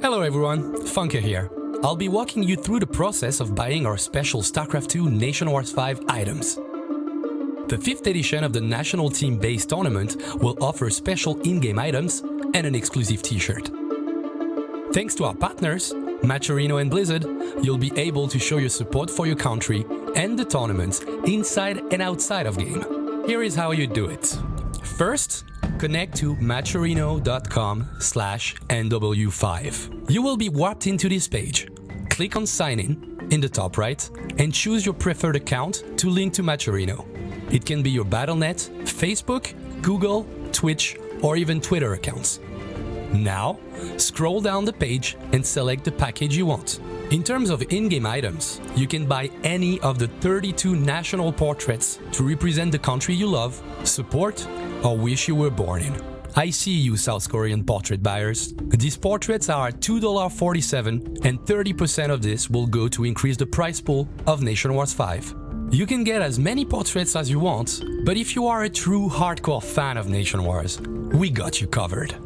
Hello everyone, Funke here. I'll be walking you through the process of buying our special StarCraft 2 Nation Wars 5 items. The 5th edition of the National Team-based tournament will offer special in-game items and an exclusive t-shirt. Thanks to our partners, Matcherino and Blizzard, you'll be able to show your support for your country and the tournaments inside and outside of game. Here is how you do it. First, connect to matcherino.com/NW5. You will be warped into this page. Click on Sign in the top right and choose your preferred account to link to Matcherino. It can be your Battle.net, Facebook, Google, Twitch, or even Twitter accounts. Now, scroll down the page and select the package you want. In terms of in-game items, you can buy any of the 32 national portraits to represent the country you love, support, or wish you were born in. I see you, South Korean portrait buyers. These portraits are at $2.47 and 30% of this will go to increase the prize pool of Nation Wars 5. You can get as many portraits as you want, but if you are a true hardcore fan of Nation Wars, we got you covered.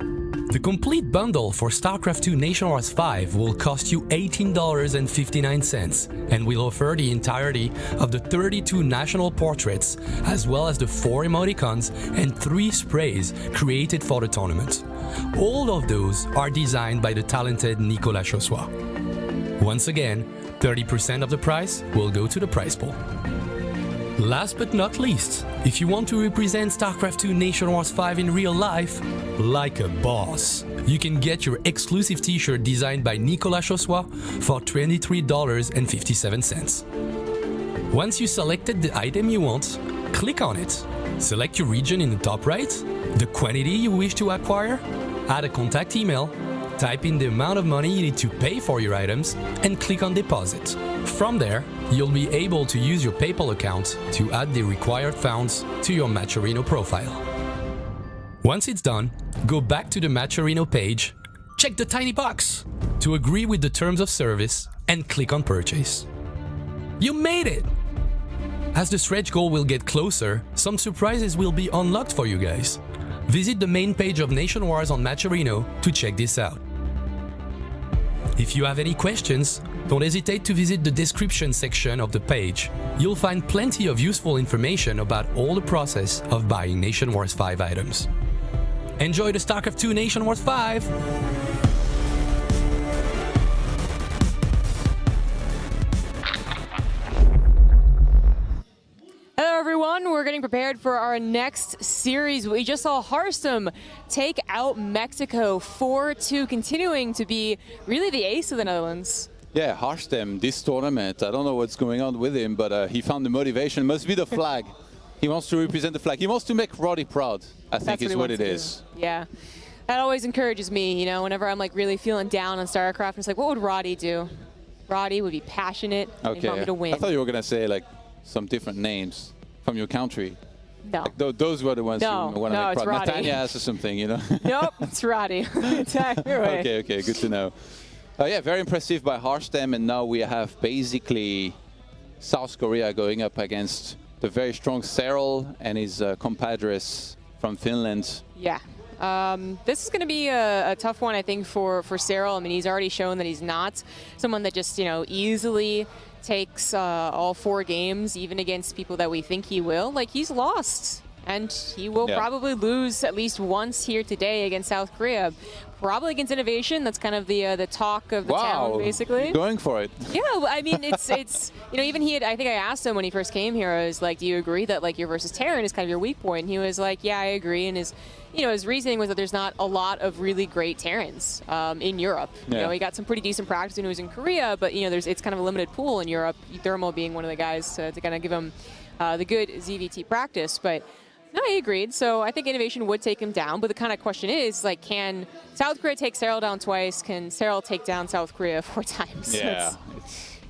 The complete bundle for StarCraft 2 Nation Wars 5 will cost you $18.59 and will offer the entirety of the 32 national portraits as well as the 4 emoticons and 3 sprays created for the tournament. All of those are designed by the talented Nicolas Chaussois. Once again, 30% of the price will go to the prize pool. Last but not least, if you want to represent StarCraft 2 Nation Wars 5 in real life, like a boss, you can get your exclusive t-shirt designed by Nicolas Chaussois for $23.57. Once you selected the item you want, click on it. Select your region in the top right, the quantity you wish to acquire, add a contact email, type in the amount of money you need to pay for your items, and click on deposit. From there, you'll be able to use your PayPal account to add the required funds to your Matcherino profile. Once it's done, go back to the Matcherino page, check the tiny box to agree with the terms of service, and click on purchase. You made it! As the stretch goal will get closer, some surprises will be unlocked for you guys. Visit the main page of Nation Wars on Matcherino to check this out. If you have any questions, don't hesitate to visit the description section of the page. You'll find plenty of useful information about all the process of buying Nation Wars 5 items. Enjoy the StarCraft 2 Nation Wars 5! Hello everyone, we're getting prepared for our next series. We just saw Hearthstone take out Mexico 4-2, continuing to be really the ace of the Netherlands. Yeah, Hearthstone, this tournament, I don't know what's going on with him, but he found the motivation. It must be the flag. He wants to represent the flag. He wants to make Roddy proud, I think is what it is. Yeah, that always encourages me, you know, whenever I'm like really feeling down on StarCraft, it's like, what would Roddy do? Roddy would be passionate and want me to win. I thought you were going to say like some different names from your country. No. Like those were the ones you want to make it's proud. Roddy. Natanias or something, you know? Nope, it's Roddy. Exactly right. Okay, good to know. Yeah, very impressive by Hearthstone, and now we have basically South Korea going up against the very strong Cyril and his compadres from Finland. Yeah. This is going to be a tough one, I think, for Cyril. I mean, he's already shown that he's not someone that just, you know, easily takes all 4 games, even against people that we think he will. Like, he's lost, and he will probably lose at least once here today against South Korea. Probably against Innovation. That's kind of the talk of the town, basically. Going for it. Yeah, I mean, it's you know, even I think I asked him when he first came here, I was like, do you agree that like your versus Terran is kind of your weak point? And he was like, yeah, I agree. And his reasoning was that there's not a lot of really great Terrans in Europe. Yeah. You know, he got some pretty decent practice when he was in Korea, but you know, it's kind of a limited pool in Europe. Thermal being one of the guys to kind of give him the good ZVT practice, but. No, I agreed. So I think Innovation would take him down. But the kind of question is, like, can South Korea take Cyril down twice? Can Cyril take down South Korea 4 times? Yeah.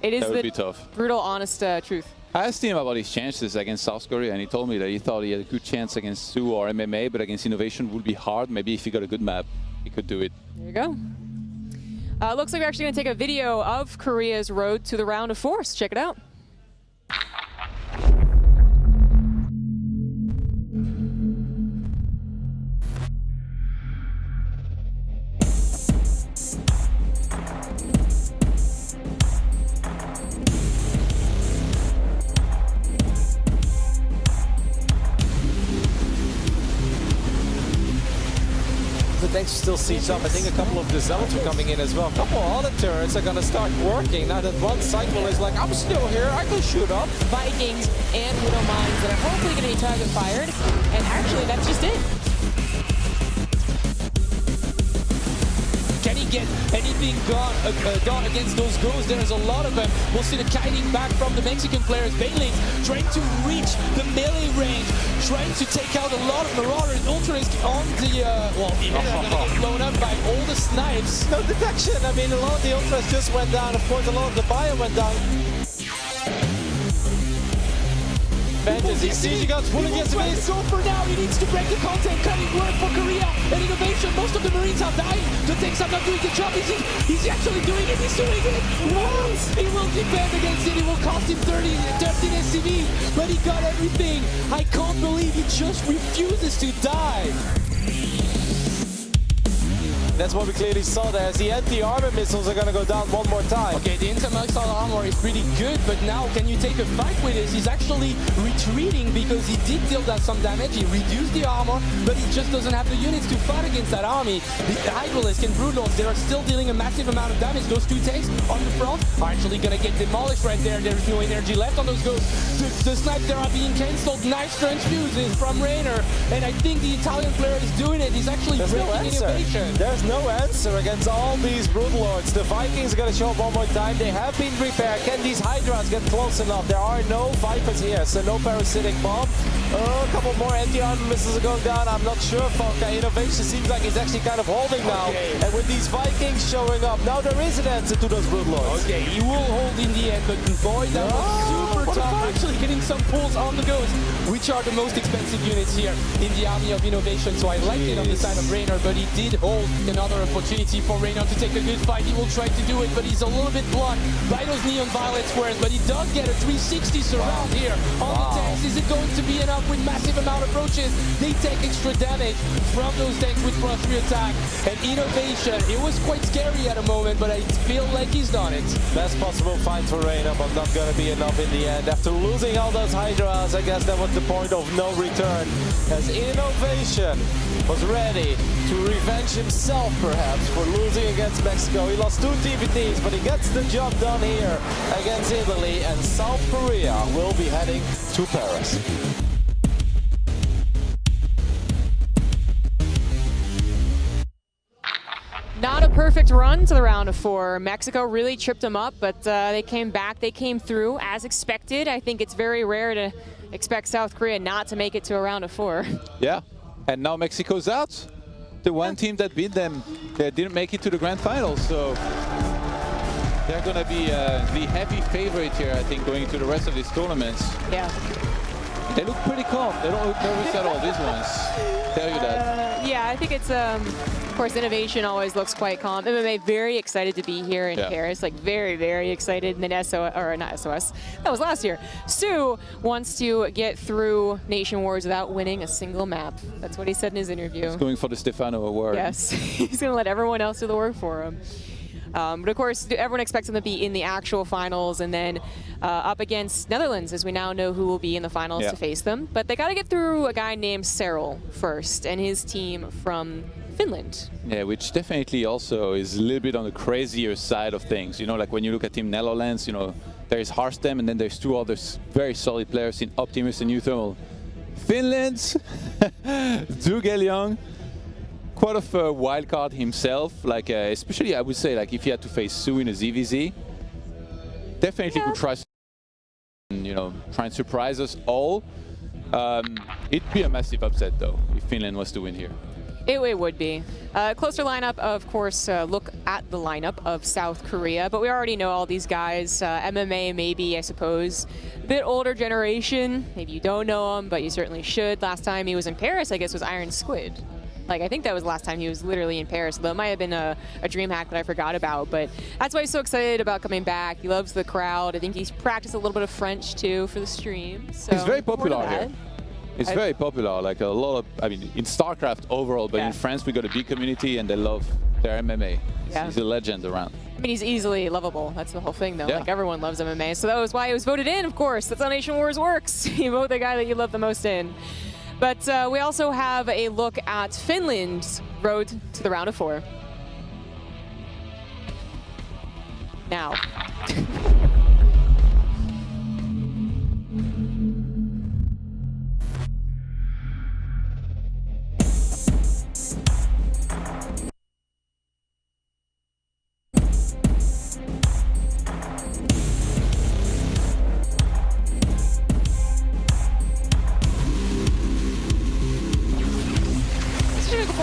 That would be tough. Brutal, honest truth. I asked him about his chances against South Korea, and he told me that he thought he had a good chance against Sue or MMA, but against Innovation would be hard. Maybe if he got a good map, he could do it. There you go. Looks like we're actually going to take a video of Korea's road to the round of 4. So check it out. sieged up. I think a couple of the zealots are coming in as well. A couple of other turrets are gonna start working now that one cycle is like, I'm still here, I can shoot up. Vikings and Widow Mines that are hopefully going to be target fired. And actually, that's just it. Can he get anything done against those ghosts? There's a lot of them. We'll see the kiting back from the Mexican players. Bailings trying to reach the melee range, trying to take out a lot of Marauders. Ultralisk on the, well, even gonna get blown up by all the snipes. No detection. I mean, a lot of the Ultras just went down. Of course, a lot of the Bio went down. Fantasy Siege Guns pulling his face. Go for now. He needs to break the content cutting work for Korea and Innovation. Most of the Marines have died. The tanks are not doing the job. He's actually doing it. He's doing it. Wow. He will defend against it. It will cost him 13 SCV, but he got everything. I can't believe he just refuses to die. That's what we clearly saw there, as the anti-armor missiles are gonna go down one more time. Okay, the intermissile armor is pretty good, but now can you take a fight with this? He's actually retreating because he did deal that some damage. He reduced the armor, but he just doesn't have the units to fight against that army. The Hydralisk and Broodlords, they are still dealing a massive amount of damage. Those two tanks on the front are actually gonna get demolished right there. There's no energy left on those ghosts. The snipes there are being cancelled. Nice trench fuses from Rainer, and I think the Italian player is doing it. He's actually breaking Innovation. There's no answer against all these Broodlords. The Vikings are going to show up one more time. They have been prepared. Can these Hydras get close enough? There are no Vipers here, so no parasitic bomb. A couple more anti-armor missiles are going down. I'm not sure, Falca. Innovation seems like he's actually kind of holding now. Okay. And with these Vikings showing up, now there is an answer to those Broodlords. Okay, he will hold in the end, but boy, that was super tough. Actually getting some pulls on the ghosts, which are the most expensive units here in the army of Innovation. So I like it on the side of Raynor, but he did hold another opportunity for Raynor to take a good fight. He will try to do it, but he's a little bit blocked by those Neon Violet squares. But he does get a 360 surround here on the tanks. Is it going to be enough with massive amount of approaches? They take extra damage from those tanks with plus 3 attack. And Innovation, it was quite scary at a moment, but I feel like he's done it. Best possible fight for Raynor, but not going to be enough in the end. After losing all those Hydras, I guess that was the point of no return. As Innovation was ready to revenge himself, perhaps, for losing against Mexico. He lost 2 TVTs, but he gets the job done here against Italy, and South Korea will be heading to Paris. Not a perfect run to the round of 4. Mexico really tripped them up, but they came back. They came through as expected. I think it's very rare to expect South Korea not to make it to a round of 4. Yeah, and now Mexico's out. The one team that beat them, they didn't make it to the grand finals, so they're going to be the heavy favorite here, I think, going into the rest of these tournaments. Yeah. They look pretty calm. They don't look nervous at all, these ones. Tell you that. Yeah, I think it's, of course, Innovation always looks quite calm. MMA very excited to be here in Paris, like very, very excited. And then SOS, or not SOS, that was last year. Sue wants to get through Nation Wars without winning a single map. That's what he said in his interview. He's going for the Stefano Award. Yes, he's going to let everyone else do the work for him. But of course, everyone expects them to be in the actual finals and then up against Netherlands, as we now know who will be in the finals to face them. But they got to get through a guy named Cyril first and his team from Finland. Yeah, which definitely also is a little bit on the crazier side of things. You know, like when you look at Team Netherlands, you know, there's Harstem and then there's 2 other very solid players in Optimus and Uthermal. Finland, Zugelyong, quite of a wild card himself, like especially I would say like if he had to face Sue in a ZVZ, definitely could try, you know, try and surprise us all. It'd be a massive upset though if Finland was to win here. It would be. Closer lineup, of course, look at the lineup of South Korea, but we already know all these guys. MMA maybe, I suppose. A bit older generation, maybe you don't know him, but you certainly should. Last time he was in Paris, I guess, was Iron Squid. Like, I think that was the last time he was literally in Paris, though it might have been a dream hack that I forgot about. But that's why he's so excited about coming back. He loves the crowd. I think he's practiced a little bit of French, too, for the stream. So he's very popular here. It's very popular, like a lot of, I mean, in StarCraft overall, but in France we got a big community and they love their MMA. He's a legend around. I mean, he's easily lovable. That's the whole thing, though. Like, everyone loves MMA. So that was why he was voted in, of course. That's how Nation Wars works. You vote the guy that you love the most in. But we also have a look at Finland's road to the round of 4. Now.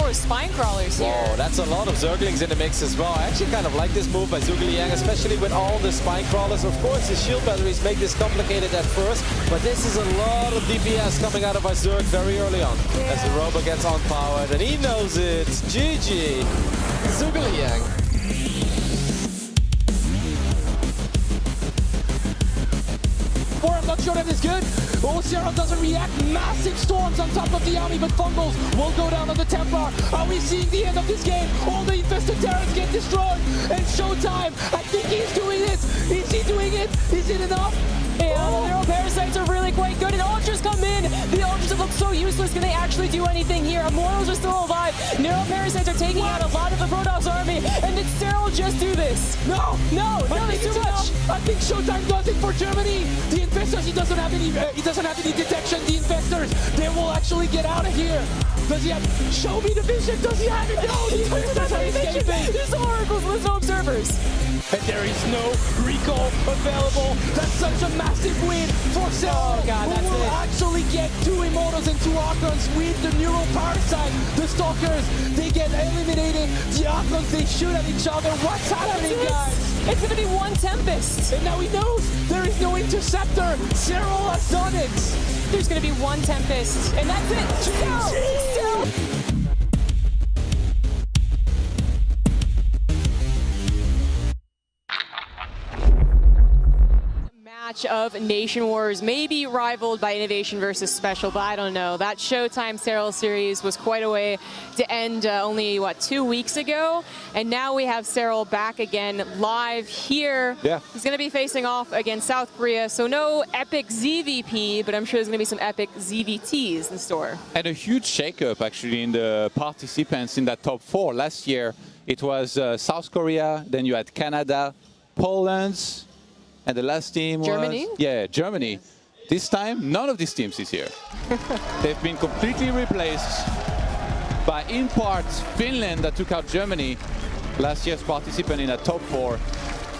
Spine crawlers here. Whoa, that's a lot of Zerglings in the mix as well. I actually kind of like this move by Zhuge, especially with all the spine crawlers. Of course, the shield batteries make this complicated at first, but this is a lot of DPS coming out of our Zerg very early on. Yeah. As the Robo gets on powered, and he knows it. GG, Zhuge. I'm not sure that is good. Oh, Zero doesn't react. Massive storms on top of the army, but Fungals will go down on the Templar. Are we seeing the end of this game? All the infested Terrans get destroyed. And Showtime, I think he's doing this. Is he doing it? Is it enough? Yeah, the Neural Parasites are really quite good, and Ultras come in. The Ultras have looked so useless. Can they actually do anything here? Immortals are still alive. Neural Parasites are taking out a lot of the Protoss army, and did Cyril just do this? No, there's too much. I think Showtime does it for Germany. The Infestors, he doesn't have any detection. The Infestors, they will actually get out of here. Does he have? Show me the vision. Does he have it? No, the Infestors are escaping. There's no oracles, there's no observers. And there is no recall available. That's such a massive win for Cell. Oh God, who will actually get 2 Immortals and 2 Archons with the Neural Parasite. The Stalkers, they get eliminated. The Archons, they shoot at each other. What's happening, guys? It's gonna be one Tempest. And now he knows there is no Interceptor. Cyril has done it. There's gonna be one Tempest, and that's it. Cyril. Match of Nation Wars, maybe rivaled by Innovation versus Special, but I don't know. That Showtime Cyril series was quite a way to end only, 2 weeks ago? And now we have Cyril back again live here. Yeah. He's going to be facing off against South Korea, so no epic ZVP, but I'm sure there's going to be some epic ZVTs in store. And a huge shakeup actually in the participants in that top 4. Last year it was South Korea, then you had Canada, Poland, and the last team Germany? was... Yeah, Germany. This time, none of these teams is here. They've been completely replaced by, in part, Finland that took out Germany, last year's participant in a top 4.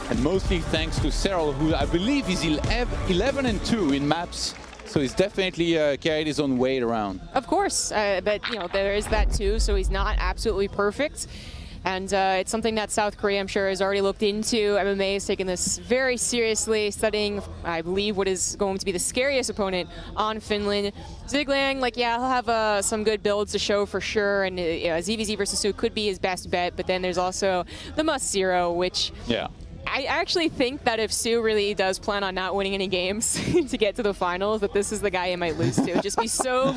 And mostly thanks to Cyril, who I believe is 11-2 in maps. So he's definitely carried his own weight around. Of course, but there is that too, so he's not absolutely perfect. And it's something that South Korea, I'm sure, has already looked into. MMA has taken this very seriously, studying, I believe, what is going to be the scariest opponent on Finland. Ziglang, he'll have some good builds to show for sure, and ZVZ versus Su could be his best bet, but then there's also the Must Zero, which... Yeah. I actually think that if Su really does plan on not winning any games to get to the finals, that this is the guy he might lose to. Just be so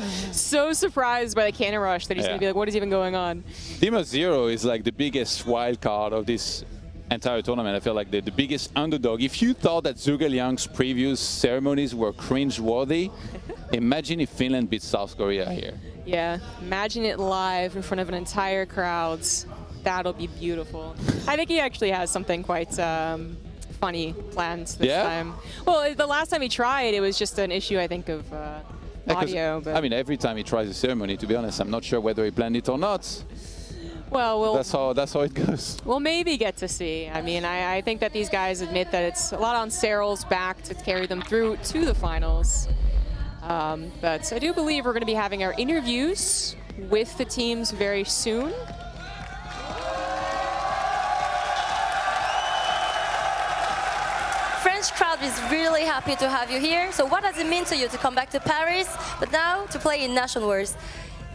surprised by the cannon rush that he's going to be like, what is even going on? Dima Zero is like the biggest wild card of this entire tournament. I feel like they're the biggest underdog. If you thought that Zhuge Liang's previous ceremonies were cringe-worthy, imagine if Finland beats South Korea here. Yeah, imagine it live in front of an entire crowd. That'll be beautiful. I think he actually has something quite funny planned this time. Well, the last time he tried, it was just an issue, I think, of audio. But I mean, every time he tries a ceremony, to be honest, I'm not sure whether he planned it or not. Well, that's how it goes. We'll maybe get to see. I mean, I think that these guys admit that it's a lot on Cyril's back to carry them through to the finals. But I do believe we're going to be having our interviews with the teams very soon. French crowd is really happy to have you here. So what does it mean to you to come back to Paris, but now to play in Nation Wars?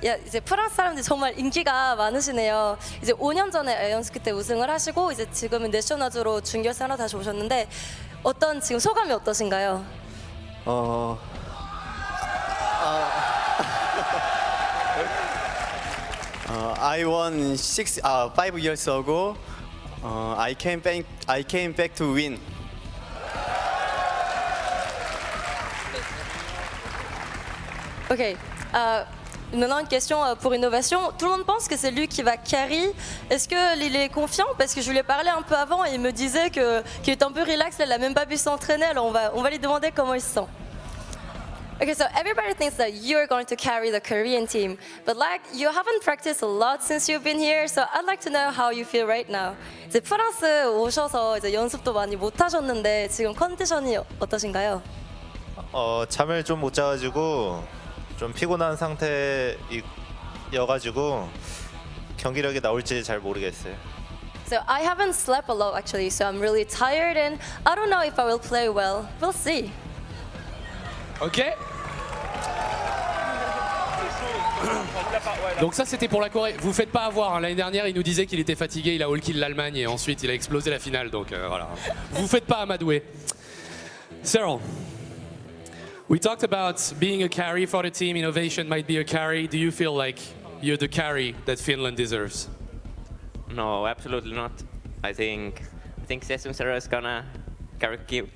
이제 프랑스 사람들이 정말 인기가 많으시네요. 이제 5년 전에 에이언스키 때 우승을 하시고 이제 지금은 내셔널즈로 준결승하러 다시 오셨는데 어떤 지금 소감이 어떠신가요? I won 5 years ago. I came back to win. Okay. Maintenant, une question pour Innovation. Tout le monde pense que c'est lui qui va carry. Est-ce qu'il est confiant? Parce que je lui ai parlé un peu avant et il me disait qu'il est un peu relax, il n'a même pas pu s'entraîner. Alors on va lui demander comment il se sent. Okay, so everybody thinks that you're going to carry the Korean team, but like you haven't practiced a lot since you've been here, so I'd like to know how you feel right now. 이제 프랑스 오셔서 이제 연습도 많이 못 하셨는데 지금 컨디션이 어떠신가요? 잠을 좀 못 자가지고 좀 피곤한 상태여가지고 경기력이 나올지 잘 모르겠어요. So I haven't slept a lot actually, so I'm really tired and I don't know if I will play well. We'll see. Ok. Donc ça c'était pour la Corée. Vous faites pas avoir, hein. L'année dernière il nous disait qu'il était fatigué, il a all kill l'Allemagne et ensuite il a explosé la finale, donc voilà. Vous faites pas amadouer. Cyril, we talked about being a carry for the team. Innovation might be a carry. Do you feel like you're the carry that Finland deserves? No, absolutely not. I think Sesumsero is gonna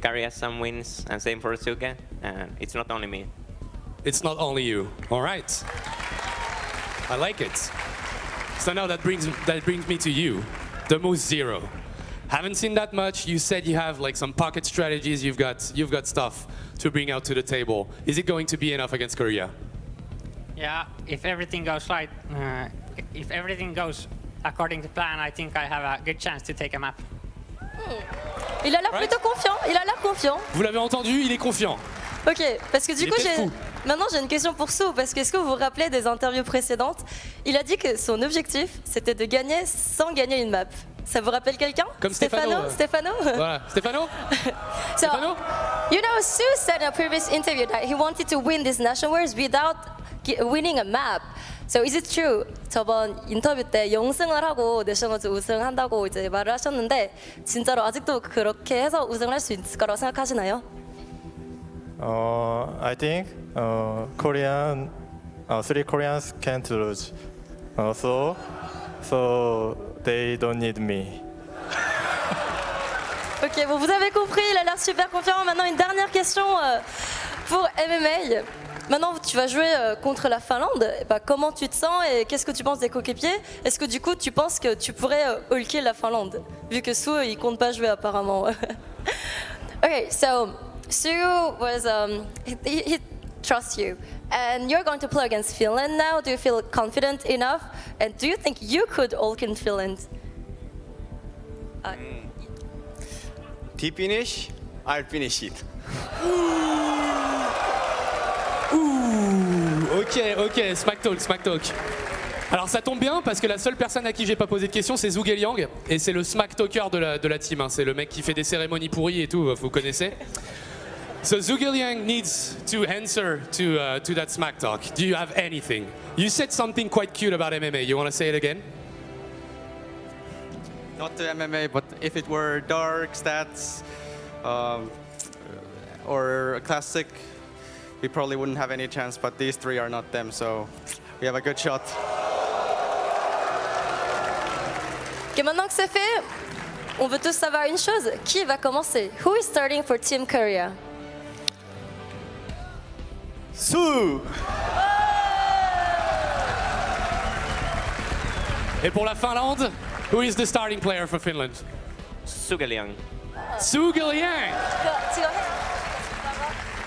carry us some wins, and same for Suga, and it's not only me. It's not only you. All right. I like it. So now that brings me to you, the Moose Zero. Haven't seen that much. You said you have like some pocket strategies. You've got stuff to bring out to the table. Is it going to be enough against Korea? Yeah, if everything goes right, if everything goes according to plan, I think I have a good chance to take a map. Il a l'air plutôt confiant. Il a l'air confiant. Vous l'avez entendu, il est confiant. Ok, parce que du coup, fou. maintenant j'ai une question pour Sue, parce que est-ce que vous vous rappelez des interviews précédentes? Il a dit que son objectif, c'était de gagner sans gagner une map. Ça vous rappelle quelqu'un? Comme Stefano. Stefano? Voilà, Stefano. So, Stefano? you know, Sue said in a previous interview that he wanted to win this National Wars without winning a map. So is it true? 저번 인터뷰 때 영승을 하고 내셔널즈 우승한다고 이제 말을 하셨는데 진짜로 아직도 그렇게 해서 우승을 할 수 있을 거라고 생각하시나요? I think three Koreans can't lose. So they don't need me. Ok, bon, vous avez compris, il a l'air super confiant. Maintenant, une dernière question pour MMA. Maintenant, tu vas jouer contre la Finlande. Bah, comment tu te sens et qu'est-ce que tu penses des coéquipiers? Est-ce que du coup, tu penses que tu pourrais hulker la Finlande? Vu que Sue, il compte pas jouer apparemment. Okay, so Sue was he trusts you, and you're going to play against Finland now. Do you feel confident enough? And do you think you could hulk in Finland? T finish, I'll finish it. Ok, smack talk. Alors ça tombe bien parce que la seule personne à qui j'ai pas posé de question c'est Zhu Liang et c'est le smack talker de la team, hein. C'est le mec qui fait des cérémonies pourries et tout, vous connaissez. So Zhu Liang needs to answer to that smack talk. Do you have anything? You said something quite cute about MMA. You want to say it again? Not to MMA, but if it were dark stats or a classic, we probably wouldn't have any chance, but these three are not them, so we have a good shot. Ok, maintenant que c'est fait, on veut tous savoir une chose. Qui va commencer? Who is starting for Team Korea? Sue! Et pour la Finlande, who is the starting player for Finland? Suga Liang. Zhu Liang.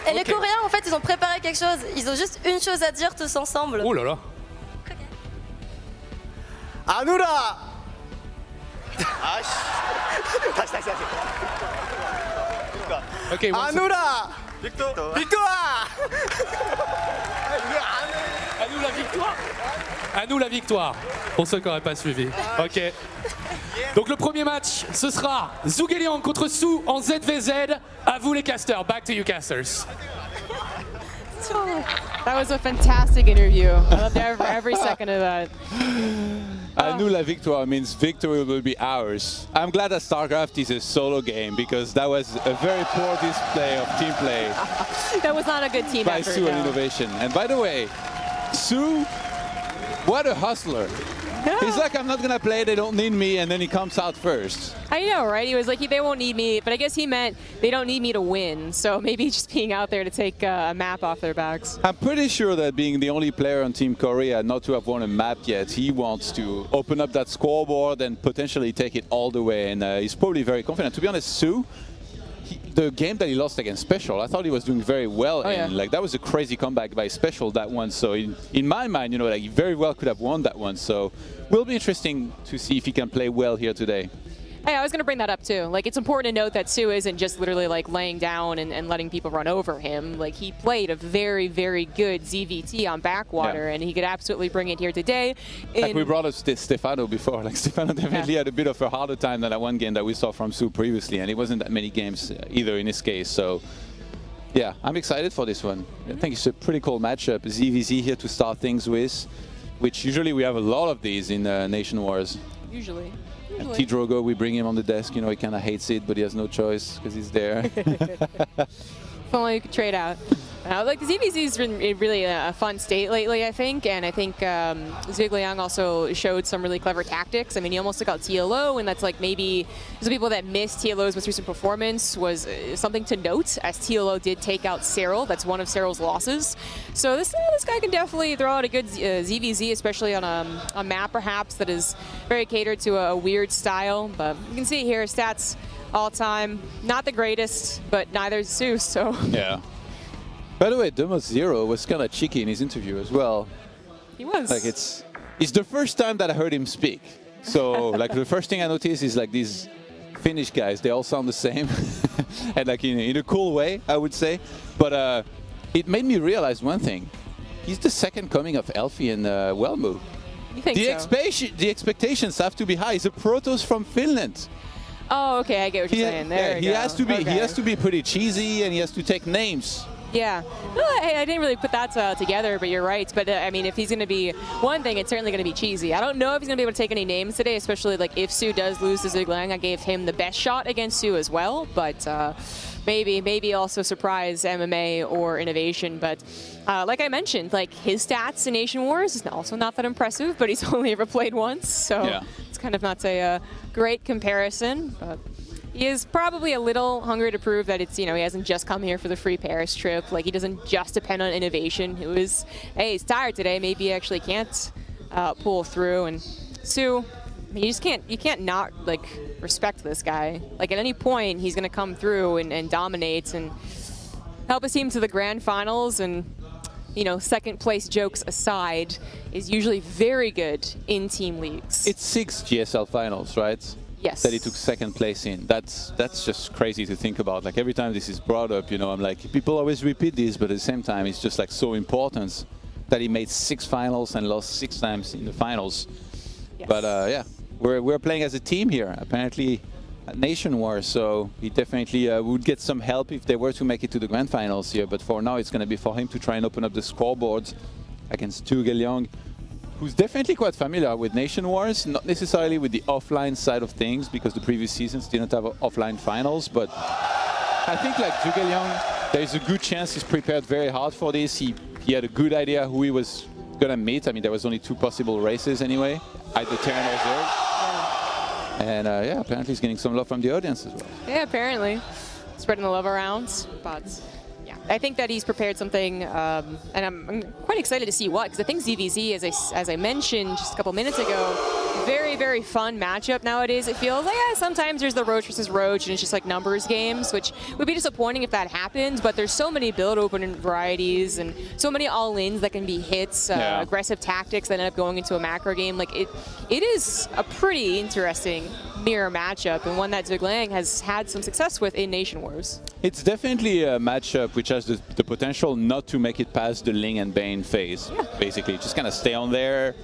Et les Coréens, en fait, ils ont préparé quelque chose. Ils ont juste une chose à dire tous ensemble. Oh là là. Anura! 다시. Ok, Anura! Victoire! À nous la victoire, pour ceux qui n'auraient pas suivi. Ok. Donc le premier match, ce sera Zhu Liang contre Sue en ZVZ. À vous les casters, back to you casters. That was a fantastic interview. I loved every second of that. À nous la victoire means victory will be ours. I'm glad that StarCraft is a solo game because that was a very poor display of team play That was not a good team by effort. Sue and no. Innovation. And by the way, Sue, what a hustler. He's like, I'm not going to play, they don't need me, and then he comes out first. I know, right? He was like, they won't need me, but I guess he meant they don't need me to win. So maybe just being out there to take a map off their backs. I'm pretty sure that being the only player on Team Korea not to have won a map yet, he wants to open up that scoreboard and potentially take it all the way, and he's probably very confident. To be honest, Sue, the game that he lost against Special, I thought he was doing very well in. Yeah. Like, that was a crazy comeback by Special, that one. So in my mind, you know, like, he very well could have won that one. So will be interesting to see if he can play well here today. Hey, I was going to bring that up too. Like, it's important to note that Sue isn't just literally like laying down and letting people run over him. Like, he played a very, very good ZVT on Backwater, and he could absolutely bring it here today. Like we brought up Stefano before. Like, Stefano definitely had a bit of a harder time than that one game that we saw from Sue previously, and it wasn't that many games either in his case. So yeah, I'm excited for this one. I think it's a pretty cool matchup. ZVZ here to start things with, which usually we have a lot of these in Nation Wars. Usually. And T-Drogo, we bring him on the desk. You know, he kind of hates it, but he has no choice because he's there. If only you could trade out. Like, the ZVZ's been really a fun state lately, I think, and I think Zhuge also showed some really clever tactics. I mean, he almost took out TLO, and that's like maybe some people that missed TLO's most recent performance was something to note, as TLO did take out Cyril. That's one of Cyril's losses. So this guy can definitely throw out a good ZVZ, especially on a map perhaps that is very catered to a weird style. But you can see here, stats all time, not the greatest, but neither is Sue, so. Yeah. By the way, Demos Zero was kind of cheeky in his interview as well. He was. Like, it's the first time that I heard him speak. So like, the first thing I noticed is like these Finnish guys, they all sound the same. And like in a cool way, I would say. But it made me realize one thing. He's the second coming of Elfie and Wellmo. You think so? The expectations have to be high. He's a Protoss from Finland. Oh, okay, I get what you're saying. There he has to be. Okay. He has to be pretty cheesy, and he has to take names. Yeah. No, I didn't really put that together, but you're right. But I mean, if he's going to be one thing, it's certainly going to be cheesy. I don't know if he's going to be able to take any names today, especially like if Sue does lose to Zhuge. I gave him the best shot against Sue as well, but maybe also surprise MMA or Innovation. But like I mentioned, like his stats in Nation Wars is also not that impressive, but he's only ever played once, so it's kind of not a great comparison. But he is probably a little hungry to prove that it's, he hasn't just come here for the free Paris trip. Like, he doesn't just depend on Innovation. Who is, hey, he's tired today. Maybe he actually can't pull through. And Sue, I mean, you can't not, like, respect this guy. Like, at any point, he's going to come through and dominate and help his team to the grand finals. And, second place jokes aside, is usually very good in team leagues. It's 6 GSL finals, right? Yes. That he took second place in. That's just crazy to think about. Like, every time this is brought up, I'm like, people always repeat this, but at the same time, it's just like so important that he made 6 finals and lost 6 times in the finals. Yes. But yeah, we're playing as a team here, apparently at Nation Wars, so he definitely would get some help if they were to make it to the grand finals here. But for now, it's going to be for him to try and open up the scoreboards against Zhuge Liang, who's definitely quite familiar with Nation Wars, not necessarily with the offline side of things, because the previous seasons didn't have offline finals, but I think like Zhuge Liang, there's a good chance he's prepared very hard for this. He had a good idea who he was going to meet. I mean, there was only 2 possible races anyway, either Terran or Zerg. And yeah, apparently he's getting some love from the audience as well. Yeah, apparently. Spreading the love around, but yeah, I think that he's prepared something, and I'm quite excited to see what, because I think ZVZ, as I mentioned just a couple minutes ago, very, very fun matchup nowadays. It feels like sometimes there's the Roach versus Roach, and it's just like numbers games, which would be disappointing if that happened, but there's so many build open varieties and so many all-ins that can be hits, aggressive tactics that end up going into a macro game. Like, it is a pretty interesting mirror matchup, and one that Zhuge Liang has had some success with in Nation Wars. It's definitely a matchup which has the potential not to make it past the Ling and Bane phase, basically. Just kind of stay on there,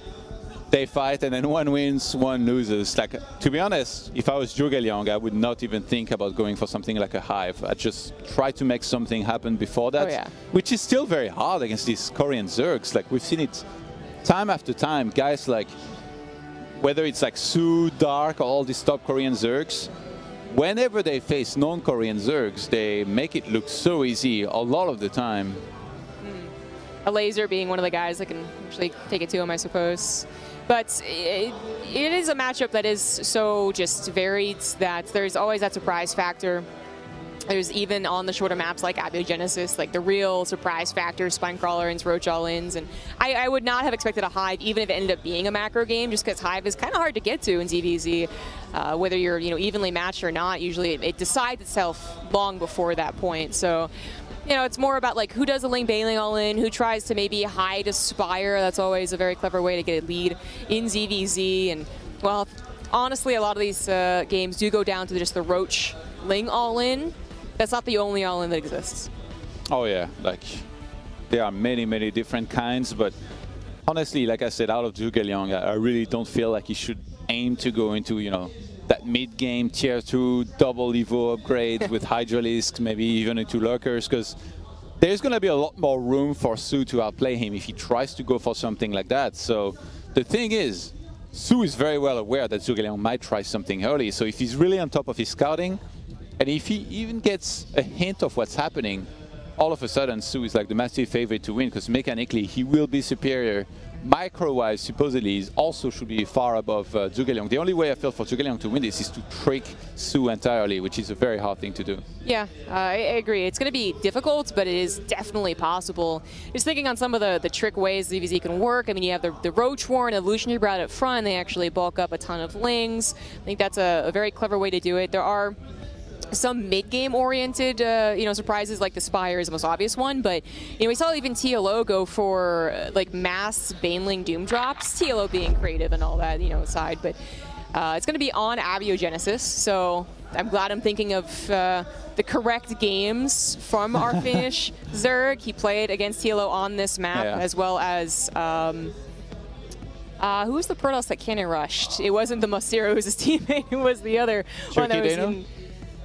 they fight, and then one wins, one loses. Like, to be honest, if I was Zhuge Liang, I would not even think about going for something like a Hive. I'd just try to make something happen before that, which is still very hard against these Korean Zergs. Like, we've seen it time after time. Guys like, whether it's like Sue, Dark, or all these top Korean Zergs, whenever they face non-Korean Zergs, they make it look so easy a lot of the time. A Laser being one of the guys that can actually take it to him, I suppose. But it is a matchup that is so just varied that there's always that surprise factor. There's even on the shorter maps like Abiogenesis, like the real surprise factor, Spinecrawler-ins, Roach all-ins. And I would not have expected a Hive, even if it ended up being a macro game, just because Hive is kind of hard to get to in ZVZ. Whether you're evenly matched or not, usually it decides itself long before that point. So, it's more about like who does the lane bailing all in, who tries to maybe hide a Spire. That's always a very clever way to get a lead in ZVZ. And, well, honestly, a lot of these games do go down to just the Roach Ling all-in. That's not the only all-in that exists. Oh yeah, like there are many different kinds, but honestly, like I said, out of Zhuge I really don't feel like he should aim to go into, that mid-game tier 2 double Evo upgrades with Hydralisk, maybe even into Lurkers, because there's going to be a lot more room for Su to outplay him if he tries to go for something like that. So the thing is, Su is very well aware that Zhuge might try something early, so if he's really on top of his scouting, and if he even gets a hint of what's happening, all of a sudden Su is like the massive favorite to win, because mechanically he will be superior. Micro-wise, supposedly, he also should be far above Zhuge. The only way I feel for Zhuge to win this is to trick Su entirely, which is a very hard thing to do. Yeah, I agree. It's going to be difficult, but it is definitely possible. Just thinking on some of the trick ways ZVZ can work. I mean, you have the Roach War and Evolutionary Brood up front. They actually bulk up a ton of Lings. I think that's a very clever way to do it. There are some mid-game oriented, surprises, like the Spire is the most obvious one, but we saw even TLO go for like mass Baneling Doom drops. TLO being creative and all that, aside, but it's going to be on Abiogenesis, so I'm glad I'm thinking of the correct games from our Finnish Zerg. He played against TLO on this map, as well as who was the Protoss that cannon rushed? It wasn't the Mosiro who was his teammate. It was the other one that was in.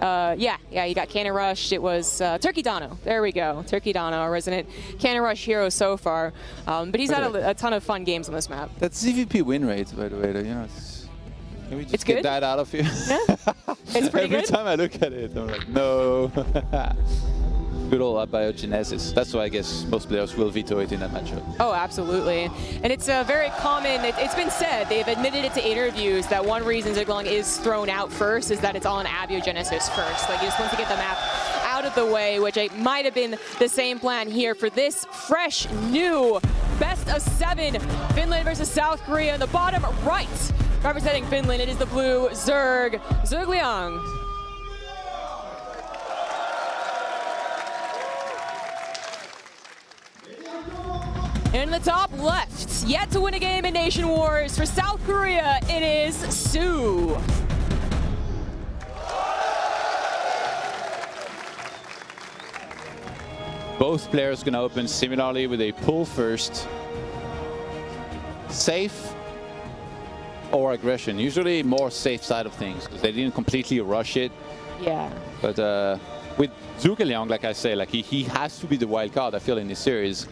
Yeah, he got Cannon Rushed. It was Turkey Dono. There we go. Turkey Dono, our resident Cannon Rush hero so far. But he's had a ton of fun games on this map. That's CVP win rate, by the way. Can we just get that out of here? Yeah, it's pretty Every good. time I look at it, I'm like, no. Good old Abiogenesis. That's why I guess most players will veto it in that matchup. Oh, absolutely. And it's a very common, it's been said, they've admitted it to interviews, that one reason Zhuge is thrown out first is that it's on Abiogenesis first. Like, he just wants to get the map out of the way, which might have been the same plan here for this fresh, new best of 7 Finland versus South Korea. In the bottom right, representing Finland, it is the blue Zerg, Zhuge. In the top left, yet to win a game in Nation Wars for South Korea, it is Su. Both players gonna open similarly with a pull first. Safe or aggression. Usually more safe side of things, because they didn't completely rush it. Yeah. But with Zhuge, like I say, like he has to be the wild card, I feel, in this series.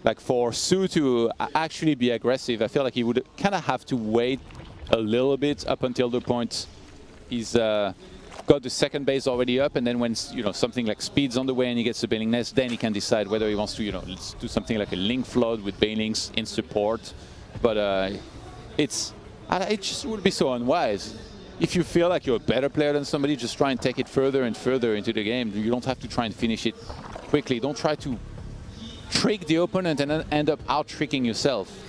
Like for Su to actually be aggressive, I feel like he would kind of have to wait a little bit up until the point he's got the second base already up, and then when something like speed's on the way and he gets the Bailing Nest, then he can decide whether he wants to let's do something like a Link Flood with Bailings in support. But it just would be so unwise. If you feel like you're a better player than somebody, just try and take it further and further into the game. You don't have to try and finish it quickly. Don't try to trick the opponent and then end up out-tricking yourself.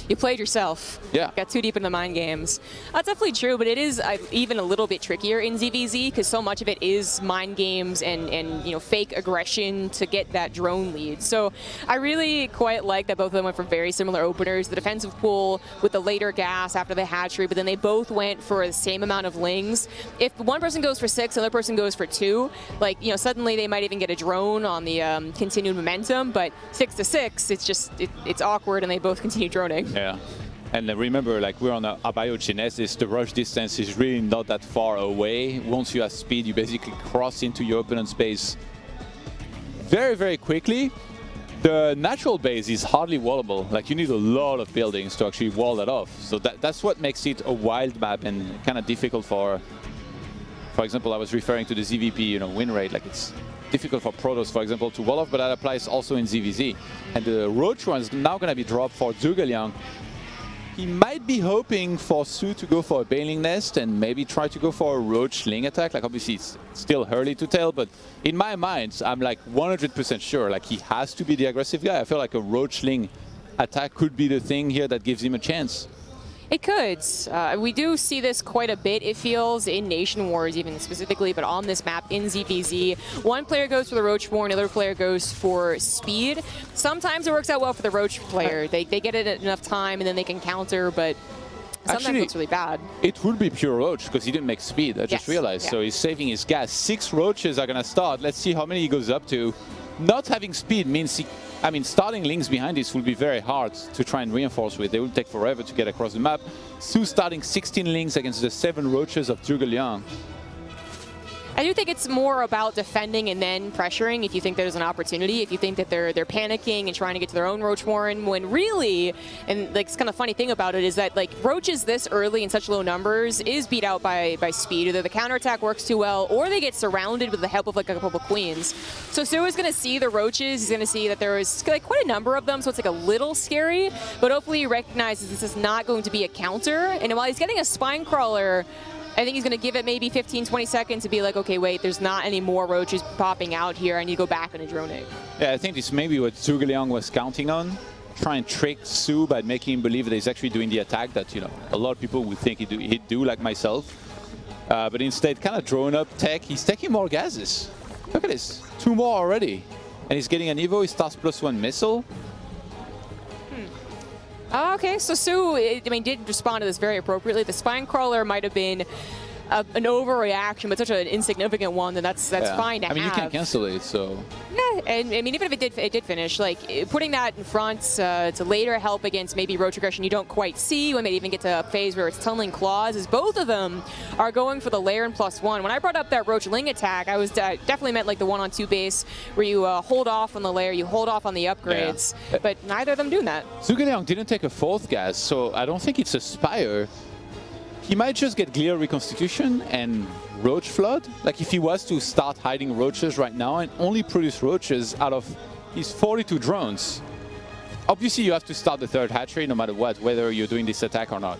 You played yourself. Yeah. Got too deep into the mind games. That's definitely true, but it is even a little bit trickier in ZVZ because so much of it is mind games and fake aggression to get that drone lead. So I really quite like that both of them went for very similar openers. The defensive pool with the later gas after the hatchery, but then they both went for the same amount of lings. If one person goes for 6, the other person goes for 2, suddenly they might even get a drone on the continued momentum, but 6 to 6, it's awkward and they both continue droning. Yeah. And remember, like, we're on a Abiogenesis, the rush distance is really not that far away. Once you have speed, you basically cross into your opponent's base very, very quickly. The natural base is hardly wallable. Like, you need a lot of buildings to actually wall that off. So that's what makes it a wild map and kind of difficult for For example, I was referring to the ZVP, win rate. Like it's difficult for Protoss, for example, to wall off, but that applies also in ZVZ. And the Roach one is now going to be dropped for Zhuge. He might be hoping for Su to go for a Bailing Nest and maybe try to go for a Roach Ling attack. Like obviously it's still early to tell, but in my mind, I'm like 100% sure like he has to be the aggressive guy. I feel like a Roach Ling attack could be the thing here that gives him a chance. It could. We do see this quite a bit, it feels, in Nation Wars even specifically, but on this map in ZVZ. One player goes for the Roach War, another player goes for speed. Sometimes it works out well for the Roach player. They get it at enough time and then they can counter, but sometimes Actually, it looks really bad. It would be pure Roach because he didn't make speed. I just realized. Yeah. So he's saving his gas. 6 Roaches are going to start. Let's see how many he goes up to. Not having speed means starting Lings behind this will be very hard to try and reinforce with. They will take forever to get across the map. Su starting 16 Lings against the 7 Roaches of Zhuge Liang. I do think it's more about defending and then pressuring if you think there's an opportunity, if you think that they're panicking and trying to get to their own Roach Warren, when really, and like, it's kind of funny thing about it is that like Roaches this early in such low numbers is beat out by speed. Either the counterattack works too well or they get surrounded with the help of like a couple of queens. So Su is going to see the Roaches, he's going to see that there is like quite a number of them, so it's like a little scary, but hopefully he recognizes this is not going to be a counter. And while he's getting a Spine Crawler, I think he's going to give it maybe 15, 20 seconds to be like, okay, wait, there's not any more Roaches popping out here. I need to go back on a drone egg. Yeah, I think this may be what Zhuge Liang was counting on. Try and trick Su by making him believe that he's actually doing the attack that, a lot of people would think he'd do, like myself. But instead, kind of drone up tech. He's taking more gases. Look at this. 2 more already. And he's getting an Evo. He starts +1 missile. Okay, so Su, did respond to this very appropriately. The Spine Crawler might have been an overreaction, but such an insignificant one that that's fine to have. You can cancel it, so. Yeah, and even if it did finish, like putting that in front to later help against maybe Roach aggression you don't quite see. We may even get to a phase where it's tunneling claws. Is both of them are going for the layer and +1. When I brought up that Roach Ling attack, I was definitely meant like the 1-on-2 base where you hold off on the layer, you hold off on the upgrades, but neither of them doing that. Zhuge Liang didn't take a 4th gas, so I don't think it's a Spire. He might just get Gliar Reconstitution and Roach Flood. Like if he was to start hiding Roaches right now and only produce Roaches out of his 42 drones. Obviously you have to start the 3rd hatchery no matter what, whether you're doing this attack or not.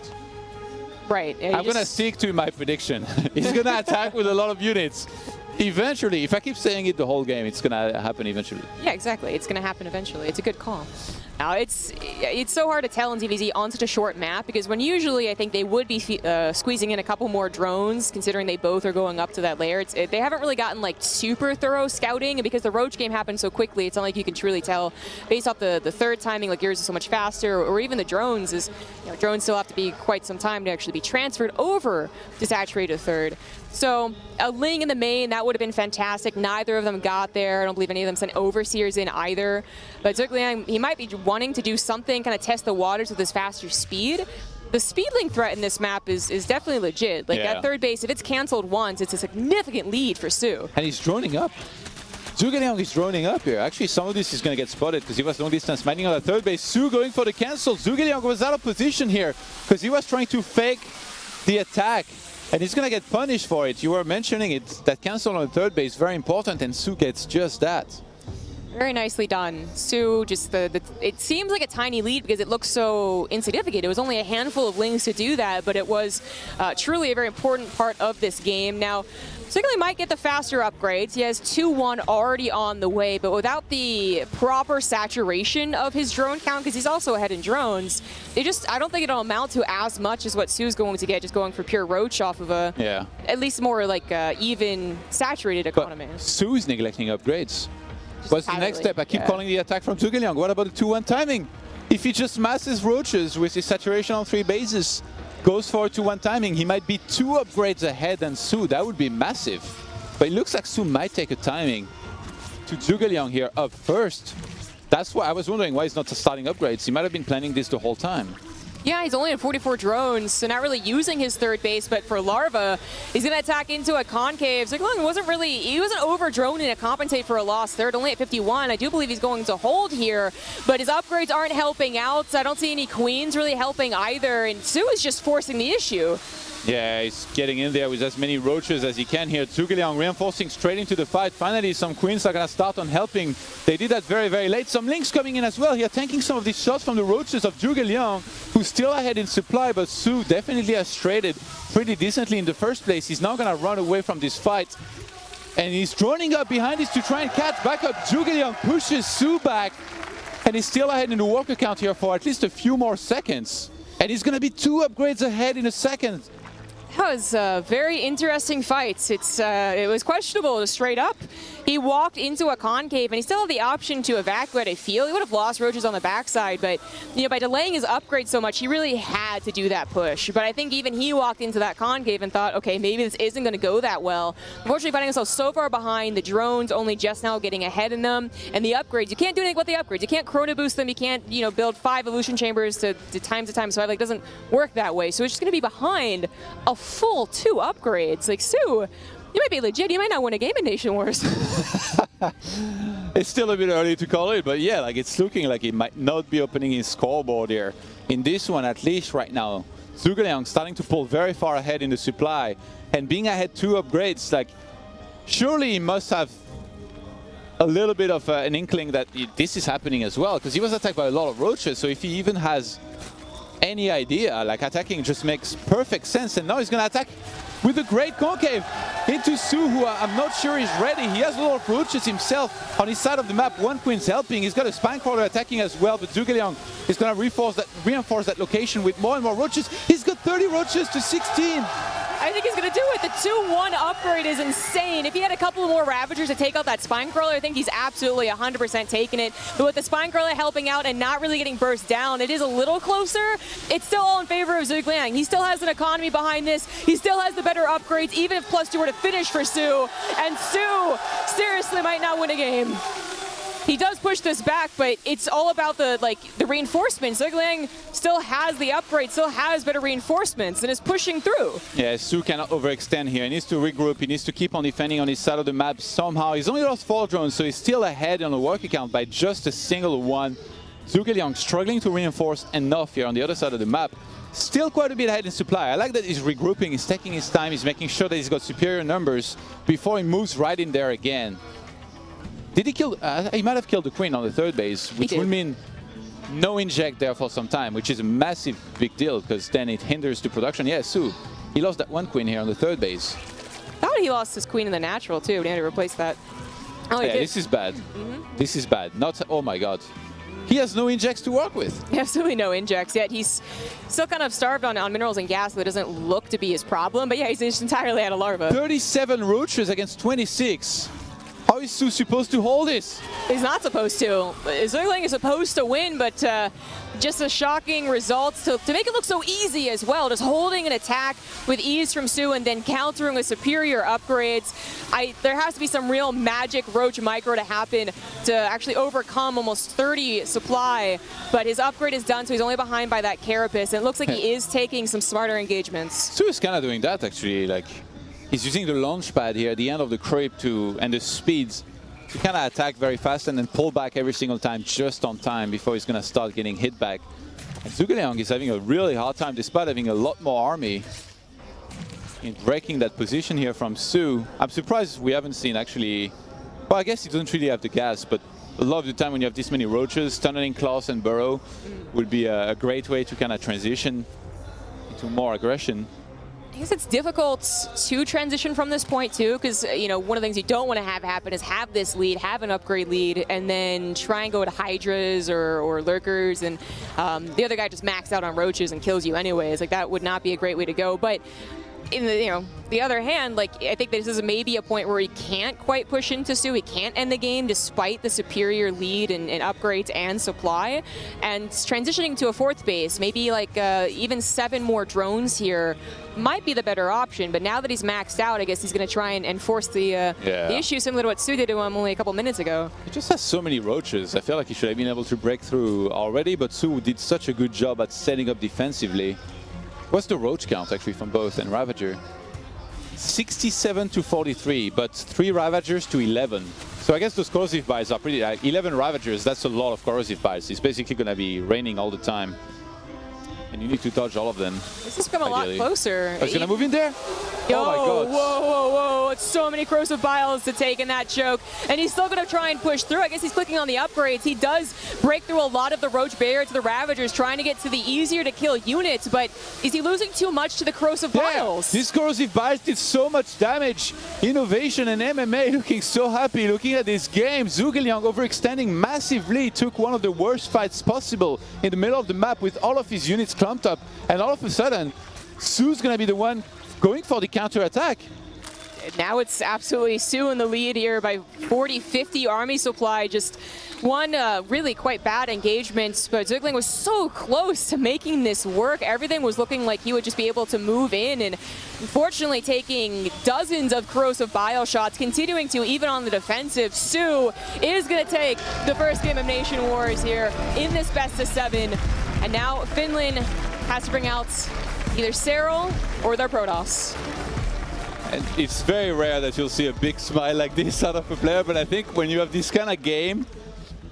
Right. I'm going to stick to my prediction. He's going to attack with a lot of units. Eventually, if I keep saying it the whole game, it's going to happen eventually. Yeah, exactly. It's going to happen eventually. It's a good call. Now, it's so hard to tell in ZVZ on such a short map because when usually I think they would be squeezing in a couple more drones, considering they both are going up to that layer. They haven't really gotten like super thorough scouting, and because the Roach game happened so quickly, it's not like you can truly tell based off the 3rd timing, like yours is so much faster, or even the drones is, drones still have to be quite some time to actually be transferred over to saturated 3rd. So a Ling in the main, that would have been fantastic. Neither of them got there. I don't believe any of them sent Overseers in either. But Zhuge he might be wanting to do something, kind of test the waters with his faster speed. The speed link threat in this map is definitely legit. Like that 3rd base, if it's canceled once, it's a significant lead for Su. And he's droning up. Zhuge Liang is droning up here. Actually, some of this is going to get spotted because he was long distance mining on the 3rd base. Su going for the cancel. Zhuge Liang was out of position here because he was trying to fake the attack. And he's going to get punished for it. You were mentioning it. That cancel on the 3rd base, very important, and Su gets just that. Very nicely done. Su, just it seems like a tiny lead because it looks so insignificant. It was only a handful of Lings to do that, but it was truly a very important part of this game. Now, Zhuge might get the faster upgrades. He has 2-1 already on the way, but without the proper saturation of his drone count, because he's also ahead in drones, I don't think it'll amount to as much as what Su's going to get, just going for pure Roach off of at least more like even saturated economy. But Su's neglecting upgrades. What's the next step? I keep calling the attack from Zhuge Liang. What about the 2-1 timing? If he just masses Roaches with his saturation on 3 bases, goes for a 2-1 timing, he might be 2 upgrades ahead than Su. That would be massive. But it looks like Su might take a timing to Zhuge Liang here up first. That's why I was wondering why he's not starting upgrades. He might have been planning this the whole time. Yeah, he's only at 44 drones, so not really using his 3rd base, but for Larva, he's going to attack into a concave. Zhuge Liang he wasn't over-droning to compensate for a lost 3rd, only at 51. I do believe he's going to hold here, but his upgrades aren't helping out, so I don't see any queens really helping either, and Su is just forcing the issue. Yeah, he's getting in there with as many roaches as he can here. Zhuge Liang reinforcing straight into the fight. Finally, some queens are going to start on helping. They did that very, very late. Some links coming in as well here, tanking some of these shots from the roaches of Zhuge Liang, who's still ahead in supply, but Su definitely has traded pretty decently in the first place. He's now going to run away from this fight. And he's droning up behind this to try and catch back up. Zhuge Liang pushes Su back. And he's still ahead in the worker count here for at least a few more seconds. And he's going to be 2 upgrades ahead in a second. That was a very interesting fight. It was questionable straight up. He walked into a concave and he still had the option to evacuate, I feel. He would have lost roaches on the backside, but by delaying his upgrade so much, he really had to do that push. But I think even he walked into that concave and thought, okay, maybe this isn't going to go that well. Unfortunately, finding himself so far behind, the drones only just now getting ahead in them, and the upgrades, you can't do anything with the upgrades. You can't chrono boost them, you can't, build 5 evolution chambers to time, so it doesn't work that way. So it's just going to be behind a full 2 upgrades. Like, Su, you might be legit. You might not win a game in Nation Wars. It's still a bit early to call it, but yeah, it's looking like he might not be opening his scoreboard here. In this one, at least right now, Zhuge Liang starting to pull very far ahead in the supply, and being ahead 2 upgrades, surely he must have a little bit of an inkling that this is happening as well, because he was attacked by a lot of roaches, so if he even has any idea, attacking just makes perfect sense. And now he's going to attack with a great concave into Su, who I'm not sure is ready. He has a lot of roaches himself on his side of the map. 1 queen's helping. He's got a spine crawler attacking as well, but Zhuge Liang is going to reinforce that location with more and more roaches. He's got 30 roaches to 16. I think he's going to do it. The 2-1 upgrade is insane. If he had a couple more Ravagers to take out that Spine Crawler, I think he's absolutely 100% taking it. But with the Spine Crawler helping out and not really getting burst down, it is a little closer. It's still all in favor of Zhuge Liang. He still has an economy behind this. He still has the better upgrades, even if +2 were to finish for Su. And Su seriously might not win a game. He does push this back, but it's all about the reinforcements. Zhuge Liang still has the upgrade, still has better reinforcements, and is pushing through. Yeah, Su cannot overextend here. He needs to regroup. He needs to keep on defending on his side of the map somehow. He's only lost 4 drones, so he's still ahead on the work account by just a single one. Zhuge Liang struggling to reinforce enough here on the other side of the map. Still quite a bit ahead in supply. I like that he's regrouping, he's taking his time, he's making sure that he's got superior numbers before he moves right in there again. Did he kill? He might have killed the queen on the 3rd base, which would mean no inject there for some time, which is a massive big deal because then it hinders the production. Yeah, Su, he lost that 1 queen here on the 3rd base. I thought he lost his queen in the natural too, but he had to replace that. Oh, yeah, this is bad. This is bad. Not, oh my god. He has no injects to work with. Absolutely no injects yet. He's still kind of starved on minerals and gas, so that doesn't look to be his problem. But yeah, he's just entirely out of larva. 37 roaches against 26. How is Su supposed to hold this? He's not supposed to. Zhuge Liang is supposed to win, but just a shocking results to make it look so easy as well. Just holding an attack with ease from Su and then countering with superior upgrades. There has to be some real magic roach micro to happen to actually overcome almost 30 supply, but his upgrade is done, so he's only behind by that carapace, and it looks like he is taking some smarter engagements. Su is kind of doing that actually, he's using the launch pad here at the end of the creep and the speeds to kind of attack very fast and then pull back every single time just on time before he's going to start getting hit back. And Zhuge Liang is having a really hard time despite having a lot more army in breaking that position here from Su. I'm surprised we haven't seen actually, well, I guess he doesn't really have the gas, but a lot of the time when you have this many roaches, tunneling claws and burrow would be a great way to kind of transition into more aggression. I guess it's difficult to transition from this point too, because one of the things you don't want to have happen is have this lead, have an upgrade lead, and then try and go to Hydras or Lurkers, and the other guy just maxed out on roaches and kills you anyways. That would not be a great way to go. But in the other hand, I think this is maybe a point where he can't quite push into Su. He can't end the game despite the superior lead and upgrades and supply. And transitioning to a 4th base, maybe even 7 more drones here might be the better option. But now that he's maxed out, I guess he's going to try and force the issue similar to what Su did to him only a couple minutes ago. He just has so many roaches. I feel like he should have been able to break through already, but Su did such a good job at setting up defensively. What's the roach count actually from both and Ravager? 67 to 43, but 3 Ravagers to 11. So I guess those corrosive bites are pretty... 11 Ravagers, that's a lot of corrosive bites. It's basically going to be raining all the time. And you need to dodge all of them. This has become ideally. a lot closer. Oh, it's going to move in there? Yo, oh my God. Whoa, whoa, whoa. It's so many corrosive biles to take in that choke. And he's still going to try and push through. I guess he's clicking on the upgrades. He does break through a lot of the Roach barrier to the Ravagers, trying to get to the easier to kill units. But is he losing too much to the corrosive biles? These corrosive biles did so much damage. Innovation and MMA looking so happy looking at this game. Zhuge overextending massively, took one of the worst fights possible in the middle of the map with all of his units clumped up. And all of a sudden, Su's going to be the one going for the counter-attack. Now it's absolutely Su in the lead here by 40-50 army supply. Just one really quite bad engagement, but Zhuge was so close to making this work. Everything was looking like he would just be able to move in, and unfortunately taking dozens of corrosive bile shots, continuing to even on the defensive. Su is going to take the first game of Nation Wars here in this best of 7, and now Finland has to bring out either Cyril or their Protoss. And it's very rare that you'll see a big smile like this out of a player, but I think when you have this kind of game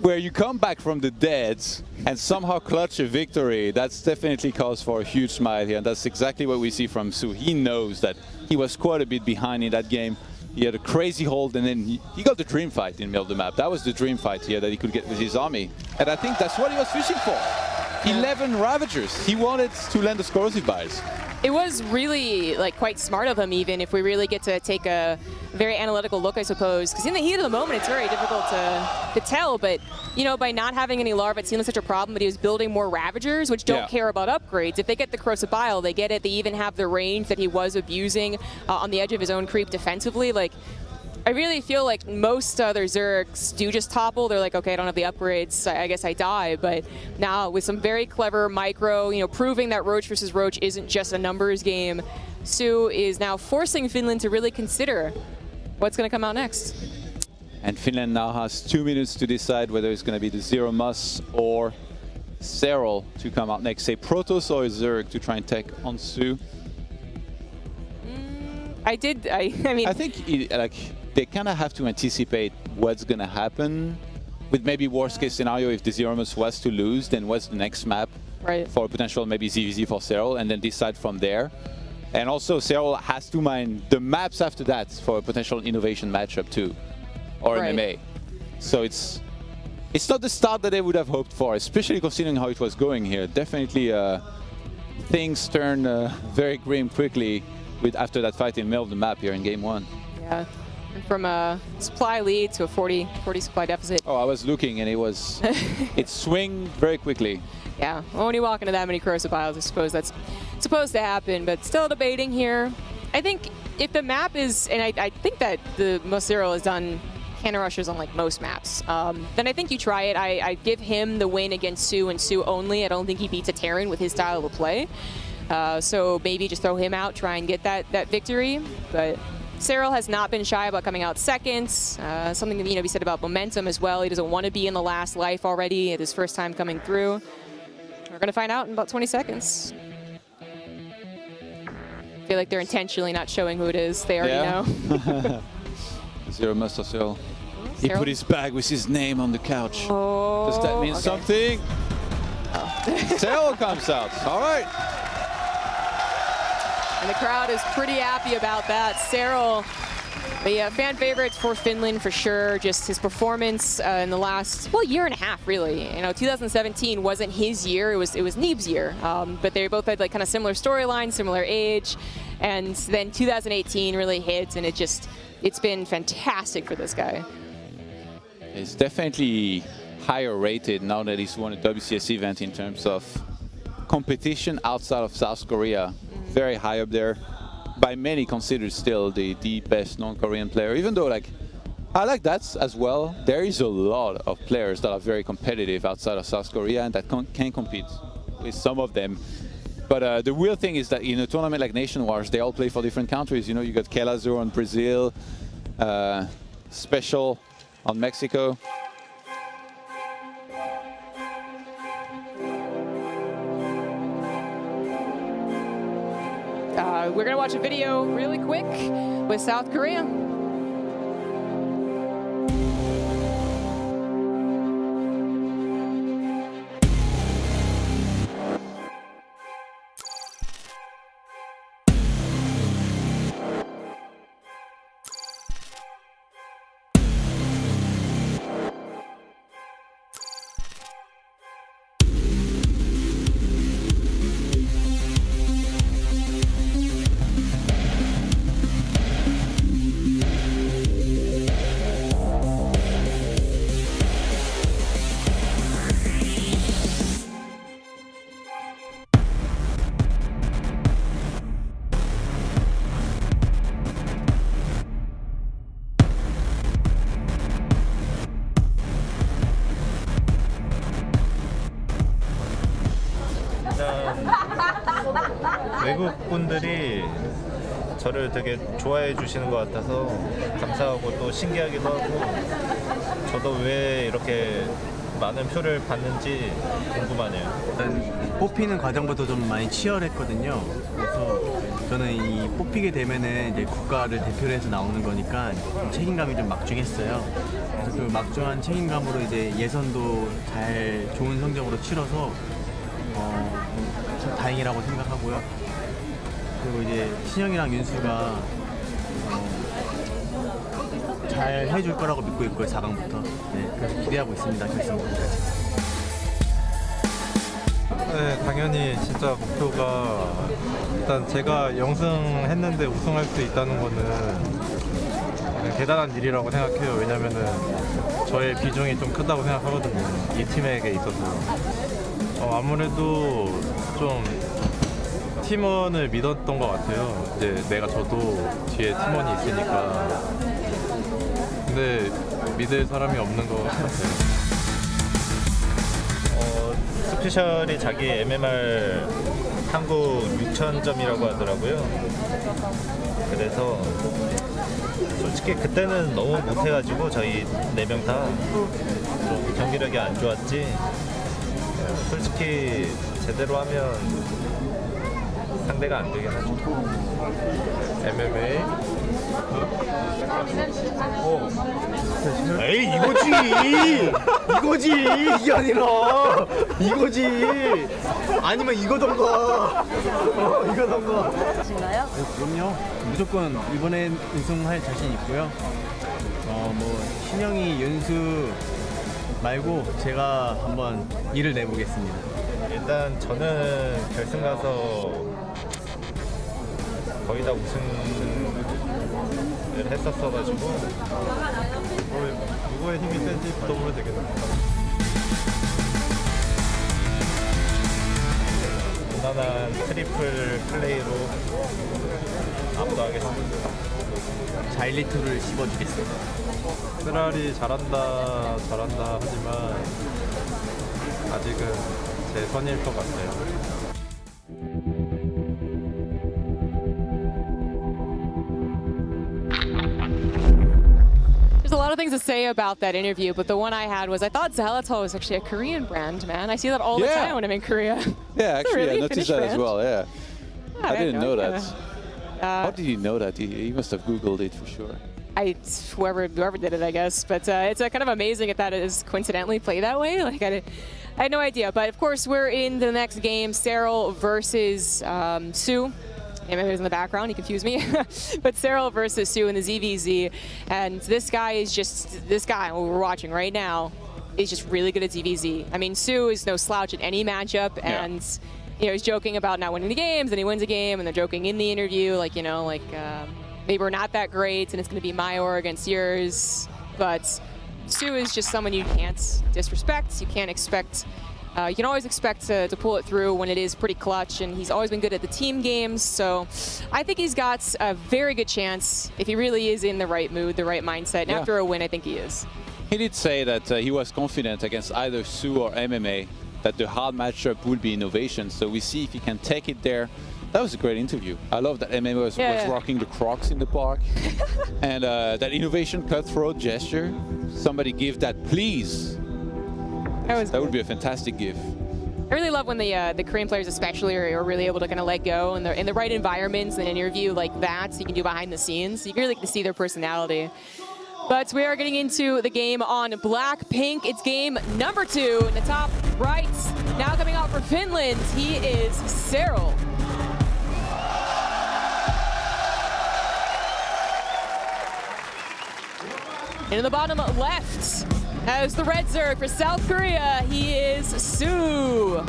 where you come back from the dead and somehow clutch a victory, that's definitely cause for a huge smile here, and that's exactly what we see from Su. He knows that he was quite a bit behind in that game. He had a crazy hold, and then he got the dream fight in the middle of the map. That was the dream fight here that he could get with his army, and I think that's what he was fishing for. 11 Ravagers. He wanted to land the corrosive biles. It was really quite smart of him, even if we really get to take a very analytical look, I suppose, because in the heat of the moment it's very difficult to tell, but by not having any larvae, it seemed like such a problem, but he was building more Ravagers, which don't care about upgrades. If they get the corrosive bile, they get it. They even have the range that he was abusing on the edge of his own creep defensively. I really feel like most other Zergs do just topple. They're like, okay, I don't have the upgrades, I guess I die. But now with some very clever micro, proving that Roach versus Roach isn't just a numbers game, Su is now forcing Finland to really consider what's going to come out next. And Finland now has 2 minutes to decide whether it's going to be the Zero Mus or Cyril to come out next. Say Protoss or Zerg to try and take on Su. I think they kind of have to anticipate what's going to happen. With maybe worst case scenario, if the Zero Mus was to lose, then what's the next map for potential maybe ZVZ for Cyril, and then decide from there. And also Cyril has to mind the maps after that for a potential innovation matchup too, or MMA. So it's not the start that they would have hoped for, especially considering how it was going here. Definitely things turn very grim quickly after that fight in the middle of the map here in game 1. Yeah. From a supply lead to a 40 supply deficit. Oh, I was looking and it swung very quickly. Yeah, well, when you walk into that many corrosive biles, I suppose that's supposed to happen, but still debating here. I think if the map is, and I think that the Cyril has done cannon rushers on most maps, then I think you try it. I give him the win against Su and Su only. I don't think he beats a Terran with his style of play. So maybe just throw him out, try and get that victory. But Cyril has not been shy about coming out second. Something to be said about momentum as well. He doesn't want to be in the last life already at his first time coming through. We're going to find out in about 20 seconds. I feel like they're intentionally not showing who it is. They already know. Zero Mus or Cyril. He put his bag with his name on the couch. Oh, does that mean something? Cyril comes out. All right. And the crowd is pretty happy about that. Cyril, the fan favorites for Finland for sure. Just his performance in the last year and a half, really. 2017 wasn't his year; it was Neeb's year. But they both had kind of similar storylines, similar age, and then 2018 really hit, and it's been fantastic for this guy. He's definitely higher rated now that he's won a WCS event in terms of competition outside of South Korea. Very high up there, by many considered still the best non-Korean player, even though I like that as well. There is a lot of players that are very competitive outside of South Korea and that can compete with some of them. But the real thing is that in a tournament like Nation Wars, they all play for different countries. You got Kelazur on Brazil, Special on Mexico. We're going to watch a video really quick with South Korea. 외국 분들이 저를 되게 좋아해 주시는 것 같아서 감사하고 또 신기하기도 하고 저도 왜 이렇게 많은 표를 받는지 궁금하네요. 뽑히는 과정부터 좀 많이 치열했거든요. 그래서 저는 이 뽑히게 되면은 이제 국가를 대표로 해서 나오는 거니까 좀 책임감이 좀 막중했어요. 그래서 그 막중한 책임감으로 이제 예선도 잘 좋은 성적으로 치러서 참 다행이라고 생각하고요. 그리고 이제 신영이랑 윤수가 잘 해줄 거라고 믿고 있고요. 4강부터. 네, 그래서 기대하고 있습니다. 결승까지. 네, 당연히 진짜 목표가 일단 제가 영승했는데 우승할 수 있다는 거는 대단한 일이라고 생각해요. 왜냐면은 저의 비중이 좀 크다고 생각하거든요. 이 팀에게 있어서. 아무래도 좀 팀원을 믿었던 것 같아요. 이제 저도 뒤에 팀원이 있으니까. 근데 믿을 사람이 없는 것 같아요. 스페셜이 자기 MMR 한국 6,000점이라고 하더라고요. 그래서 솔직히 그때는 너무 못해가지고 저희 4명 다 좀 경기력이 안 좋았지. 솔직히 제대로 하면 상대가 안 되긴 하죠. MMA. 에이 이거지 이게 아니라 이거지 아니면 이거던가 하신가요? 그럼요. 무조건 이번엔 우승할 자신 있고요. 뭐 신영이 윤수 말고 제가 한번 일을 내보겠습니다. 일단 저는 결승 가서 거의 다 우승을 했었어가지고 누구의 힘이 센지 붙어보면 되겠네요. 무난한 트리플 플레이로 압도하겠습니다. 자일리트를 씹어주겠습니다. 쓰라리 잘한다 하지만 아직은 제 선일 것 같아요. There's a lot of things to say about that interview, but the one I had was I thought Xylitol was actually a Korean brand, man. I see that all the time when I'm in Korea. Yeah, actually, really I noticed that as well. Yeah, I didn't know that. How did you know that? You must have Googled it for sure. Whoever did it, I guess. But it's kind of amazing if that is coincidentally played that way. Like I had no idea. But of course, we're in the next game, Cyril versus Sue. Who's in the background, he confused me. But Cyril versus Sue in the ZVZ. And this guy, who we're watching right now, is just really good at ZVZ. I mean, Sue is no slouch at any matchup. And he's joking about not winning the games, and he wins a game, and they're joking in the interview, maybe we're not that great, and it's going to be my or against yours. But Sue is just someone you can't disrespect. You can't expect. You can always expect to pull it through when it is pretty clutch, and he's always been good at the team games. So I think he's got a very good chance if he really is in the right mood, the right mindset. And after a win, I think he is. He did say that he was confident against either Sue or MMA that the hard matchup would be Innovation. So we see if he can take it there. That was a great interview. I love that MMA was rocking the Crocs in the park. And that Innovation cutthroat gesture. Somebody give that, please. That would be a fantastic gift. I really love when the Korean players especially are really able to kind of let go and they're in the right environments and an interview like that, so you can do behind the scenes. You can really get to see their personality. But we are getting into the game on Blackpink. It's game number 2 in the top right. Now coming out for Finland, he is Cyril. In the bottom left, as the red Zerg for South Korea, he is Sue.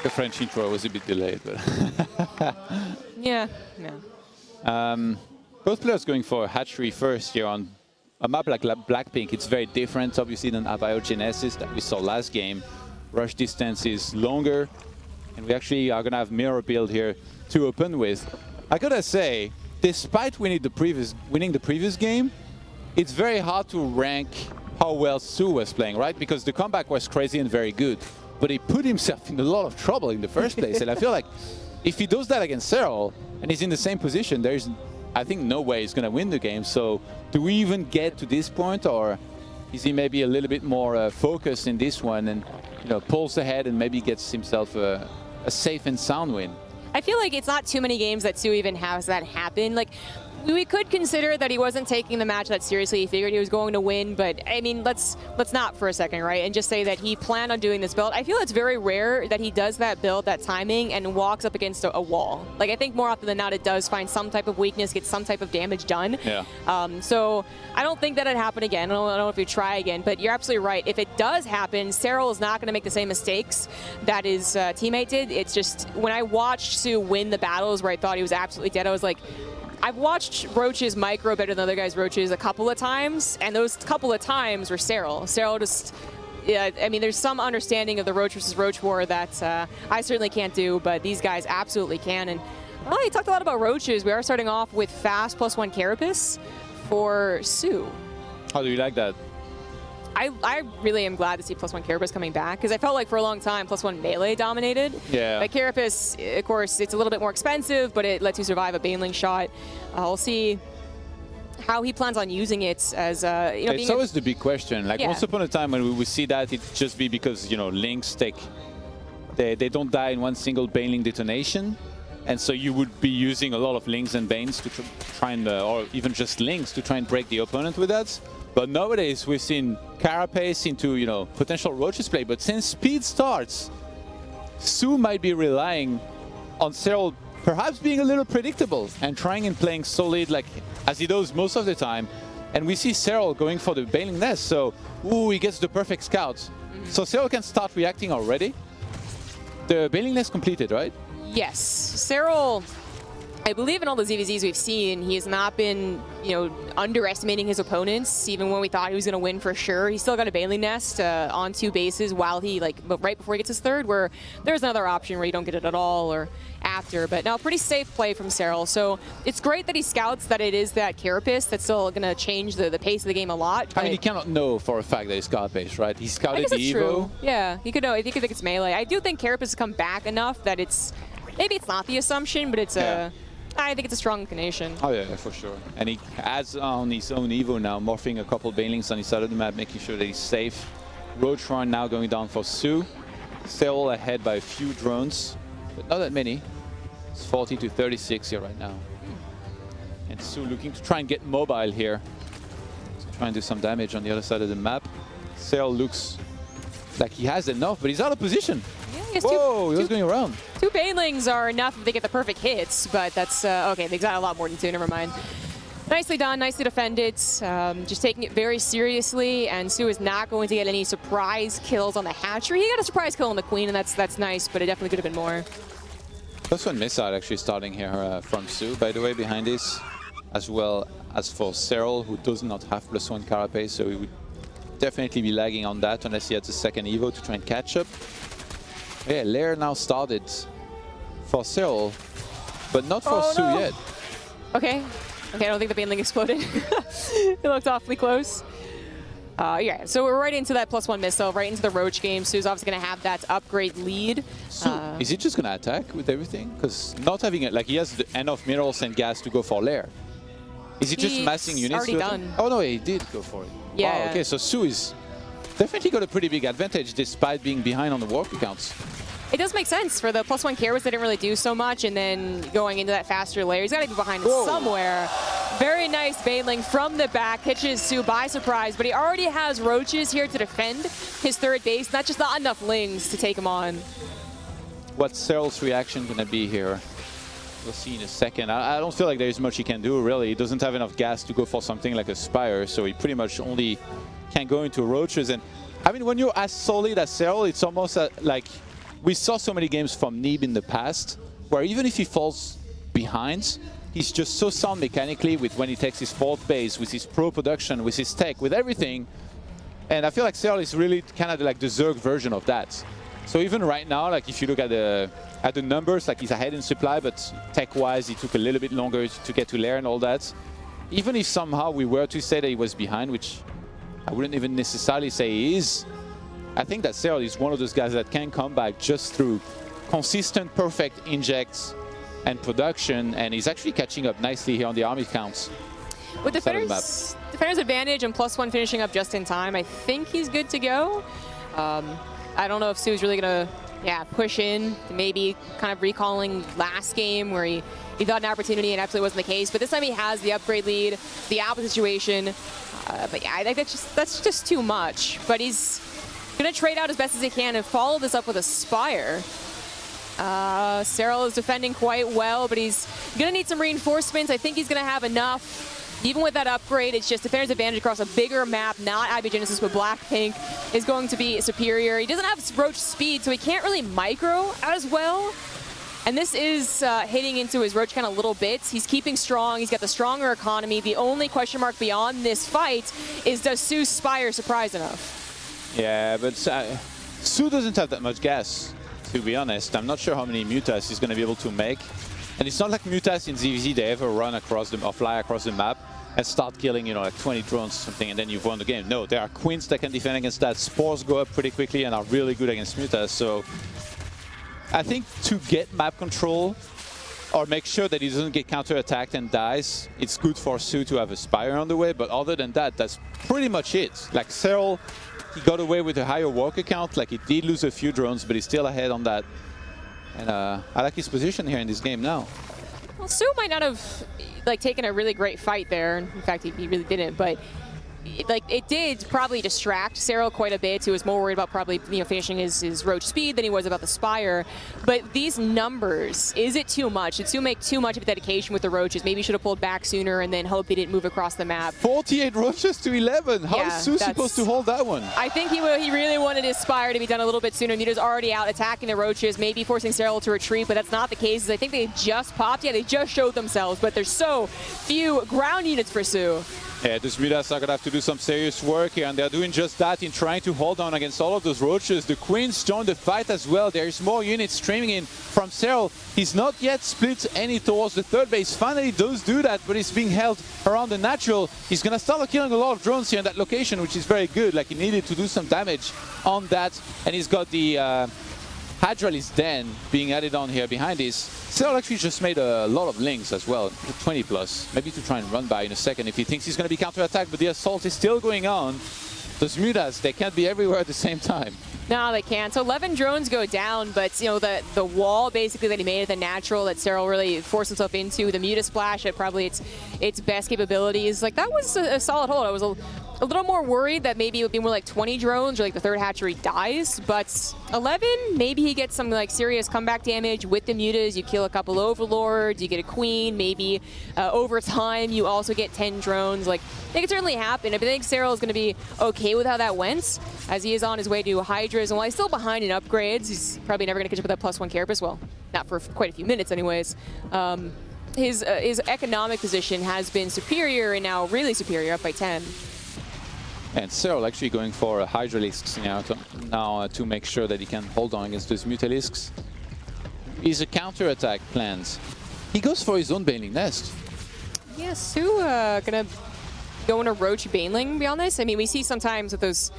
The French intro was a bit delayed, but yeah. Both players going for a hatchery first here on a map like Blackpink. It's very different, obviously, than Abiogenesis that we saw last game. Rush distance is longer, and we actually are going to have mirror build here to open with. I gotta say, despite winning the previous game, it's very hard to rank how well Su was playing, right? Because the comeback was crazy and very good, but he put himself in a lot of trouble in the first place. And I feel like if he does that against Cyril and he's in the same position, there's, I think, no way he's going to win the game. So do we even get to this point, or is he maybe a little bit more focused in this one and, you know, pulls ahead and maybe gets himself a safe and sound win? I feel like it's not too many games that Su even has that happen. Like, we could consider that he wasn't taking the match that seriously. He figured he was going to win, but I mean, let's not for a second, right? And just say that he planned on doing this build. I feel it's very rare that he does that build, that timing, and walks up against a wall. Like, I think more often than not, it does find some type of weakness, get some type of damage done. Yeah. So I don't think that it'd happen again. I don't know if you try again, but you're absolutely right. If it does happen, Cyril is not going to make the same mistakes that his teammate did. It's just, when I watched Su win the battles where I thought he was absolutely dead, I was like, I've watched Roach's micro better than other guys' Roaches a couple of times, and those couple of times were Cyril. Cyril just, yeah, I mean, there's some understanding of the Roach versus Roach war that I certainly can't do, but these guys absolutely can. And well, you talked a lot about Roaches. We are starting off with fast +1 Carapace for Su. How do you like that? I really am glad to see +1 Carapace coming back, because I felt like for a long time +1 melee dominated. Yeah. But Carapace, of course, it's a little bit more expensive, but it lets you survive a Baneling shot. We'll see how he plans on using it as, you know, it's always the big question. Like, once upon a time when we would see that, it'd just be because, you know, Lynx they don't die in one single Baneling detonation. And so you would be using a lot of Lynx and Banes to try and, or even just Lynx to try and break the opponent with that. But nowadays we've seen Carapace into, you know, potential Roaches play. But since speed starts, Su might be relying on Cyril perhaps being a little predictable and trying and playing solid, like as he does most of the time. And we see Cyril going for the Baneling Nest. So, ooh, he gets the perfect scout. So Cyril can start reacting already. The Baneling Nest completed, right? Yes. Cyril, I believe in all the ZVZs we've seen, he has not been, you know, underestimating his opponents. Even when we thought he was going to win for sure, he still got a Baneling Nest on 2 bases while he, but right before he gets his third, where there's another option where you don't get it at all or after. But now, pretty safe play from Cyril. So it's great that he scouts that it is that Carapace that's still going to change the pace of the game a lot. I mean, he cannot know for a fact that it's Carapace, right? He scouted the Evo. True. Yeah, he could know. He could think it's melee. I do think Carapace has come back enough that it's, maybe it's not the assumption, but it's I think it's a strong inclination. Oh yeah, for sure. And he adds on his own Evo now, morphing a couple Banelings on his side of the map, making sure that he's safe. Roach run now going down for Su. Cyril ahead by a few drones, but not that many. It's 40 to 36 here right now. And Su looking to try and get mobile here, to try and do some damage on the other side of the map. Cyril looks like he has enough, but he's out of position. Yeah, whoa, he was going around. 2 Banelings are enough if they get the perfect hits, but that's, okay, they've got a lot more than 2, never mind. Nicely done, nicely defended, just taking it very seriously, and Su is not going to get any surprise kills on the hatchery. He got a surprise kill on the Queen, and that's nice, but it definitely could have been more. +1 missile actually starting here from Su, by the way, behind this, as well as for Cyril, who does not have +1 Carapace, so he would definitely be lagging on that unless he has a second Evo to try and catch up. Yeah, Lair now started for Cyril, but not for Su yet. Okay, I don't think the Baneling exploded. It looked awfully close. Yeah, so we're right into that +1 missile, right into the Roach game. Su's obviously going to have that upgrade lead. Is he just going to attack with everything? Because not having it, like he has enough minerals and gas to go for Lair. Is he just massing units? Already done. Oh no, he did go for it. Yeah. Wow, okay, so Su is definitely got a pretty big advantage despite being behind on the walker counts. It does make sense for the +1 Carapace. They didn't really do so much, and then going into that faster layer, he's got to be behind somewhere. Very nice Baneling from the back, catches Su by surprise, but he already has Roaches here to defend his third base. Not just not enough Lings to take him on. What's Cyril's reaction going to be here? We'll see in a second. I don't feel like there's much he can do, really. He doesn't have enough gas to go for something like a Spire, so he pretty much only can go into Roaches. And I mean, when you're as solid as Cyril, it's almost like we saw so many games from Neeb in the past, where even if he falls behind, he's just so sound mechanically with when he takes his fourth base, with his pro production, with his tech, with everything. And I feel like Cyril is really kind of like the Zerg version of that. So even right now, like if you look at the numbers, like he's ahead in supply, but tech-wise, he took a little bit longer to get to Lair and all that. Even if somehow we were to say that he was behind, which I wouldn't even necessarily say he is. I think that Cyril is one of those guys that can come back just through consistent, perfect injects and production, and he's actually catching up nicely here on the army counts. With defender's advantage and +1 finishing up just in time, I think he's good to go. I don't know if Su's really going to push in, maybe kind of recalling last game where he thought an opportunity and absolutely wasn't the case. But this time he has the upgrade lead, the opposite situation. But yeah, I think that's just too much. But he's going to trade out as best as he can and follow this up with a Spire. Cyril is defending quite well, but he's going to need some reinforcements. I think he's going to have enough. Even with that upgrade, it's just defender's advantage across a bigger map, not Abiogenesis, but Blackpink is going to be superior. He doesn't have Roach speed, so he can't really micro as well. And this is hitting into his Roach kind of little bits. He's keeping strong. He's got the stronger economy. The only question mark beyond this fight is, does Su's Spire surprise enough? Yeah, but Su doesn't have that much gas, to be honest. I'm not sure how many Mutas he's going to be able to make. And it's not like Mutas in ZVZ, they ever run across them or fly across the map and start killing, you know, like 20 drones or something, and then you've won the game. No, there are Queens that can defend against that. Spores go up pretty quickly and are really good against Mutas. So I think to get map control or make sure that he doesn't get counter-attacked and dies, it's good for Su to have a Spire on the way. But other than that, that's pretty much it. Like Cyril, he got away with a higher walker count. Like he did lose a few drones, but he's still ahead on that. And I like his position here in this game now. Well, Su might not have taken a really great fight there. In fact, he really didn't. But it did probably distract Cyril quite a bit, who was more worried about probably finishing his Roach speed than he was about the Spire. But these numbers, is it too much? Did Su make too much of a dedication with the Roaches? Maybe he should have pulled back sooner and then hoped he didn't move across the map. 48 Roaches to 11. How is Su supposed to hold that one? I think he really wanted his Spire to be done a little bit sooner. Muta's already out attacking the Roaches, maybe forcing Cyril to retreat, but that's not the case. I think they just popped. Yeah, they just showed themselves, but there's so few ground units for Su. Yeah, those Mutas are going to have to do some serious work here, and they're doing just that in trying to hold on against all of those Roaches. The Queens joined the fight as well. There is more units streaming in from Cyril. He's not yet split any towards the third base. Finally does do that, but he's being held around the natural. He's going to start killing a lot of drones here in that location, which is very good. Like, he needed to do some damage on that, and he's got the Hydralis Den being added on here behind this. Cyril actually just made a lot of links as well, 20 plus, maybe to try and run by in a second if he thinks he's going to be counter-attacked, but the assault is still going on. Those Mutas, they can't be everywhere at the same time. No, they can't. So 11 drones go down, but the wall basically that he made at the natural that Cyril really forced himself into, the Muta splash at probably its best capabilities, like that was a solid hold. I was a little more worried that maybe it would be more like 20 drones or like the third hatchery dies, but 11, maybe he gets some like serious comeback damage with the Mutas. You kill a couple Overlords, you get a Queen, maybe over time you also get 10 drones. Like, it could certainly happen. I think Cyril is going to be okay with how that went, as he is on his way to Hydras, and while he's still behind in upgrades, he's probably never going to catch up with that +1 Carapace. Well, not for quite a few minutes anyways. His economic position has been superior, and now really superior, up by 10. And Cyril actually going for Hydralisks now to make sure that he can hold on against those Mutalisks. He's a counter-attack plans. He goes for his own Baneling Nest. Yeah, Su gonna go into Roach Baneling beyond this. I mean, we see sometimes with those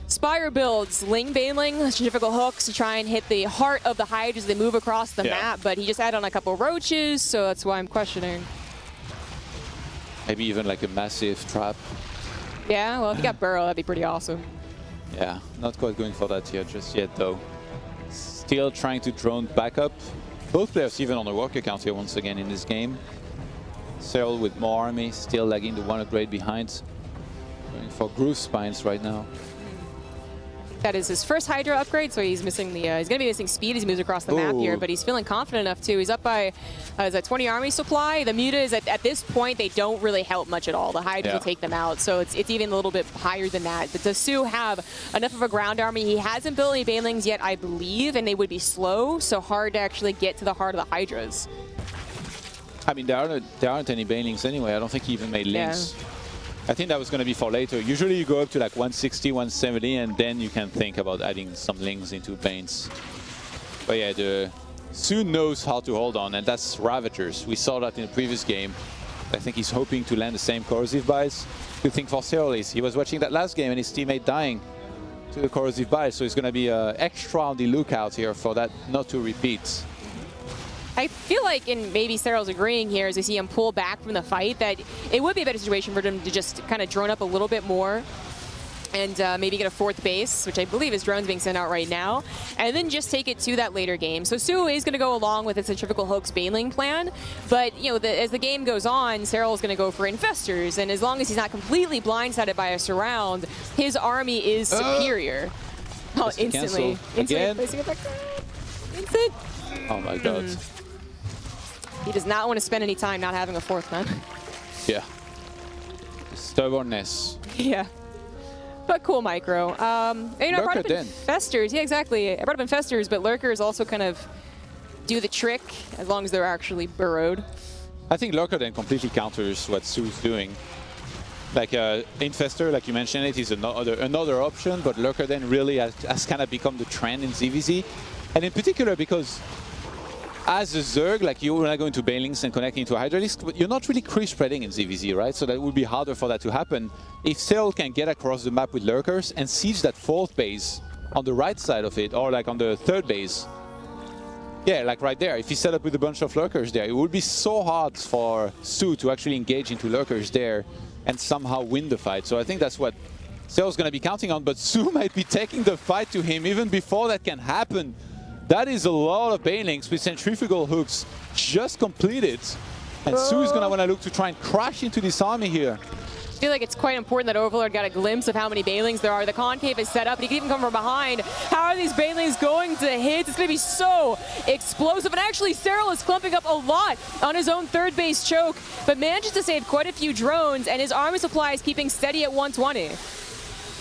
Spire builds, Ling Baneling, centrifugal hooks to try and hit the heart of the Hydras as they move across the map, but he just added on a couple Roaches, so that's why I'm questioning. Maybe even like a massive trap. Yeah, well, if you got Burrow, that'd be pretty awesome. Yeah, not quite going for that here just yet, though. Still trying to drone back up. Both players even on the worker count here once again in this game. Cyril with more army, still lagging the one upgrade behind. Going for Groove Spines right now. That is his first Hydra upgrade, so he's missing the. He's going to be missing speed as he moves across the map here, but he's feeling confident enough too. He's up by is a 20 army supply. The Mutas at this point, they don't really help much at all. The Hydra will take them out, so it's even a little bit higher than that. But does Su have enough of a ground army? He hasn't built any Banelings yet, I believe, and they would be slow, so hard to actually get to the heart of the Hydras. I mean, there aren't any Banelings anyway. I don't think he even made links. Yeah. I think that was going to be for later. Usually you go up to like 160, 170, and then you can think about adding some links into Banes. But yeah, Su knows how to hold on, and that's Ravagers. We saw that in the previous game. I think he's hoping to land the same corrosive bites. Good thing for Cyril is he was watching that last game and his teammate dying to the corrosive bite, so he's going to be extra on the lookout here for that not to repeat. I feel like, and maybe Cyril's agreeing here as we see him pull back from the fight, that it would be a better situation for him to just kind of drone up a little bit more and maybe get a 4th base, which I believe is drones being sent out right now, and then just take it to that later game. So Su is going to go along with his centrifugal hoax bailing plan, but you know, as the game goes on, Cyril is going to go for infestors, and as long as he's not completely blindsided by a surround, his army is superior. Oh, instantly. Again. Placing it back down. Instant. Oh my god. He does not want to spend any time not having a 4th man. Yeah. Stubbornness. Yeah. But cool micro. You know, I brought up then. infestors. Yeah, exactly. I brought up infestors, but lurkers also kind of do the trick as long as they're actually burrowed. I think Lurker then completely counters what Su's doing. Like Infestor, like you mentioned, it is another option, but Lurker then really has kind of become the trend in ZVZ. And in particular because as a Zerg, like you're not going to Banelings and connecting to a Hydralisk, but you're not really creep spreading in ZVZ, right? So that would be harder for that to happen. If Cyril can get across the map with Lurkers and siege that 4th base on the right side of it, or like on the 3rd base, yeah, like right there, if he set up with a bunch of Lurkers there, it would be so hard for Su to actually engage into Lurkers there and somehow win the fight. So I think that's what Cyril's going to be counting on, but Su might be taking the fight to him even before that can happen. That is a lot of Banelings with centrifugal hooks just completed. And Su is going to want to look to try and crash into this army here. I feel like it's quite important that Overlord got a glimpse of how many Banelings there are. The concave is set up, and he can even come from behind. How are these Banelings going to hit? It's going to be so explosive. And actually, Cyril is clumping up a lot on his own 3rd base choke, but manages to save quite a few drones, and his army supply is keeping steady at 120.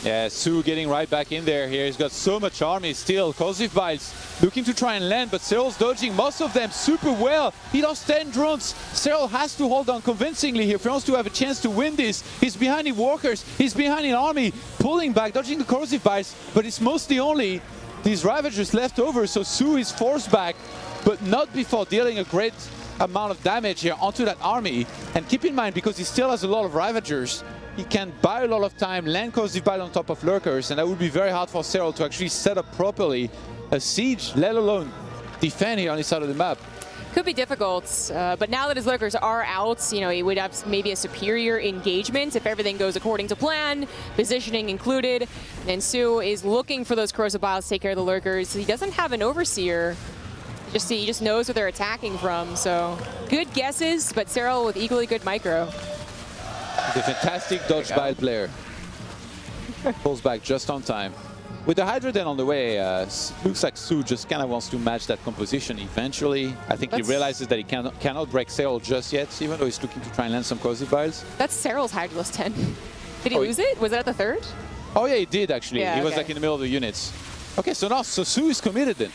Yeah, Su getting right back in there here. He's got so much army still. Corrosive Bites looking to try and land, but Cyril's dodging most of them super well. He lost 10 drones. Cyril has to hold on convincingly here if he wants to have a chance to win this. He's behind in walkers. He's behind in army, pulling back, dodging the Corrosive Bites, but it's mostly only these Ravagers left over, so Su is forced back, but not before dealing a great amount of damage here onto that army. And keep in mind, because he still has a lot of Ravagers, he can buy a lot of time, land Corrosive Bite on top of Lurkers, and that would be very hard for Cyril to actually set up properly a siege, let alone defend here on this side of the map. Could be difficult, but now that his Lurkers are out, you know, he would have maybe a superior engagement if everything goes according to plan, positioning included. And Su is looking for those Corrosive Biles to take care of the Lurkers. He doesn't have an Overseer. He just knows where they're attacking from, so good guesses, but Cyril with equally good micro. The fantastic dodge bile player. Pulls back just on time. With the Hydra then on the way, looks like Su just kind of wants to match that composition eventually. I think he realizes that he cannot break Cyril just yet, even though he's looking to try and land some Corrosive Biles. That's Cyril's Hydralisk 10. Did he lose it? Was it at the 3rd? Oh yeah, he did actually. Yeah, he was like in the middle of the units. Okay, so now Su is committed then.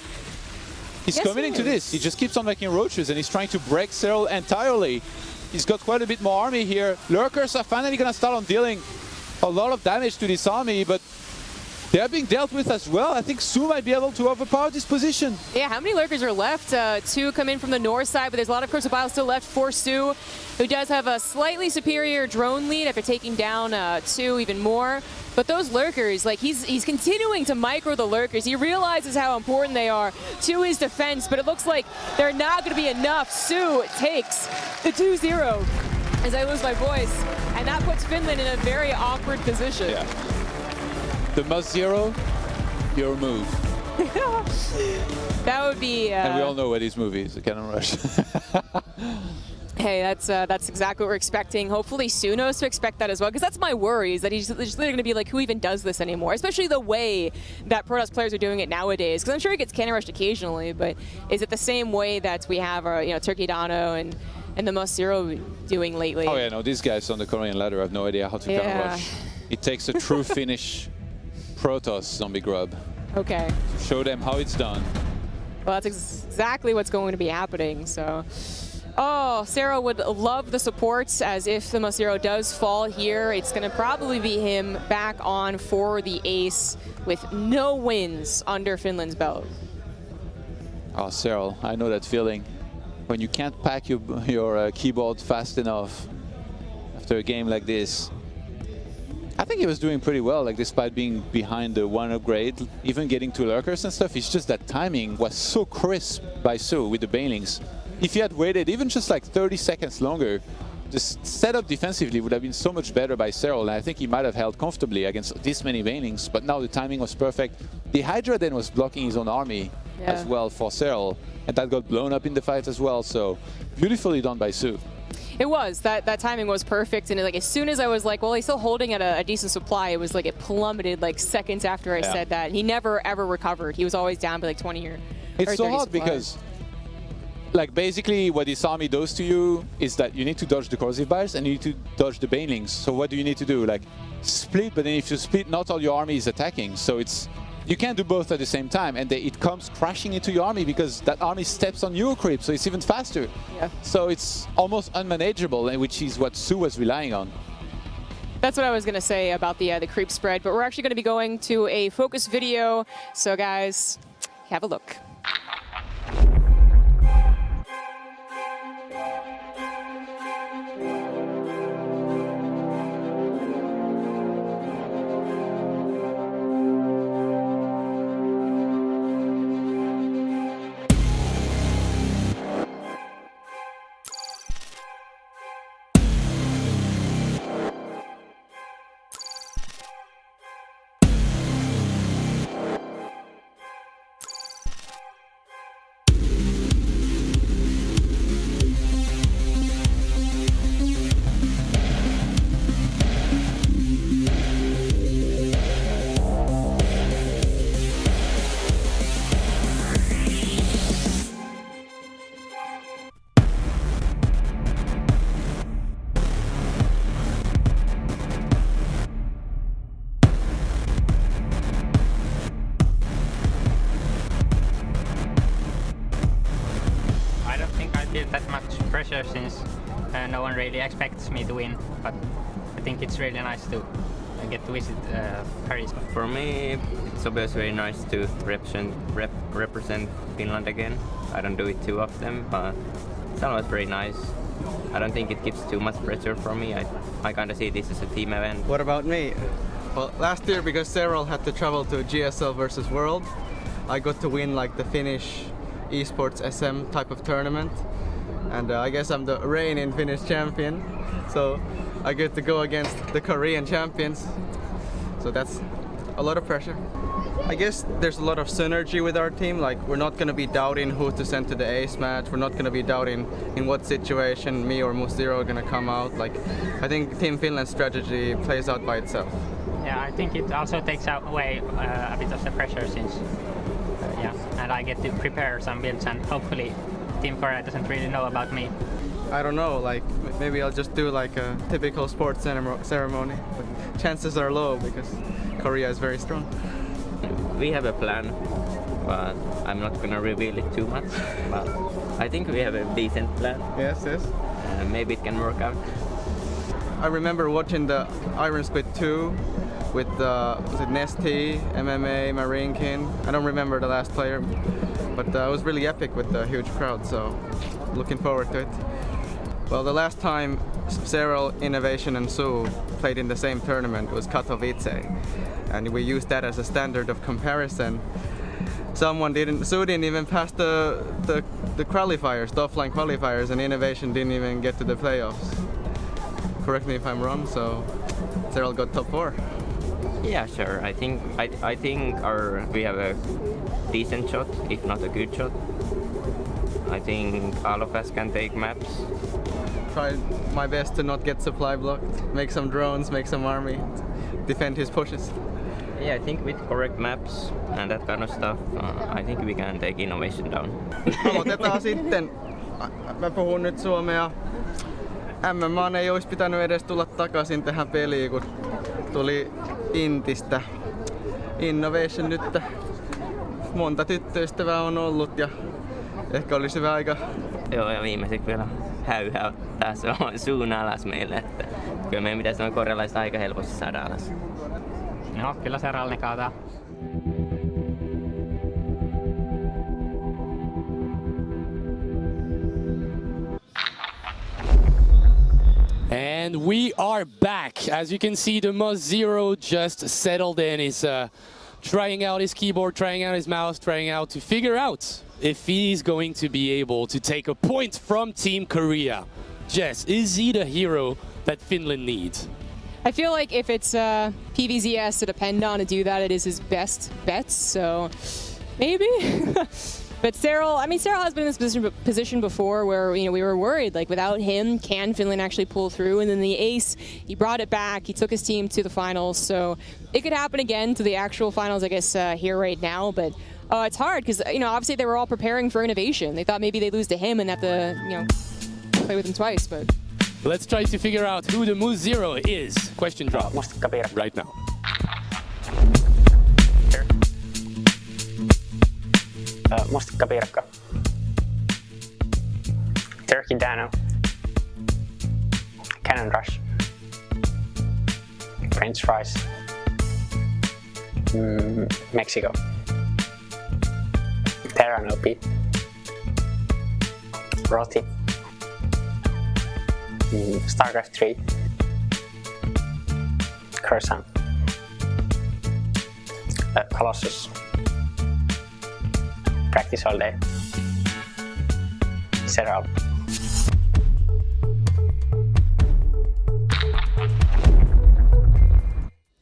He's committing to this. He just keeps on making roaches and he's trying to break Cyril entirely. He's got quite a bit more army here. Lurkers are finally going to start on dealing a lot of damage to this army, but they're being dealt with as well. I think Su might be able to overpower this position. Yeah, how many Lurkers are left? 2 come in from the north side, but there's a lot of Corrosive Biles still left for Su, who does have a slightly superior drone lead after taking down 2 even more. But those Lurkers, like he's continuing to micro the Lurkers. He realizes how important they are to his defense, but it looks like they're not going to be enough. Su takes the 2-0 as I lose my voice, and that puts Finland in a very awkward position. Yeah. The must zero, your move. That would be... and we all know what his move is, the Cannon Rush. Hey, that's exactly what we're expecting. Hopefully Su knows to expect that as well, because that's my worry, is that he's just going to be like, who even does this anymore? Especially the way that Protoss players are doing it nowadays. Because I'm sure he gets cannon rushed occasionally, but is it the same way that we have our, Turkey Dano and the Must Zero doing lately? Oh yeah, no, these guys on the Korean ladder have no idea how to cannon rush. It takes a true Finnish Protoss zombie grub. Okay. To show them how it's done. Well, that's exactly what's going to be happening, so... Oh, Sarah would love the supports, as if the Mosiro does fall here, it's going to probably be him back on for the ace with no wins under Finland's belt. Oh, Cyril, I know that feeling. When you can't pack your keyboard fast enough after a game like this. I think he was doing pretty well, like despite being behind the 1 upgrade, even getting to lurkers and stuff. It's just that timing was so crisp by Su with the banelings. If he had waited even just like 30 seconds longer, the setup defensively would have been so much better by Cyril, and I think he might have held comfortably against this many banelings, but now the timing was perfect. The Hydra then was blocking his own army as well for Cyril, and that got blown up in the fight as well, so beautifully done by Su. It was. That timing was perfect, and like as soon as I was like, well, he's still holding at a decent supply, it was like it plummeted like seconds after I said that. He never ever recovered. He was always down by like 20 or 30 It's so hard supplies. because like basically what this army does to you is that you need to dodge the corrosive bites and you need to dodge the banelings. So what do you need to do? Like split, but then if you split, not all your army is attacking. So you can't do both at the same time, and it comes crashing into your army because that army steps on your creep, so it's even faster. Yeah. So it's almost unmanageable, which is what Su was relying on. That's what I was going to say about the creep spread, but we're actually going to be going to a focus video. So guys, have a look. That much pressure since no one really expects me to win, but I think it's really nice to get to visit Paris. For me, it's obviously very nice to represent Finland again. I don't do it too often, but it's always very nice. I don't think it gives too much pressure for me. I kind of see this as a team event. What about me? Well, last year, because Cyril had to travel to GSL versus World, I got to win like the Finnish esports SM type of tournament. And I guess I'm the reigning Finnish champion, so I get to go against the Korean champions. So that's a lot of pressure. I guess there's a lot of synergy with our team. Like, we're not going to be doubting who to send to the ace match. We're not going to be doubting in what situation me or Musiro are going to come out. Like, I think Team Finland's strategy plays out by itself. Yeah, I think it also takes away a bit of the pressure since, and I get to prepare some builds, and hopefully Team Korea doesn't really know about me. I don't know, like maybe I'll just do like a typical sports ceremony, but chances are low because Korea is very strong. We have a plan, but I'm not gonna reveal it too much. But I think we have a decent plan. Yes. Maybe it can work out. I remember watching the Iron Squid 2 with was it Nesty, MMA, Marinkin. I don't remember the last player, but it was really epic with the huge crowd, so looking forward to it. Well, the last time Cyril, Innovation and Su played in the same tournament was Katowice, and we used that as a standard of comparison. Su didn't even pass the qualifiers, the offline qualifiers, and Innovation didn't even get to the playoffs. Correct me if I'm wrong, so Cyril got top 4. Yeah, sure. I think we have a decent shot, if not a good shot. I think all of us can take maps. Try my best to not get supply blocked, make some drones, make some army, defend his pushes. Yeah, I think with correct maps and that kind of stuff, I think we can take Innovation down. Aloitetaan sitten. Mä puhun nyt suomea. MMAn ei olisi pitänyt edes tulla takaisin tähän peliin, kun tuli Intistä. Innovation nyt. Monta tyttöystävää on ollut ja ehkä olisi hyvä aika. Joo, ja viimeiseksi vielä häyhä taas on suun alas meille, että kyllä meidän pitäisi noin korealaiset aika helposti saada alas. No, kyllä se ralli kaataa. And And we are back. As you can see, the Moz Zero just settled in. He's trying out his keyboard, trying out his mouse, trying out to figure out if he's going to be able to take a point from Team Korea. Jess, is he the hero that Finland needs? I feel like if it's PVZ has to depend on to do that, it is his best bets, so maybe. But Cyril has been in this position before where, we were worried, like, without him, can Finland actually pull through? And then the ace, he brought it back, he took his team to the finals, so it could happen again to the actual finals, I guess, here right now, but it's hard, because, obviously they were all preparing for innovation. They thought maybe they'd lose to him and have to, play with him twice, but... Let's try to figure out who the Moz Zero is. Question drop right now. Mustikka Pirkka. Turkey Dano. Cannon Rush. French fries. Mexico. Terran OP. Roti. StarCraft 3. Croissant. Colossus. Practice all day. Setup.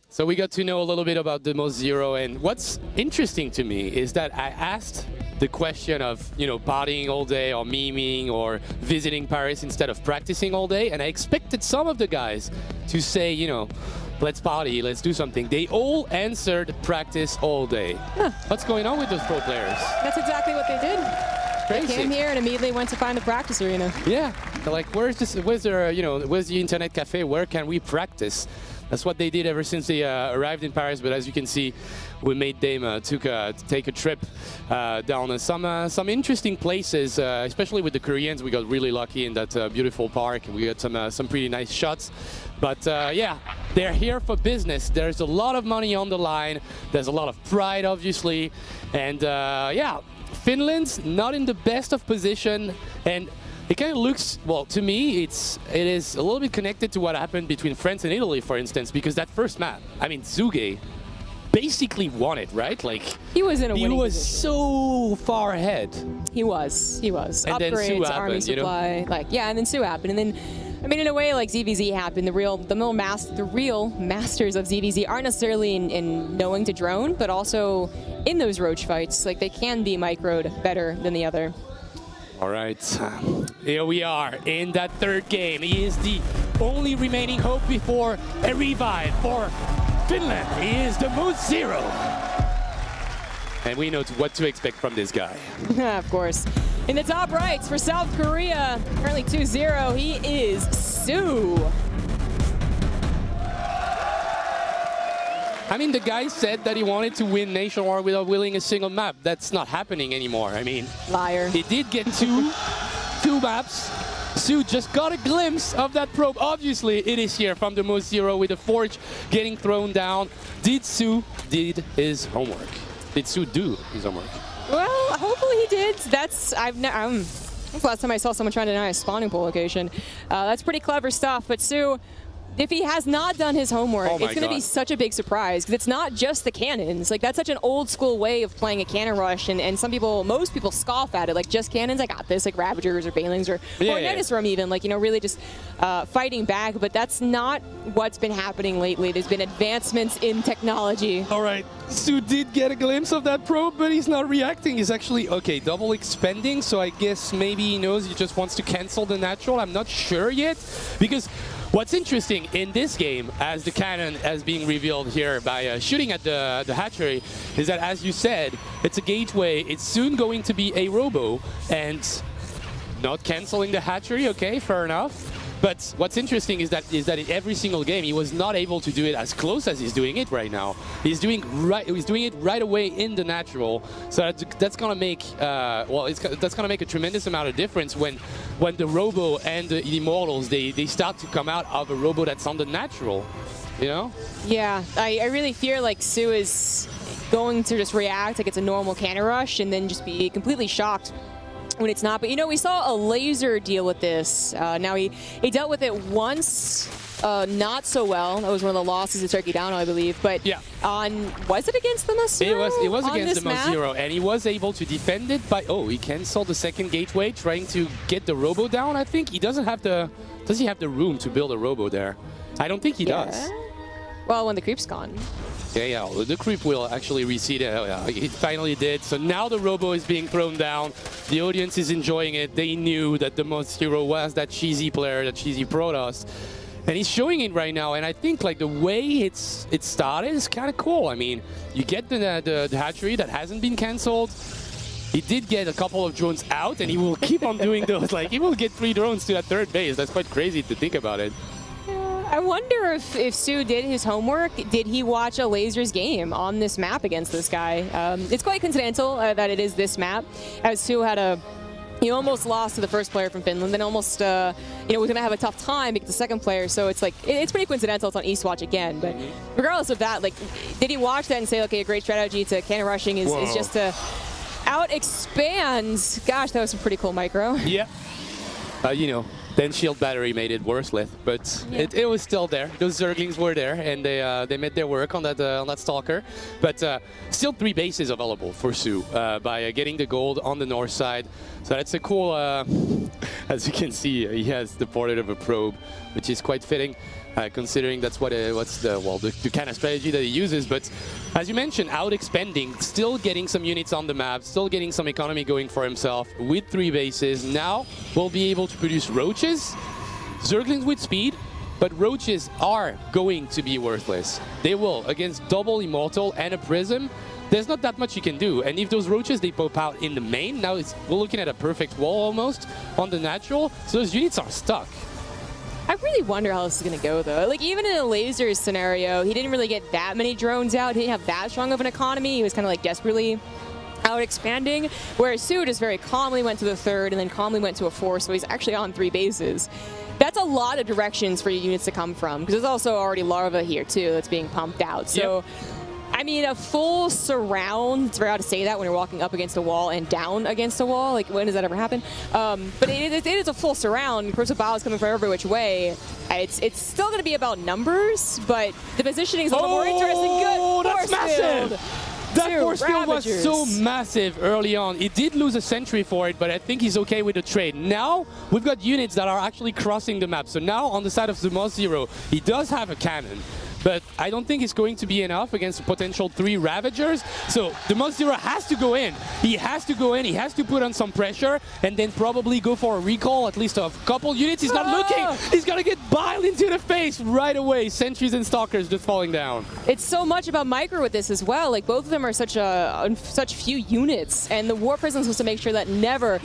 So we got to know a little bit about the Moz Zero, and what's interesting to me is that I asked the question of, partying all day or memeing or visiting Paris instead of practicing all day, and I expected some of the guys to say, let's party, let's do something. They all answered practice all day. Huh. What's going on with those pro players? That's exactly what they did. Crazy. They came here and immediately went to find the practice arena. Yeah, they're like, where's the internet cafe? Where can we practice? That's what they did ever since they arrived in Paris. But as you can see, we made them take a trip down some interesting places, especially with the Koreans. We got really lucky in that beautiful park. We got some pretty nice shots. But yeah, they're here for business. There's a lot of money on the line. There's a lot of pride, obviously. And yeah, Finland's not in the best of position. And it kind of looks, well, to me, it is a little bit connected to what happened between France and Italy, for instance, because that first map, Zuge basically won it, right? Like, he was in a winning He was position. So far ahead. He was. And Upgrades, then Sue happened, army supply, and then Sue happened, and then. In a way, like ZVZ happened, the real masters of ZVZ aren't necessarily in knowing to drone, but also in those roach fights. Like, they can be microed better than the other. All right, here we are in that third game. He is the only remaining hope before a revive for Finland. He is the Moz Zero. And we know what to expect from this guy. Of course. In the top rights for South Korea, currently 2-0, he is Sue. The guy said that he wanted to win Nationwide without winning a single map. That's not happening anymore. Liar. He did get two maps. Sue just got a glimpse of that probe. Obviously, it is here from the Moz Zero with the Forge getting thrown down. Sue did his homework? Did Sue do his homework? Well, hopefully he did. That's the last time I saw someone trying to deny a spawning pool location. That's pretty clever stuff. But Sue, if he has not done his homework, it's going to be such a big surprise, because it's not just the cannons. Like, that's such an old school way of playing a cannon rush, and most people scoff at it. Like, just cannons, I got this, like Ravagers or Banelings or Nidusrum even, like, really just fighting back. But that's not what's been happening lately. There's been advancements in technology. All right, Sue did get a glimpse of that probe, but he's not reacting. He's actually, double expending, so I guess maybe he knows he just wants to cancel the natural. I'm not sure yet, because what's interesting in this game, as the cannon is being revealed here by shooting at the hatchery, is that, as you said, it's a gateway. It's soon going to be a robo, and not canceling the hatchery. Okay, fair enough. But what's interesting is that in every single game he was not able to do it as close as he's doing it right now. He's doing it right away in the natural. So that's gonna make that's gonna make a tremendous amount of difference when the robo and the immortals they start to come out of a robo that's on the natural. Yeah, I really fear like Sue is going to just react like it's a normal cannon rush and then just be completely shocked when it's not. But, you know, we saw a laser deal with this. Now, he dealt with it once, not so well. That was one of the losses to Turkey Down, I believe. But yeah. Was it against the Mozero? It was against the map? Mozero, and he was able to defend it by, he canceled the second gateway, trying to get the robo down, I think. He doesn't have the, does he have the room to build a robo there? I don't think he does. Well, when the creep's gone. Yeah, the creep will actually reseed it. It finally did. So now the robo is being thrown down. The audience is enjoying it. They knew that the Mozero was that cheesy player, that cheesy Protoss. And he's showing it right now. And I think like the way it started is kind of cool. I mean, you get the hatchery that hasn't been cancelled. He did get a couple of drones out, and he will keep on doing those. Like, he will get 3 drones to that third base. That's quite crazy to think about it. I wonder if Sue did his homework. Did he watch a Lasers game on this map against this guy? It's quite coincidental that it is this map, as Sue had he almost lost to the first player from Finland, then almost, was going to have a tough time against the second player. So it's like, it's pretty coincidental. It's on Eastwatch again. But regardless of that, like, did he watch that and say, okay, a great strategy to cannon rushing is just to out-expand? Gosh, that was some pretty cool micro. Yeah. Then shield battery made it worthless, but it was still there. Those Zerglings were there, and they made their work on that Stalker. But still 3 bases available for Sue by getting the gold on the north side. So that's a cool, as you can see, he has the portrait of a probe, which is quite fitting. Considering that's what's the kind of strategy that he uses. But as you mentioned, out-expanding, still getting some units on the map, still getting some economy going for himself with 3 bases. Now we'll be able to produce roaches, Zerglings with speed, but roaches are going to be worthless. They will, against double Immortal and a Prism. There's not that much you can do. And if those roaches, they pop out in the main, now we're looking at a perfect wall almost on the natural, so those units are stuck. I really wonder how this is going to go, though. Like, even in a lasers scenario, he didn't really get that many drones out. He didn't have that strong of an economy. He was kind of like desperately out-expanding, whereas Sue just very calmly went to the third and then calmly went to a 4, so he's actually on 3 bases. That's a lot of directions for your units to come from, because there's also already larva here, too, that's being pumped out. So. Yep. I mean, a full surround, it's very odd to say that when you're walking up against a wall and down against a wall. Like, when does that ever happen? But it is a full surround. Corrosive Bile is coming from every which way. It's still going to be about numbers, but the positioning is a little more interesting. Good. That's massive! That force field was so massive early on. He did lose a sentry for it, but I think he's okay with the trade. Now, we've got units that are actually crossing the map. So now, on the side of the Mozero, he does have a cannon. But I don't think it's going to be enough against potential 3 Ravagers. So the Mozero has to go in. He has to go in. He has to put on some pressure and then probably go for a recall, at least of a couple units. He's not looking. He's going to get biled into the face right away. Sentries and Stalkers just falling down. It's so much about micro with this as well. Like, both of them are such few units. And the War Prism was to make sure that never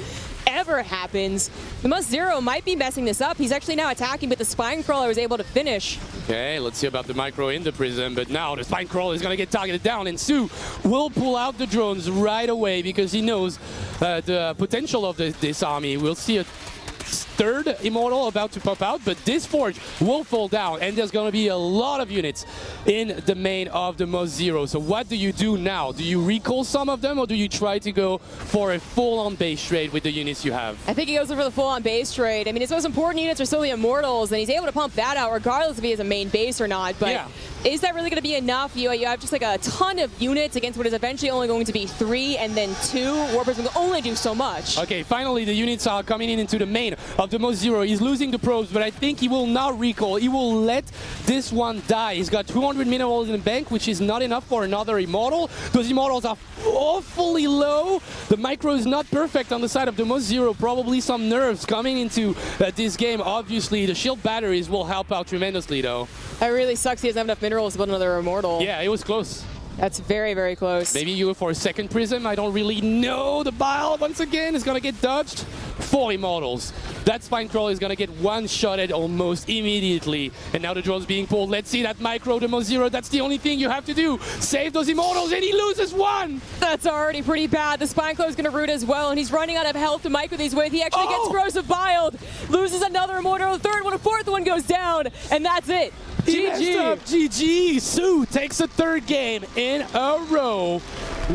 ever happens. The Mozero might be messing this up. He's actually now attacking, but the Spine Crawler was able to finish. Okay, let's see about the micro in the Prism, but now the Spine Crawler is going to get targeted down, and Sue will pull out the drones right away because he knows the potential of this army. We'll see a third Immortal about to pop out, but this Forge will fall down, and there's going to be a lot of units in the main of the Mozero. So what do you do now? Do you recall some of them, or do you try to go for a full-on base trade with the units you have? I think he goes for the full-on base trade. I mean, his most important units are still the Immortals, and he's able to pump that out regardless if he has a main base or not. But is that really going to be enough? You have just like a ton of units against what is eventually only going to be 3 and then 2. War Prism can only do so much. Okay, finally the units are coming into the main of the Mozero. He's losing the probes, but I think he will not recall. He will let this one die. He's got 200 minerals in the bank, which is not enough for another Immortal. Those Immortals are awfully low. The micro is not perfect on the side of the Mozero. Probably some nerves coming into this game. Obviously, the shield batteries will help out tremendously, though. That really sucks. He doesn't have enough minerals to build another Immortal. Yeah, it was close. That's very, very close. Maybe you go for a second Prism. I don't really know. The Bile, once again, is going to get dodged. 4 Immortals. That Spine Crawler is going to get one-shotted almost immediately. And now the drone's being pulled. Let's see that micro, the Mozero. That's the only thing you have to do. Save those Immortals, and he loses 1. That's already pretty bad. The Spine Crawler is going to root as well, and he's running out of health to micro these with. He actually gets Corrosive Biled. Loses another Immortal. The third one, a fourth one goes down, and that's it. GG. GG. Sue takes a 3rd game in a row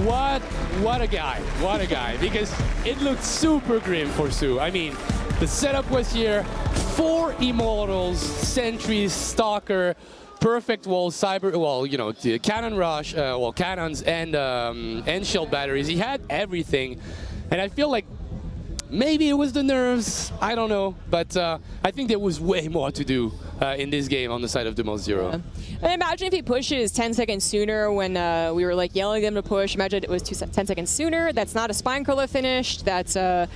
What a guy, because it looked super grim for Su. I mean, the setup was here, 4 Immortals, Sentries, Stalker, perfect wall, the cannon rush, cannons and shield batteries. He had everything, and I feel like maybe it was the nerves, I don't know, but I think there was way more to do in this game on the side of Demos Zero. Yeah. And imagine if he pushes 10 seconds sooner when we were like yelling at him to push. Imagine it was 10 seconds sooner. That's not a spine curler finished. That's, I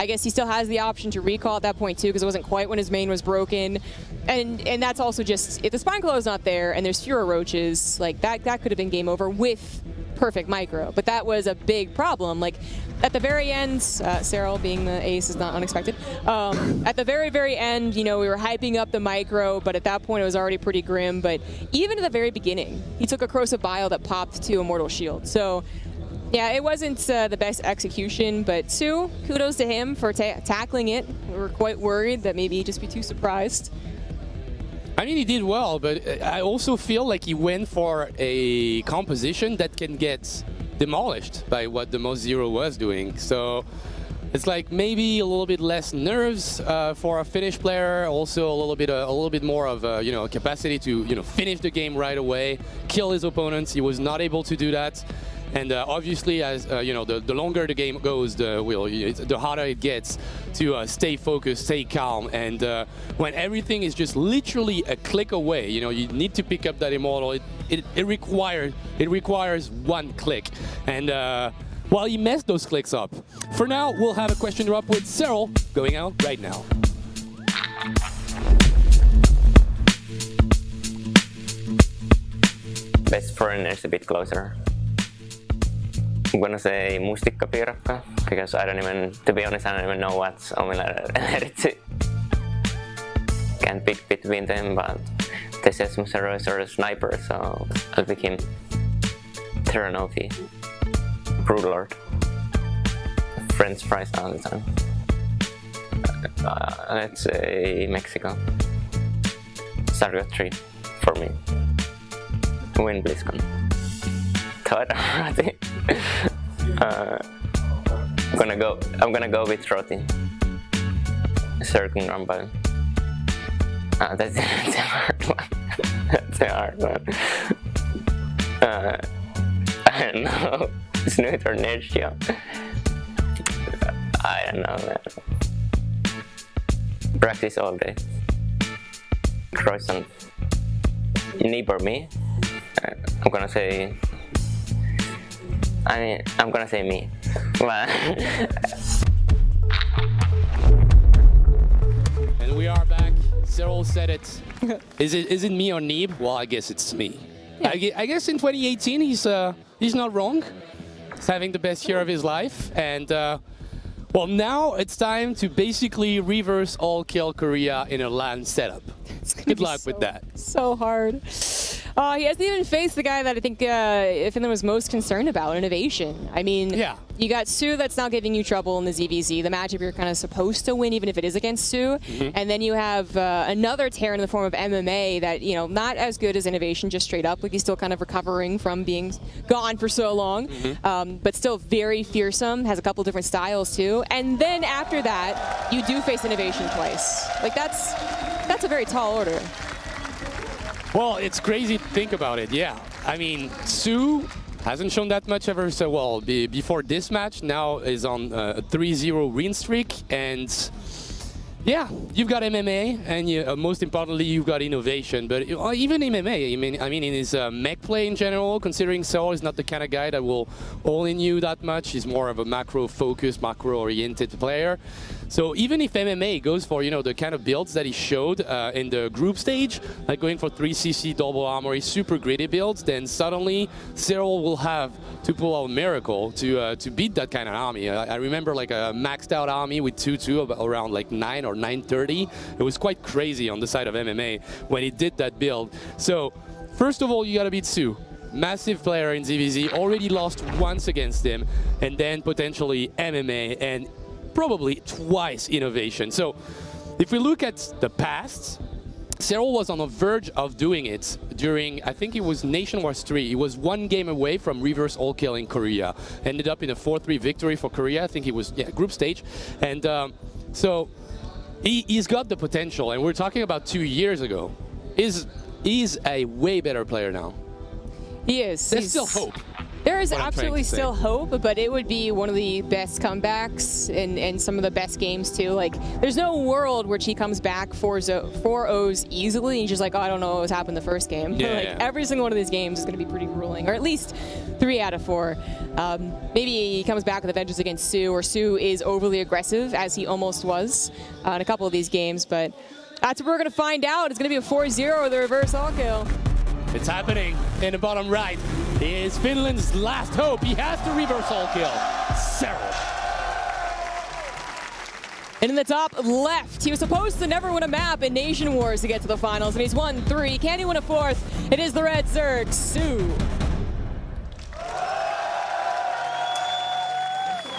guess he still has the option to recall at that point too, because it wasn't quite when his main was broken. And that's also just, if the spine curler is not there and there's fewer roaches, like that could have been game over with perfect micro. But that was a big problem. Like at the very end, Cyril being the ace is not unexpected. At the very, very end, we were hyping up the micro, but at that point it was already pretty grim. But even at the very beginning, he took a corrosive bile that popped to Immortal Shield. So yeah, it wasn't the best execution, but Su, kudos to him for tackling it. We were quite worried that maybe he'd just be too surprised. I mean, he did well, but I also feel like he went for a composition that can get demolished by what Demos Zero was doing. So it's like maybe a little bit less nerves for a Finnish player, also a little bit more of capacity to finish the game right away, kill his opponents. He was not able to do that. And obviously, as the longer the game goes, the harder it gets to stay focused, stay calm. And when everything is just literally a click away, you need to pick up that Immortal. It requires one click. And well, he messed those clicks up. For now, we'll have a question drop with Cyril going out right now. Best friend is a bit closer. I'm gonna say Mustikkapiirakka, because to be honest, I don't even know what's on my letter 2. Can't pick between them, but they said Musaro is sort of sniper, so I'll pick him. Terranovi, Broodlord, French fries all the time. Let's say Mexico. Sargot 3 for me. Win BlizzCon. I'm gonna go with Roti. Circling Rumble. That's a hard one. That's a hard one. I don't know. Snoot or Nertia. I don't know, man. Practice all day. Croissant. Neighbor me. I'm gonna say me. And we are back. Cyril said it. Is it me or Neeb? Well, I guess it's me. Yeah. I guess in 2018 he's not wrong. He's having the best year of his life, and well, now it's time to basically reverse all Kill Korea in a LAN setup. Good luck with that. So hard. He hasn't even faced the guy that I think Finland was most concerned about, Innovation. I mean, yeah. You got Su that's now giving you trouble in the ZVZ, the matchup you're kind of supposed to win, even if it is against Su. And then you have another Terran in the form of MMA that, not as good as Innovation, just straight up. Like, he's still kind of recovering from being gone for so long, but still very fearsome, has a couple different styles too. And then after that, you do face Innovation twice. Like, that's a very tall order. Well, it's crazy to think about it, yeah. I mean, Su hasn't shown that much ever so well before this match. Now is on a 3-0 win streak, and yeah, you've got MMA, and most importantly, you've got Innovation. But even MMA, I mean, in his mech play in general, considering Seoul is not the kind of guy that will all-in you that much. He's more of a macro-focused, macro-oriented player. So even if MMA goes for, the kind of builds that he showed in the group stage, like going for 3cc double armory, super gritty builds, then suddenly Cyril will have to pull out a miracle to beat that kind of army. I remember like a maxed out army with 2-2 around like 9 or 930. It was quite crazy on the side of MMA when he did that build. So first of all, you gotta beat Su. Massive player in ZVZ, already lost once against him, and then potentially MMA and probably twice Innovation. So if we look at the past, Cyril was on the verge of doing it during, I think it was Nation Wars 3. He was one game away from reverse all kill in Korea. Ended up in a 4-3 victory for Korea. I think it was group stage. And so he's got the potential. And we're talking about 2 years ago. He's a way better player now. He is. There's still hope. There is absolutely still hope, but it would be one of the best comebacks and some of the best games too. Like, there's no world where he comes back 4-0s easily and he's just like, oh, I don't know what was happened the first game. Yeah, every single one of these games is going to be pretty grueling, or at least 3 out of 4. Maybe he comes back with a vengeance against Sue, or Sue is overly aggressive, as he almost was in a couple of these games, but that's what we're going to find out. It's going to be a 4-0 with a reverse all kill. It's happening in the bottom right. Is Finland's last hope. He has to reverse all kill. Cyril. And in the top left, he was supposed to never win a map in Nation Wars to get to the finals, and he's won 3. Can he win a 4th? It is the Red Zerg, Sue.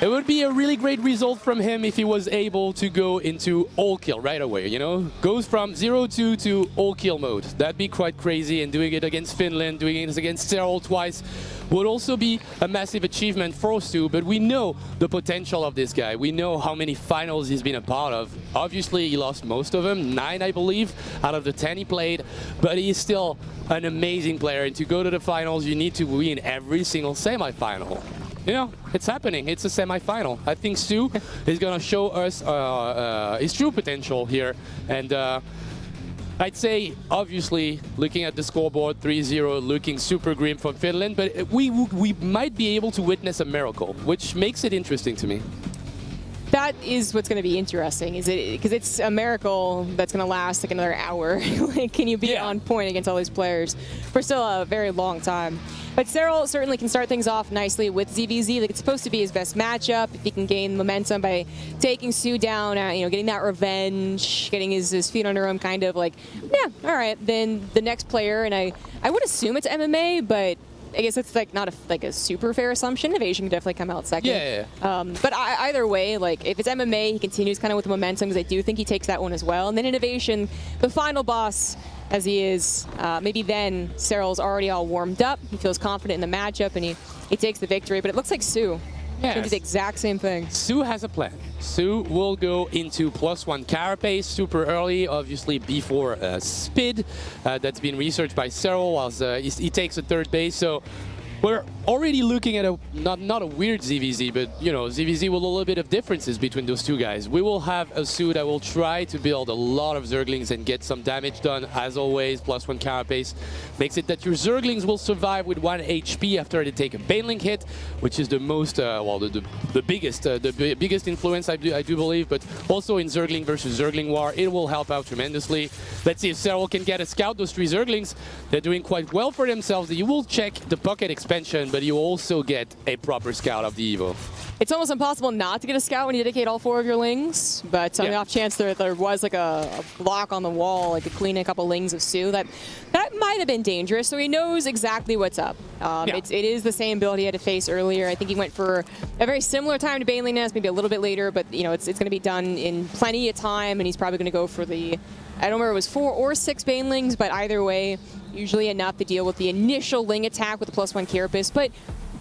It would be a really great result from him if he was able to go into all kill right away, you know? Goes from 0-2 to all kill mode. That'd be quite crazy, and doing it against Finland, doing it against Cyril twice would also be a massive achievement for Stu, but we know the potential of this guy. We know how many finals he's been a part of. Obviously, he lost most of them, 9, I believe, out of the 10 he played, but he's still an amazing player, and to go to the finals, you need to win every single semi-final. You know, it's happening. It's a semi-final. I think Stu is going to show us his true potential here. And I'd say, obviously, looking at the scoreboard, 3-0, looking super grim from Finland, but we might be able to witness a miracle, which makes it interesting to me. That is what's going to be interesting, is it? Because it's a miracle that's going to last like another hour. Like, can you be on point against all these players for still a very long time? But Cyril certainly can start things off nicely with ZVZ. Like, it's supposed to be his best matchup. If he can gain momentum by taking Sue down, you know, getting that revenge, getting his feet under him, kind of like, yeah, all right. Then the next player, and I would assume it's MMA, but I guess it's like not a super fair assumption. Evasion can definitely come out second. Yeah. But either way, like, if it's MMA, he continues kind of with the momentum, because I do think he takes that one as well. And then Innovation, the final boss, as he is, maybe then Cyril's already all warmed up. He feels confident in the matchup, and he takes the victory. But it looks like Sue can do the exact same thing. Sue has a plan. Sue will go into +1 carapace super early, obviously before Spid. That's been researched by Cyril whilst he takes a 3rd base. So we're already looking at a not a weird ZVZ, but you know, ZVZ with a little bit of differences between those two guys. We will have a Sue that will try to build a lot of Zerglings and get some damage done, as always. +1 carapace makes it that your Zerglings will survive with 1 HP after they take a Baneling hit, which is the most the biggest influence, I do believe. But also in Zergling versus Zergling war, it will help out tremendously. Let's see if Cyril can get a scout. Those 3 Zerglings, they're doing quite well for themselves. You will check the pocket expansion, but you also get a proper scout of the Evo. It's almost impossible not to get a scout when you dedicate all 4 of your lings, but on the off chance there was like a block on the wall, like to clean a couple lings of Sue, that might have been dangerous, so he knows exactly what's up. It is the same build he had to face earlier. I think he went for a very similar time to Baneling Nest, maybe a little bit later, but you know, it's going to be done in plenty of time, and he's probably going to go for the, I don't remember if it was 4 or 6 Banelings, but either way, usually enough to deal with the initial Ling attack with the +1 Carapace. But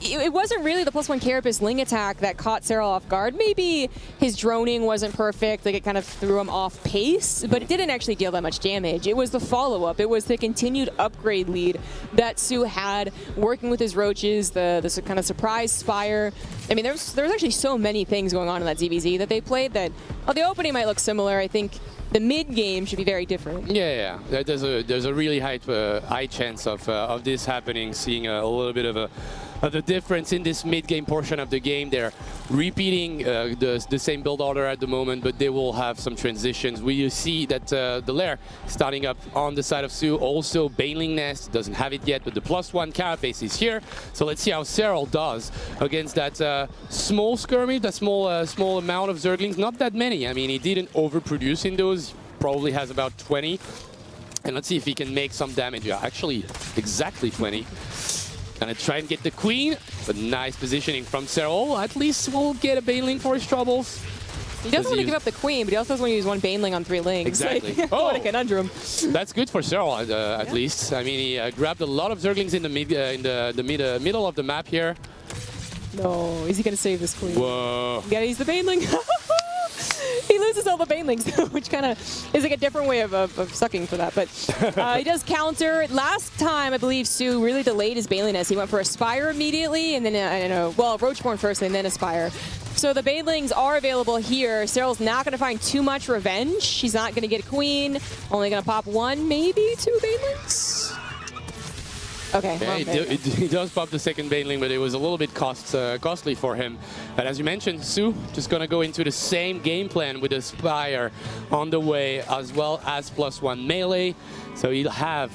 it wasn't really the +1 Carapace Ling attack that caught Cyril off guard. Maybe his droning wasn't perfect, like it kind of threw him off pace, but it didn't actually deal that much damage. It was the follow-up. It was the continued upgrade lead that Sue had, working with his roaches, the kind of surprise spire. I mean, there's actually so many things going on in that ZVZ that they played that, while the opening might look similar, I think the mid-game should be very different. Yeah. There's a really high chance of this happening, seeing a little bit of the difference in this mid-game portion of the game. They're repeating the same build order at the moment, but they will have some transitions. We see that the lair starting up on the side of Sue. Also, Baneling Nest doesn't have it yet, but the +1 Carapace is here. So let's see how Cyril does against that small skirmish, that small amount of Zerglings. Not that many. I mean, he didn't overproduce in those. Probably has about 20. And let's see if he can make some damage. Yeah, actually, exactly 20. Gonna try and get the Queen, but nice positioning from Cyril. At least we'll get a Baneling for his troubles. He doesn't want to give up the queen, but he also doesn't want to use one Baneling on 3 lings. Exactly. Like, what a conundrum. That's good for Cyril at least. I mean, he grabbed a lot of Zerglings in the middle of the map here. No, is he going to save this queen? Whoa. Yeah, he's the Baneling. He loses all the Banelings, which kind of is like a different way of sucking for that. But he does counter. Last time, I believe Sue really delayed his Baneliness. He went for Aspire immediately, and then, I don't know, well, Roachborn first, and then Aspire. So the Banelings are available here. Cyril's not going to find too much revenge. She's not going to get a queen. Only going to pop 1, maybe 2 Banelings. Okay. Yeah, he does pop the second Baneling, but it was a little bit costly for him. And as you mentioned, Sue just going to go into the same game plan with Aspire on the way, as well as +1 melee. So he'll have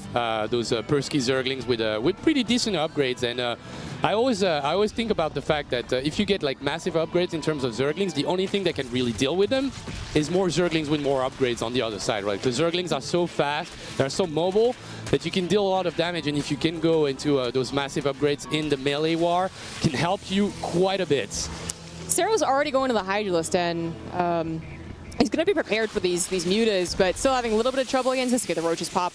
those Persky Zerglings with pretty decent upgrades. And I always think about the fact that if you get like massive upgrades in terms of Zerglings, the only thing that can really deal with them is more Zerglings with more upgrades on the other side, right? The Zerglings are so fast, they're so mobile that you can deal a lot of damage, and if you can go into those massive upgrades in the melee war, can help you quite a bit. Cyril's already going to the Hydralisk, and he's going to be prepared for these mutas, but still having a little bit of trouble against this. Get the Roaches pop.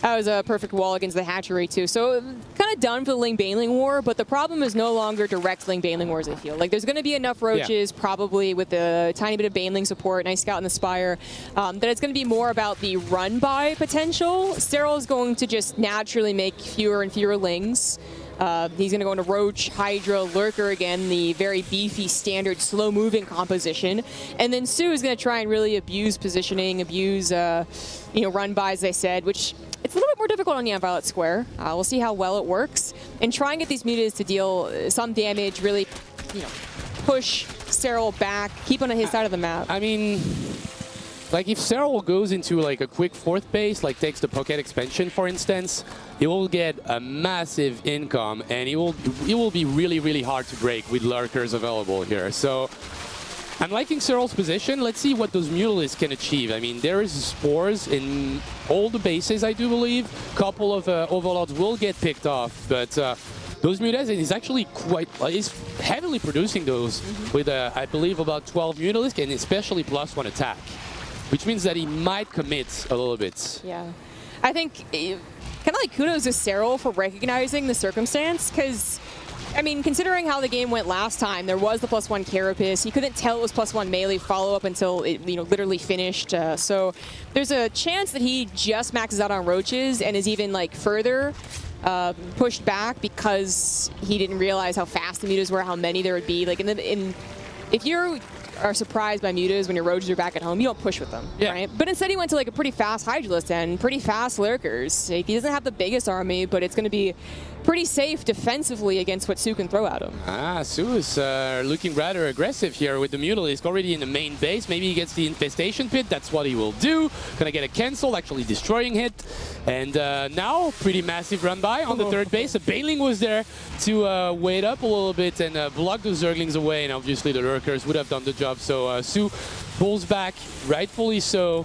That was a perfect wall against the hatchery too. So kind of done for the Ling Baneling war, but the problem is no longer direct Ling Baneling wars, I feel. Like there's going to be enough Roaches, probably with a tiny bit of Baneling support, nice scout in the Spire, that it's going to be more about the run-by potential. Cyril is going to just naturally make fewer and fewer Lings. He's going to go into Roach, Hydra, Lurker again, the very beefy, standard, slow-moving composition. And then Sue is going to try and really abuse positioning, abuse, run-by, as I said, which it's a little bit more difficult on the Violet Square. We'll see how well it works. And try and get these mutas to deal some damage, really, push Cyril back, keep on his side of the map. I mean, like if Cyril goes into like a quick 4th base, like takes the Pocket expansion, for instance, he will get a massive income, and he will be really, really hard to break with Lurkers available here. So I'm liking Cyril's position. Let's see what those Mutalisks can achieve. I mean, there is spores in all the bases, I do believe. A couple of Overlords will get picked off, but those Mutalisks is actually is heavily producing those with, I believe, about 12 Mutalisks, and especially +1 attack, which means that he might commit a little bit. Yeah. I think kind of like kudos to Cyril for recognizing the circumstance, because I mean, considering how the game went last time, there was the +1 Carapace. He couldn't tell it was +1 melee follow-up until it, literally finished. So there's a chance that he just maxes out on Roaches and is even like further pushed back because he didn't realize how fast the mutas were, how many there would be. Like, if you are surprised by mutas when your Roaches are back at home, you don't push with them, right? But instead he went to like a pretty fast Hydralisk and pretty fast Lurkers. Like, he doesn't have the biggest army, but it's going to be pretty safe defensively against what Sue can throw at him. Sue is looking rather aggressive here with the Mutalisk already in the main base. Maybe he gets the Infestation Pit. That's what he will do. Gonna get a cancel, actually destroying it. And now, pretty massive run-by on the 3rd base. The Baneling was there to wait up a little bit and block those Zerglings away. And obviously the Lurkers would have done the job. So Sue pulls back, rightfully so.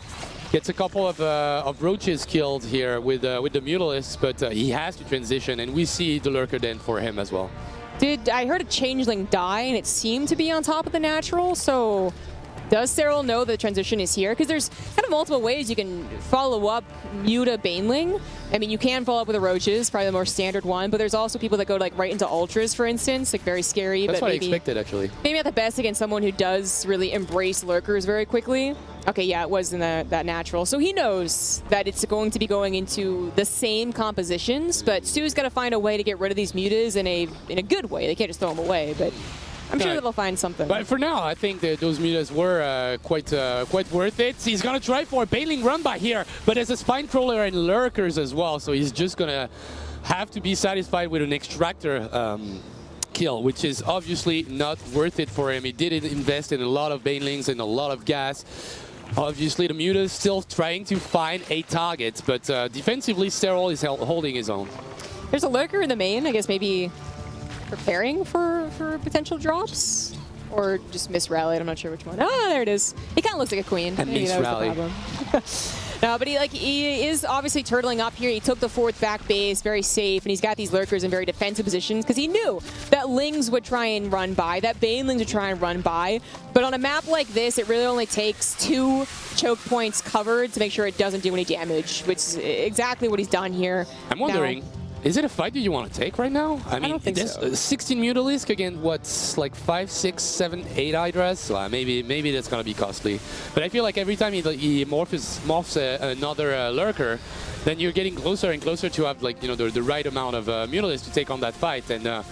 Gets a couple of Roaches killed here with the Mutalisks, but he has to transition, and we see the Lurker then for him as well. I heard a Changeling die, and it seemed to be on top of the natural, so does Cyril know the transition is here? Because there's kind of multiple ways you can follow up Muta Baneling. I mean, you can follow up with the Roaches, probably the more standard one, but there's also people that go like right into Ultras, for instance, like very scary. That's but what maybe, I expected, actually. Maybe not the best against someone who does really embrace Lurkers very quickly. Okay, yeah, it was in that natural. So he knows that it's going to be going into the same compositions, but Sue's got to find a way to get rid of these mutas in a good way. They can't just throw them away, but I'm sure that they'll find something. But for now, I think that those mutas were quite worth it. He's going to try for a Baneling run-by here, but there's a Spine Crawler and Lurkers as well, so he's just going to have to be satisfied with an Extractor kill, which is obviously not worth it for him. He did invest in a lot of Banelings and a lot of gas. Obviously, the Muta is still trying to find a target, but defensively, Cyril is holding his own. There's a Lurker in the main, I guess maybe preparing for potential drops? Or just misrallied, I'm not sure which one. Oh, there it is. He kind of looks like a queen. And maybe that was the misrally. problem. No, but he is obviously turtling up here. He took the 4th back base, very safe, and he's got these lurkers in very defensive positions because he knew that Lings would try and run by, that Banelings would try and run by. But on a map like this, it really only takes 2 choke points covered to make sure it doesn't do any damage, which is exactly what he's done here. I'm wondering, is it a fight that you want to take right now? I mean, don't think there's so. 16 Mutalisk against what's like 5, 6, 7, 8 Hydras. So maybe that's gonna be costly. But I feel like every time he morphs another lurker, then you're getting closer and closer to have like the right amount of Mutalisk to take on that fight. And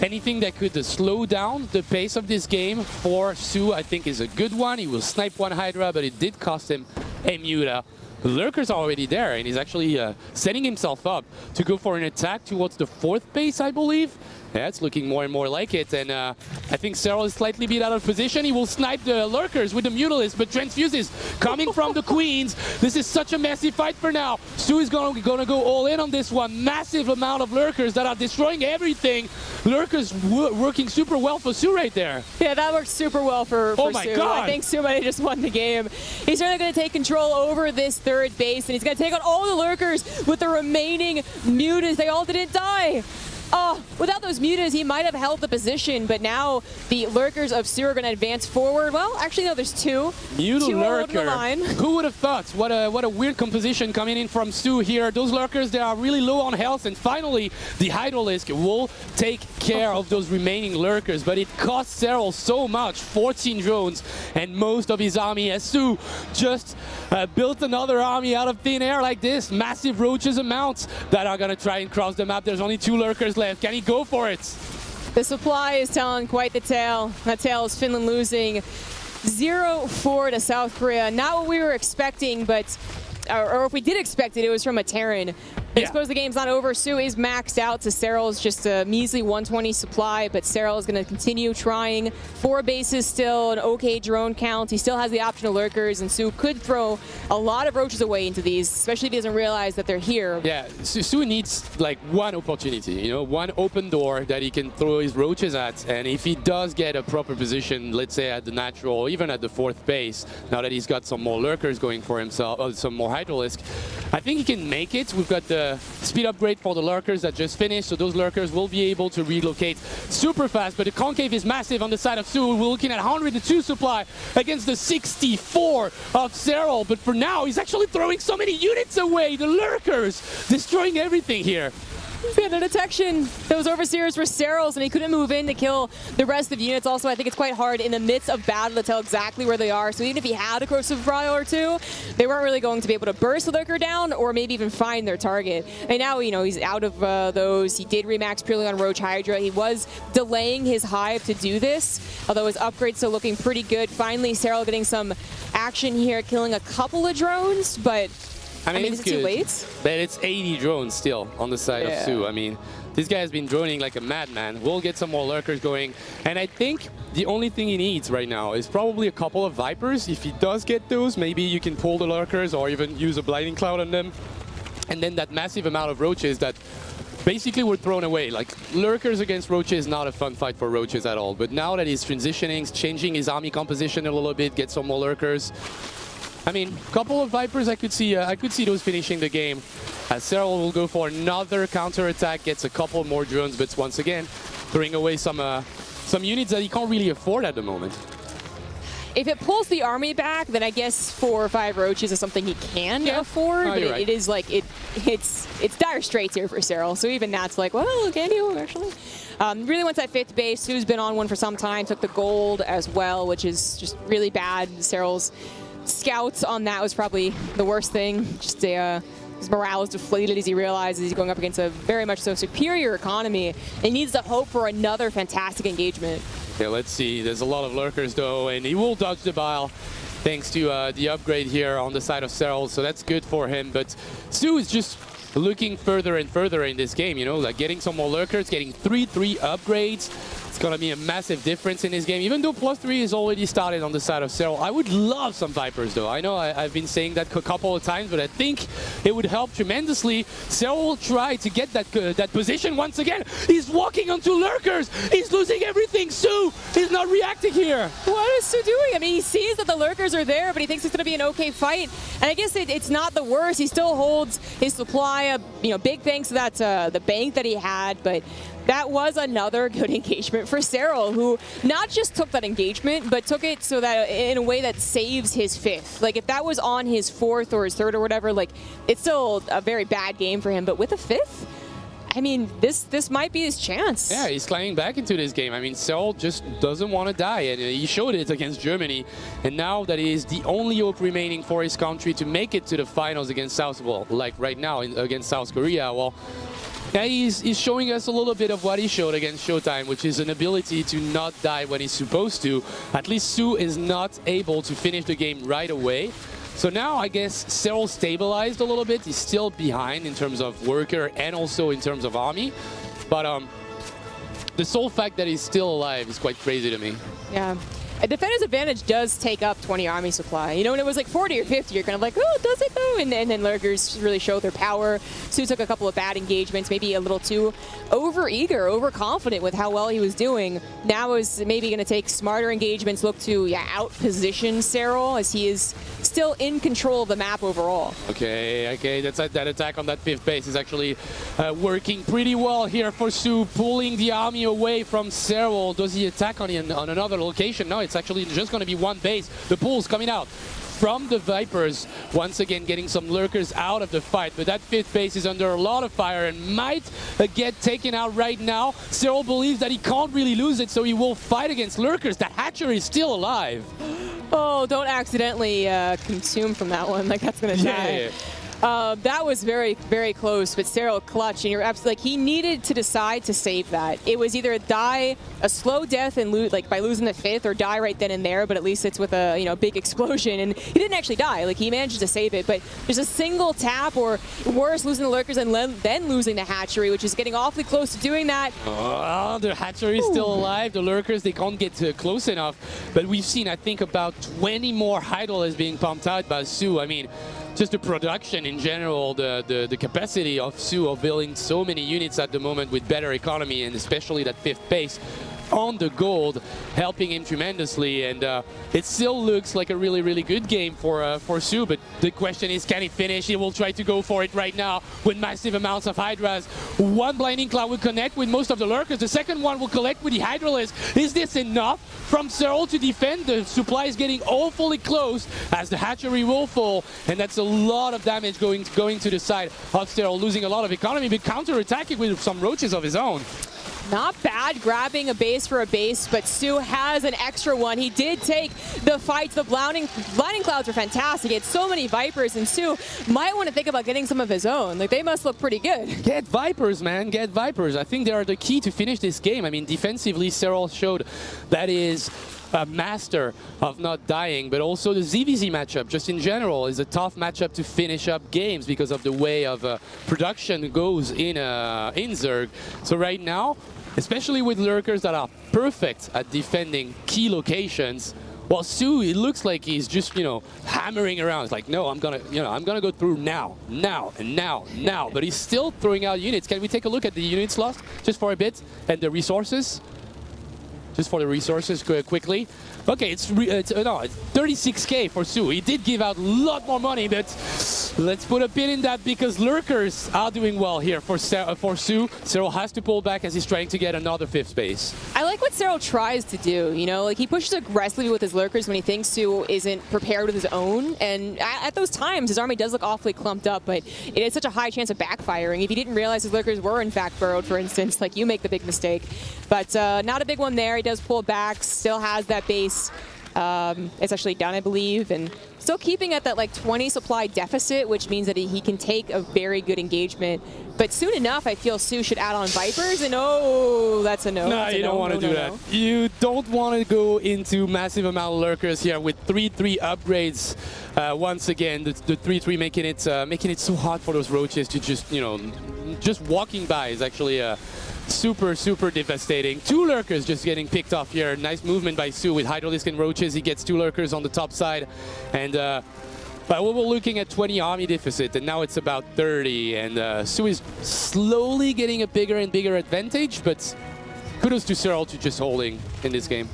anything that could slow down the pace of this game for Su, I think, is a good one. He will snipe one Hydra, but it did cost him a Muta. The lurker's already there, and he's actually setting himself up to go for an attack towards the 4th base, I believe. Yeah, it's looking more and more like it, and I think Serral is slightly beat out of position. He will snipe the lurkers with the Mutalisk, but Transfuses coming from the Queens. This is such a messy fight for now. Su is gonna go all in on this one. Massive amount of lurkers that are destroying everything. Lurkers working super well for Su right there. Yeah, that worked super well for oh my Su. God. I think Su might have just won the game. He's certainly going to take control over this 3rd base, and he's going to take on all the lurkers with the remaining mutas. They all didn't die. Oh, without those mutas, he might have held the position, but now the lurkers of Su are going to advance forward. Well, actually, no, there's 2. Muta 2 lurker. line. Who would have thought? What a weird composition coming in from Su here. Those lurkers, they are really low on health, and finally, the Hydralisk will take care of those remaining lurkers, but it cost Serral so much, 14 drones, and most of his army, as Su just built another army out of thin air like this. Massive roaches amounts that are going to try and cross the map. There's only 2 lurkers left. Can he go for it? The supply is telling quite the tale. That tale is Finland losing 0-4 to South Korea. Not what we were expecting, but or if we did expect it, it was from a Terran. I suppose the game's not over. Su is maxed out to Serral's just a measly 120 supply, but Serral is going to continue trying. 4 bases still, an okay drone count. He still has the option of lurkers, and Su could throw a lot of roaches away into these, especially if he doesn't realize that they're here. Yeah, Su needs like one opportunity, one open door that he can throw his roaches at, and if he does get a proper position, let's say at the natural or even at the 4th base, now that he's got some more lurkers going for himself, some more Hydralisk, I think he can make it. We've got the speed upgrade for the lurkers that just finished, so those lurkers will be able to relocate super fast, but the concave is massive on the side of Su. We're looking at 102 supply against the 64 of Serral, but for now he's actually throwing so many units away. The lurkers destroying everything here. Yeah, the detection, those overseers were Serral's, and he couldn't move in to kill the rest of the units. Also, I think it's quite hard in the midst of battle to tell exactly where they are. So even if he had a corrosive vial or 2, they weren't really going to be able to burst the lurker down or maybe even find their target. And now, he's out of those. He did remax purely on Roach Hydra. He was delaying his hive to do this, although his upgrade's still looking pretty good. Finally, Serral getting some action here, killing a couple of drones, but I mean, is it too late? But it's 80 drones still on the side of Su. I mean, this guy has been droning like a madman. We'll get some more lurkers going. And I think the only thing he needs right now is probably a couple of Vipers. If he does get those, maybe you can pull the lurkers or even use a Blinding Cloud on them. And then that massive amount of roaches that basically were thrown away. Like, lurkers against roaches is not a fun fight for roaches at all. But now that he's transitioning, changing his army composition a little bit, get some more lurkers. I mean, a couple of Vipers, I could see those finishing the game. As Serral will go for another counter-attack, gets a couple more drones, but once again, throwing away some units that he can't really afford at the moment. If it pulls the army back, then I guess 4 or 5 roaches is something he can afford. But right. it is like, it's dire straits here for Serral. So even that's like, well, can you actually? Really wants that 5th base. Su's been on one for some time, took the gold as well, which is just really bad. Serral's scouts on that was probably the worst thing. Just his morale is deflated as he realizes he's going up against a very much so superior economy. He needs to hope for another fantastic engagement. Yeah, let's see. There's a lot of lurkers though, and he will dodge the bile thanks to the upgrade here on the side of Serral, so that's good for him. But Su is just looking further and further in this game, like getting some more lurkers, getting 3-3 upgrades. going to be a massive difference in this game, even though +3 is already started on the side of Cyril. I would love some Vipers, though. I know I've been saying that a couple of times, but I think it would help tremendously. Cyril will try to get that position once again. He's walking onto lurkers. He's losing everything. Su is not reacting here. What is Su doing? I mean, he sees that the lurkers are there, but he thinks it's going to be an okay fight. And I guess it's not the worst. He still holds his supply of, big thanks to that the bank that he had, but that was another good engagement for Cyril, who not just took that engagement, but took it so that in a way that saves his 5th. Like, if that was on his 4th or his 3rd or whatever, like, it's still a very bad game for him. But with a 5th, I mean, this might be his chance. Yeah, he's climbing back into this game. I mean, Cyril just doesn't want to die, and he showed it against Germany. And now that he is the only hope remaining for his country to make it to the finals against like right now against South Korea, well, yeah, he's showing us a little bit of what he showed against Showtime, which is an ability to not die when he's supposed to. At least Su is not able to finish the game right away. So now I guess Cyril stabilized a little bit. He's still behind in terms of worker and also in terms of army. But the sole fact that he's still alive is quite crazy to me. Yeah. A defender's advantage does take up 20 army supply. When it was like 40 or 50, you're kind of like, oh, does it though? And then lurkers really show their power. Su took a couple of bad engagements, maybe a little too over-eager, overconfident with how well he was doing. Now is maybe going to take smarter engagements, look to out-position Cyril, as he is still in control of the map overall. Okay, that attack on that 5th base is actually working pretty well here for Su, pulling the army away from Cyril. Does he attack on another location? No, it's actually just going to be one base. The pull's coming out from the Vipers, once again getting some lurkers out of the fight, but that 5th base is under a lot of fire and might get taken out right now. Cyril believes that he can't really lose it, so he will fight against lurkers. That hatchery is still alive. Oh, don't accidentally consume from that one, like that's gonna die. Yeah. That was very, very close, but Cyril clutch, and you're absolutely like, he needed to decide to save that. It was either die a slow death and by losing the 5th, or die right then and there, but at least it's with a big explosion. And he didn't actually die, like he managed to save it, but there's a single tap, or worse, losing the lurkers and then losing the hatchery, which is getting awfully close to doing that. Oh, the hatchery is still alive. The lurkers, they can't get close enough, but we've seen, I think, about 20 more Hydrolas being pumped out by Su. I mean, just the production in general, the capacity of Su of building so many units at the moment with better economy, and especially that 5th base on the gold, helping him tremendously. And it still looks like a really, really good game for Su, but the question is, can he finish? He will try to go for it right now with massive amounts of Hydras. One Blinding Cloud will connect with most of the lurkers. The second one will collect with the Hydralis. Is this enough from Cyril to defend? The supply is getting awfully close as the hatchery will fall, and that's a lot of damage going to the side of Cyril, losing a lot of economy, but counter-attacking with some roaches of his own. Not bad grabbing a base for a base, but Su has an extra one. He did take the fights. The blinding clouds are fantastic. He had so many Vipers, and Su might want to think about getting some of his own. Like, they must look pretty good. Get Vipers, man. Get Vipers. I think they are the key to finish this game. I mean, defensively, Cyril showed that is a master of not dying, but also the ZVZ matchup, just in general, is a tough matchup to finish up games because of the way of production goes in Zerg. So right now, especially with lurkers that are perfect at defending key locations, well, Su, it looks like he's just, hammering around. It's like, no, I'm gonna go through now, and now. But he's still throwing out units. Can we take a look at the units lost just for a bit, and the resources? Just for the resources quickly. Okay, it's 36k for Su. He did give out a lot more money, but let's put a pin in that because lurkers are doing well here for Su. Cyril has to pull back as he's trying to get another 5th base. I like what Cyril tries to do, like he pushes aggressively with his lurkers when he thinks Su isn't prepared with his own, and at those times his army does look awfully clumped up, but it is such a high chance of backfiring. If he didn't realize his lurkers were in fact burrowed, for instance, like you make the big mistake. But not a big one there. He does pull back, still has that base. It's actually done, I believe, and still keeping at that like 20 supply deficit, which means that he can take a very good engagement. But soon enough, I feel Su should add on Vipers, and oh, that's a no. No, you don't want to do that. You don't want to go into massive amount of lurkers here with 3-3 upgrades. Once again, the 3-3 making it so hard for those roaches to just, just walking by is actually super, super devastating. 2 lurkers just getting picked off here. Nice movement by Su with Hydralisk and Roaches. He gets 2 lurkers on the top side. And but we were looking at 20 army deficit, and now it's about 30. And Su is slowly getting a bigger and bigger advantage, but kudos to Cyril to just holding in this game.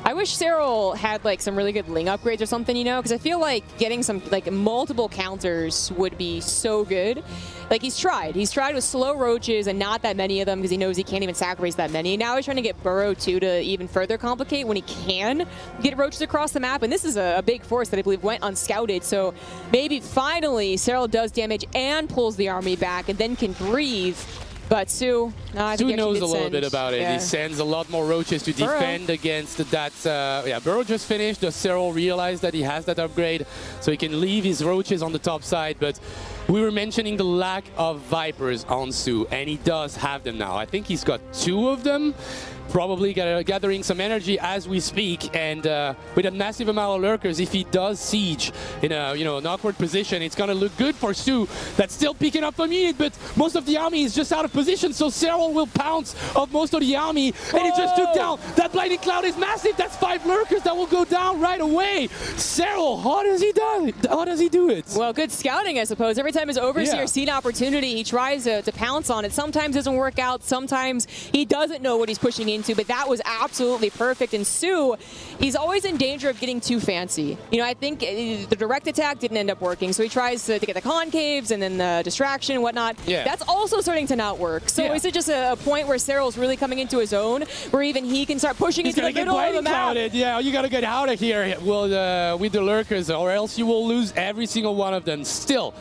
I wish Cyril had like some really good Ling upgrades or something, you know, because I feel like getting some like multiple counters would be so good. Like he's tried with slow Roaches and not that many of them because he knows he can't even sacrifice that many. Now he's trying to get Burrow too to even further complicate when he can get Roaches across the map. And this is a big force that I believe went unscouted. So maybe finally Cyril does damage and pulls the army back and then can breathe. But Su, Su knows a little bit about it. Yeah. He sends a lot more Roaches to defend against that. Yeah, Burrow just finished. Does Cyril realize that he has that upgrade, so he can leave his Roaches on the top side? But we were mentioning the lack of Vipers on Su, and he does have them now. I think he's got 2 of them. Probably gathering some energy as we speak, and with a massive amount of lurkers, if he does siege in a an awkward position, it's gonna look good for Su. That's still picking up a unit, but most of the army is just out of position, so Cyril will pounce of most of the army, and he just took down. That blinding cloud is massive. That's 5 lurkers that will go down right away. Cyril, how does he do it? How does he do it? Well, good scouting, I suppose. Every time his overseer sees an opportunity, he tries to pounce on it. Sometimes it doesn't work out. Sometimes he doesn't know what he's pushing into, but that was absolutely perfect. And Su, he's always in danger of getting too fancy. You know, I think the direct attack didn't end up working, so he tries to get the concaves and then the distraction and whatnot. Yeah. That's also starting to not work. So is it just a point where Cyril's really coming into his own, where even he can start pushing into the middle of the map? Clouded. Yeah, you gotta get out of here with the lurkers, or else you will lose every single one of them. Still,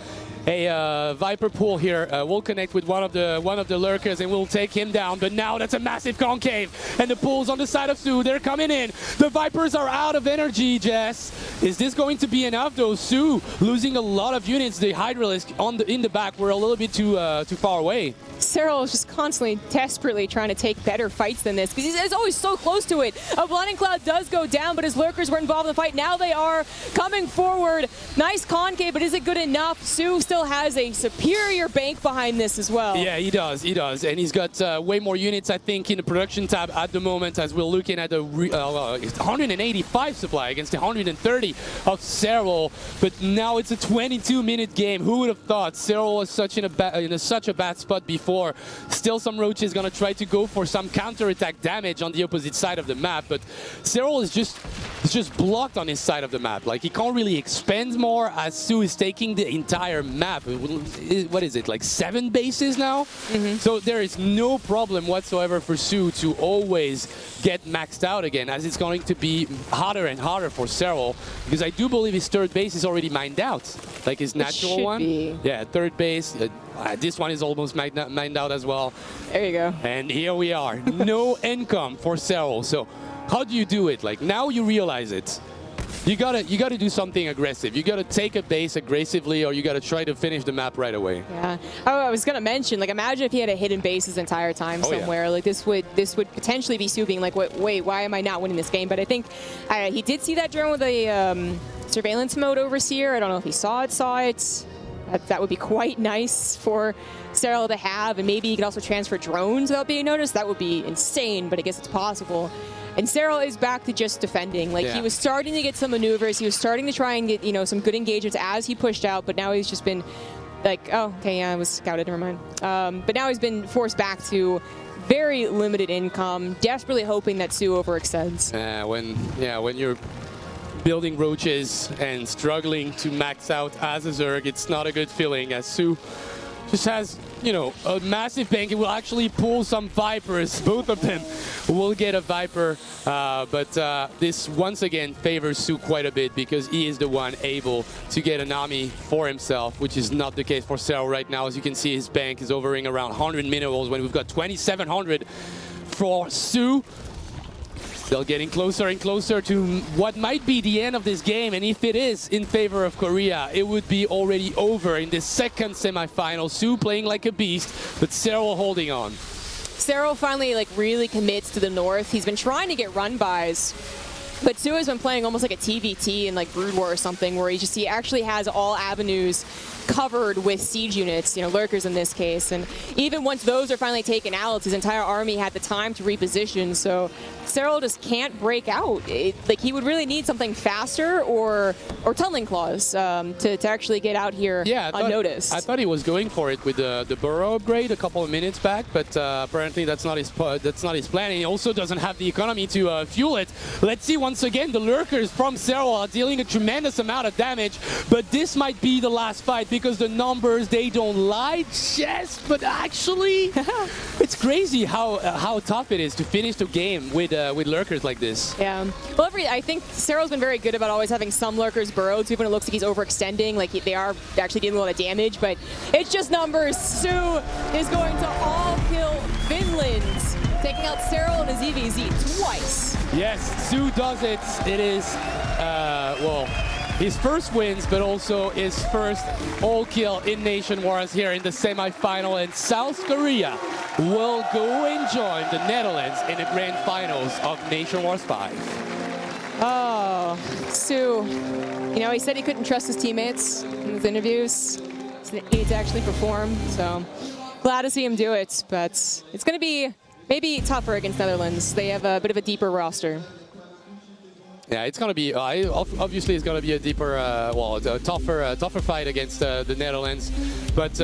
a Viper pool here will connect with one of the lurkers and will take him down. But now that's a massive concave, and the pools on the side of Su, they're coming in. The Vipers are out of energy, Jess. Is this going to be enough though? Su losing a lot of units. The Hydralisk in the back were a little bit too far away. Cyril is just constantly, desperately trying to take better fights than this because he's always so close to it. A blinding cloud does go down, but his lurkers were involved in the fight. Now they are coming forward. Nice concave, but is it good enough? Su still has a superior bank behind this as well. Yeah, he does. And he's got way more units, I think, in the production tab at the moment, as we're looking at the 185 supply against the 130 of Cyril. But now it's a 22-minute game. Who would have thought Cyril was such a bad spot before? Still, some Roaches gonna try to go for some counter-attack damage on the opposite side of the map, but Cyril is just blocked on his side of the map. Like, he can't really expand more as Su is taking the entire map. What is it, like 7 bases now? So there is no problem whatsoever for Su to always get maxed out again, as it's going to be harder and harder for Cyril, because I do believe his 3rd base is already mined out, like his natural one. Yeah, 3rd base. This one is almost mined out as well. There you go. And here we are. No income for Cyril. So how do you do it? Like, now you realize it. You gotta do something aggressive. You gotta take a base aggressively, or you gotta try to finish the map right away. Yeah. Oh, I was gonna mention, like, imagine if he had a hidden base his entire time somewhere. Yeah. Like, this would potentially be Su being like, wait, why am I not winning this game? But I think he did see that during with a surveillance mode overseer. I don't know if he saw it. That would be quite nice for Cyril to have, and maybe he could also transfer drones without being noticed. That would be insane, but I guess it's possible. And Cyril is back to just defending. Like, he was starting to get some maneuvers. He was starting to try and get, some good engagements as he pushed out, but now he's just been like, oh, okay, yeah, I was scouted, never mind. But now he's been forced back to very limited income, desperately hoping that Su overextends. When you're building Roaches and struggling to max out as a Zerg, it's not a good feeling, as Su just has, a massive bank. It will actually pull some Vipers. Both of them will get a Viper, but this once again favors Su quite a bit because he is the one able to get an army for himself, which is not the case for Cyril right now. As you can see, his bank is hovering around 100 minerals when we've got 2,700 for Su. Still getting closer and closer to what might be the end of this game, and if it is in favor of Korea, it would be already over in the 2nd semifinal. Su playing like a beast, but Cyril holding on. Cyril finally really commits to the north. He's been trying to get run-bys But Sue has been playing almost like a TVT in like Brood War or something, where he actually has all avenues covered with siege units, lurkers in this case. And even once those are finally taken out, his entire army had the time to reposition. So Cyril just can't break out. He would really need something faster or tunneling claws to actually get out here unnoticed. I thought he was going for it with the burrow upgrade a couple of minutes back, but apparently that's not his plan. And he also doesn't have the economy to fuel it. Let's see once again, the lurkers from Cyril are dealing a tremendous amount of damage, but this might be the last fight because the numbers, they don't lie. Yes, but actually, it's crazy how tough it is to finish the game with lurkers like this. Yeah. Well, I think Cyril's been very good about always having some lurkers burrowed, so even it looks like he's overextending, they are actually dealing a lot of damage, but it's just numbers. Sue is going to all kill Finland, taking out Cyril and his EVZ twice. Yes, Sue does it. It is, his first wins, but also his first all-kill in Nation Wars here in the semi-final, and South Korea will go and join the Netherlands in the grand finals of Nation Wars 5. Oh, Sue. He said he couldn't trust his teammates in his interviews. He needed to actually perform, so glad to see him do it, but it's going to be maybe tougher against Netherlands. They have a bit of a deeper roster. Yeah, it's going to be, obviously it's going to be a deeper, a tougher fight against the Netherlands. But,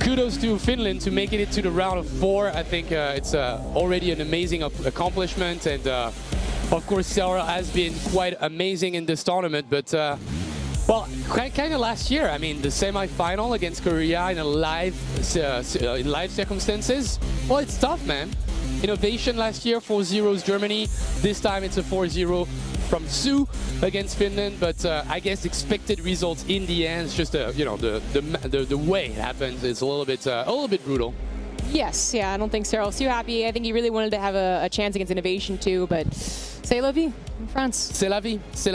kudos to Finland to making it to the round of 4. I think it's already an amazing accomplishment. And, of course, Sarah has been quite amazing in this tournament. But, kind of last year, I mean, the semi-final against Korea in live circumstances, it's tough, man. Innovation last year, 4-0 Germany. This time it's a 4-0 from Sue against Finland. But I guess expected results in the end. It's just the way it happens is a little bit brutal. Yes, I don't think Cyril's too happy. I think he really wanted to have a chance against Innovation too, but c'est la vie in France. C'est la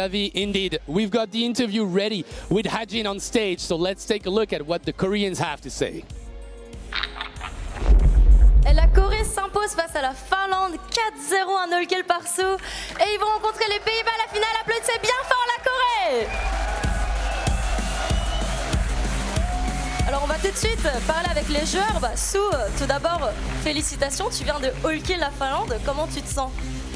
vie indeed. We've got the interview ready with Hajin on stage, so let's take a look at what the Koreans have to say. Et la Corée s'impose face à la Finlande, 4-0, un all-kill par Sue. Et ils vont rencontrer les Pays-Bas à la finale. Applaudissez bien fort la Corée! Alors on va tout de suite parler avec les joueurs. Sue, tout d'abord, félicitations, tu viens de all-kill la Finlande. Comment tu te sens?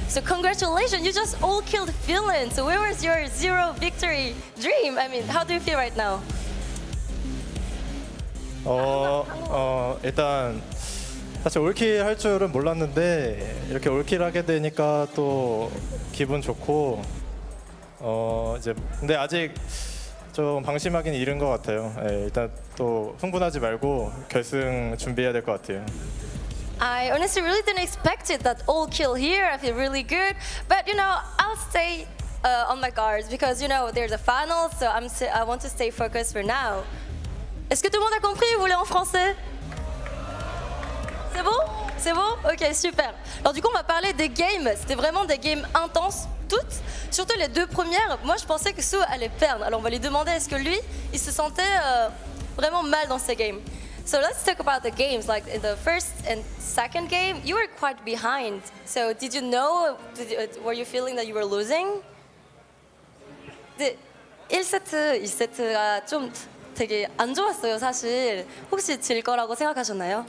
So congratulations, you just all-killed Finland. So where was your 0 victory dream? I mean, how do you feel right now? 일단 사실 올킬 할 줄은 몰랐는데 이렇게 올킬 하게 되니까 또 기분 좋고 근데 아직 좀 방심하기는 이른 것 같아요. 일단 또 흥분하지 말고 결승 준비해야 될 것 같아요. I honestly really didn't expect it, that all kill here. I feel really good, but I'll stay on my guards because there's a final, so I want to stay focused for now. Est-ce que tout le monde a compris? Vous voulez en français? C'est bon? C'est bon? Ok, super. Alors du coup, on va parler des games. C'était vraiment des games intenses, toutes. Surtout les 2 premières. Moi, je pensais que Sue allait perdre. Alors on va lui demander est-ce que lui, il se sentait vraiment mal dans ces games. So let's talk about the games. Like in the first and second game, you were quite behind. So did you know? Were you feeling that you were losing? 1세트가 좀 되게 안 좋았어요, 사실. 혹시 질 거라고 생각하셨나요?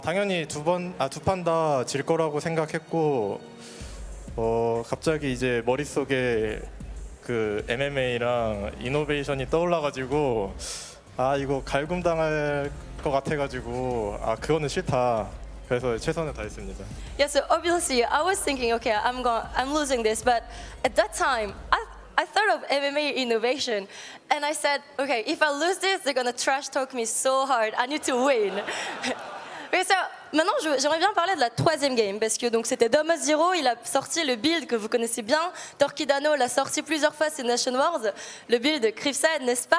당연히 두 판 다 질 거라고 생각했고 갑자기 이제 머릿속에 그 MMA랑 이노베이션이 떠올라가지고 이거 갈굼당할 것 같아가지고 그거는 싫다. 그래서 최선을 다했습니다. Yeah, so obviously I was thinking, okay, I'm losing this, but at that time I thought of MMA innovation, and I said, okay, if I lose this, they're gonna trash talk me so hard. I need to win. Et ça, maintenant, j'aimerais bien parler de la 3e game, parce que donc c'était Doma Zero, il a sorti le build que vous connaissez bien. Torquidano l'a sorti plusieurs fois, c'est Nation Wars, le build Crifside, n'est-ce pas?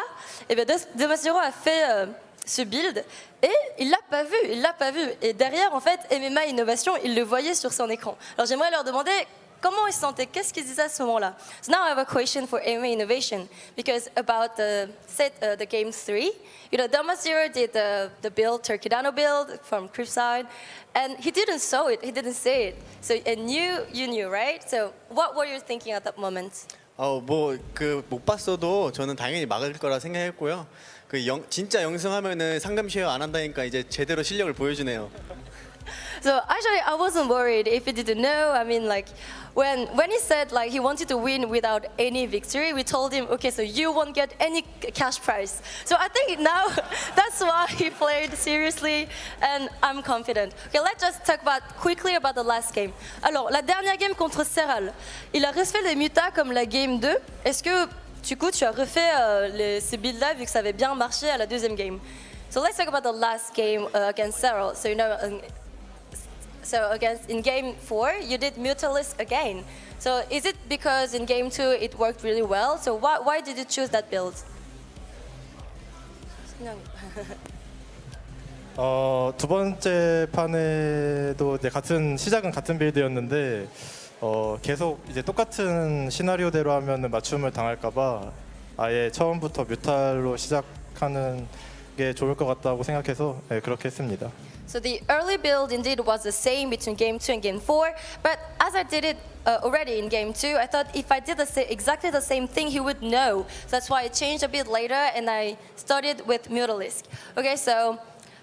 Et bien Doma Zero a fait ce build, et il l'a pas vu. Et derrière, en fait, MMA Innovation, il le voyait sur son écran. Alors j'aimerais leur demander, comment ils se sentaient, qu'est-ce qu'ils disaient à ce moment-là. So now I have a question for MMA Innovation, because about the game 3, Damasio did the build, Turkidano build from Cribside, and he didn't show it, he didn't say it. So, and you knew, right? So what were you thinking at that moment? 못 봤어도 저는 당연히 막을 거라 생각했고요. 진짜 영승하면은 상금 쉐어 안 한다니까 이제 제대로 실력을 보여주네요. So actually, I wasn't worried if he didn't know. I mean, like, when he said like he wanted to win without any victory, we told him, okay, so you won't get any cash prize. So I think now that's why he played seriously, and I'm confident. Okay, let's just talk quickly about the last game. Alors, la dernière game contre Serral, il a refait les mutas comme la game 2. Est-ce que du coup, tu as refait ces builds-là vu que ça avait bien marché à la deuxième game? So let's talk about the last game against Serral. So So in game 4, you did Mutalist again. So is it because in game 2 it worked really well? So why did you choose that build? 두 번째 판에도 이제 시작은 같은 빌드였는데 계속 이제 똑같은 시나리오대로 하면은 맞춤을 당할까봐 아예 처음부터 뮤탈로 시작하는 게 좋을 것 같다고 생각해서 그렇게 했습니다. So the early build indeed was the same between game 2 and game 4, but as I did it already in game 2, I thought if I did exactly the same thing, he would know. So that's why I changed a bit later and I started with Mutalisk. Okay, so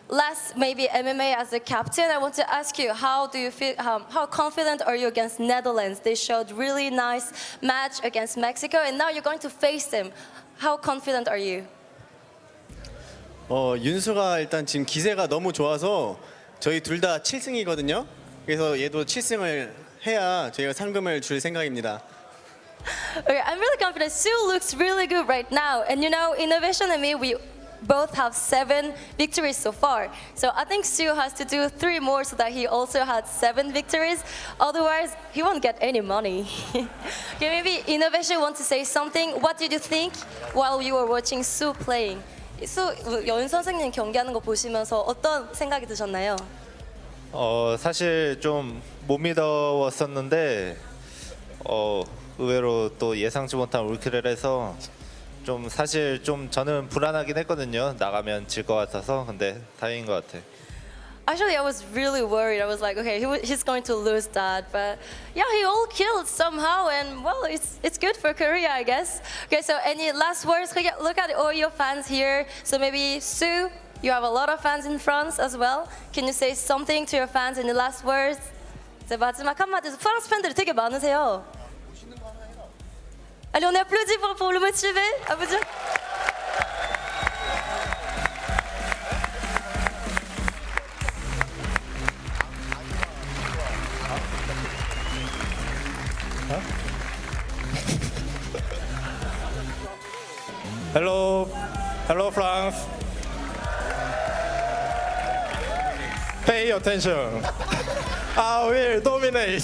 last maybe MMA as a captain, I want to ask you, how do you feel? How confident are you against Netherlands? They showed really nice match against Mexico, and now you're going to face them. How confident are you? 윤수가 일단 지금 기세가 너무 좋아서 저희 둘 다 7승이거든요. 그래서 얘도 7승을 해야 저희가 상금을 줄 생각입니다. Okay, I'm really confident. Sue looks really good right now, and Innovation and me, we both have 7 victories so far. So I think Sue has to do 3 more so that he also had 7 victories. Otherwise, he won't get any money. Okay, maybe Innovation want to say something. What did you think while you were watching Sue playing? 연 선생님 경기하는 거 보시면서 어떤 생각이 드셨나요? 사실 좀 못 믿어왔었는데 의외로 또 예상치 못한 올킬을 해서 좀 사실 좀 저는 불안하긴 했거든요. 나가면 질 것 같아서. 근데 다행인 것 같아. Actually, I was really worried. I was like, okay, he's going to lose that. But yeah, he all killed somehow, and well, it's good for Korea, I guess. Okay, so any last words? Look at all your fans here. So maybe Sue, you have a lot of fans in France as well. Can you say something to your fans in the last words? 이제 마지막 한마디. 프랑스 팬들이 되게 많으세요. Allez, on applaudit pour le motiver. À vous dire. Hello France. Pay attention. I will dominate.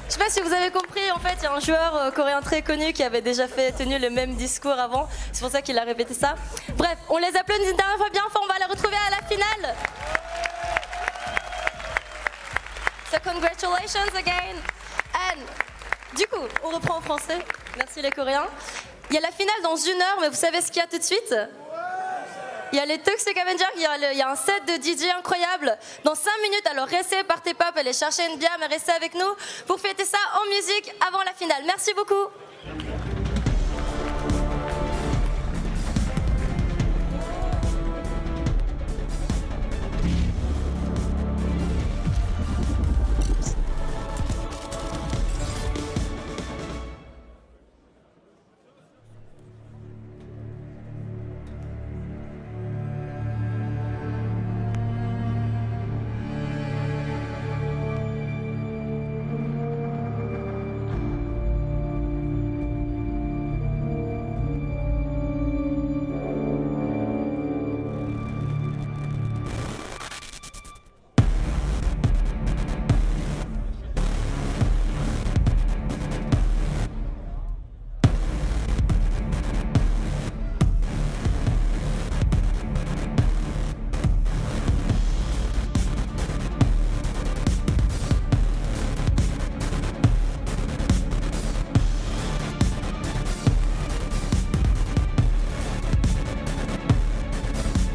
Je sais pas si vous avez compris, en fait, il y a un joueur coréen très connu qui avait déjà tenu le même discours avant. C'est pour ça qu'il a répété ça. Bref, on les applaudit une dernière fois bien fort. On va les retrouver à la finale. So congratulations again. And du coup, on reprend en français. Merci les Coréens. Il y a la finale dans 1 heure, mais vous savez ce qu'il y a tout de suite? Il y a les Toxic Avengers, il y a un set de DJ incroyable. Dans 5 minutes, alors restez, partez pas, allez chercher une bière, mais restez avec nous pour fêter ça en musique avant la finale. Merci beaucoup.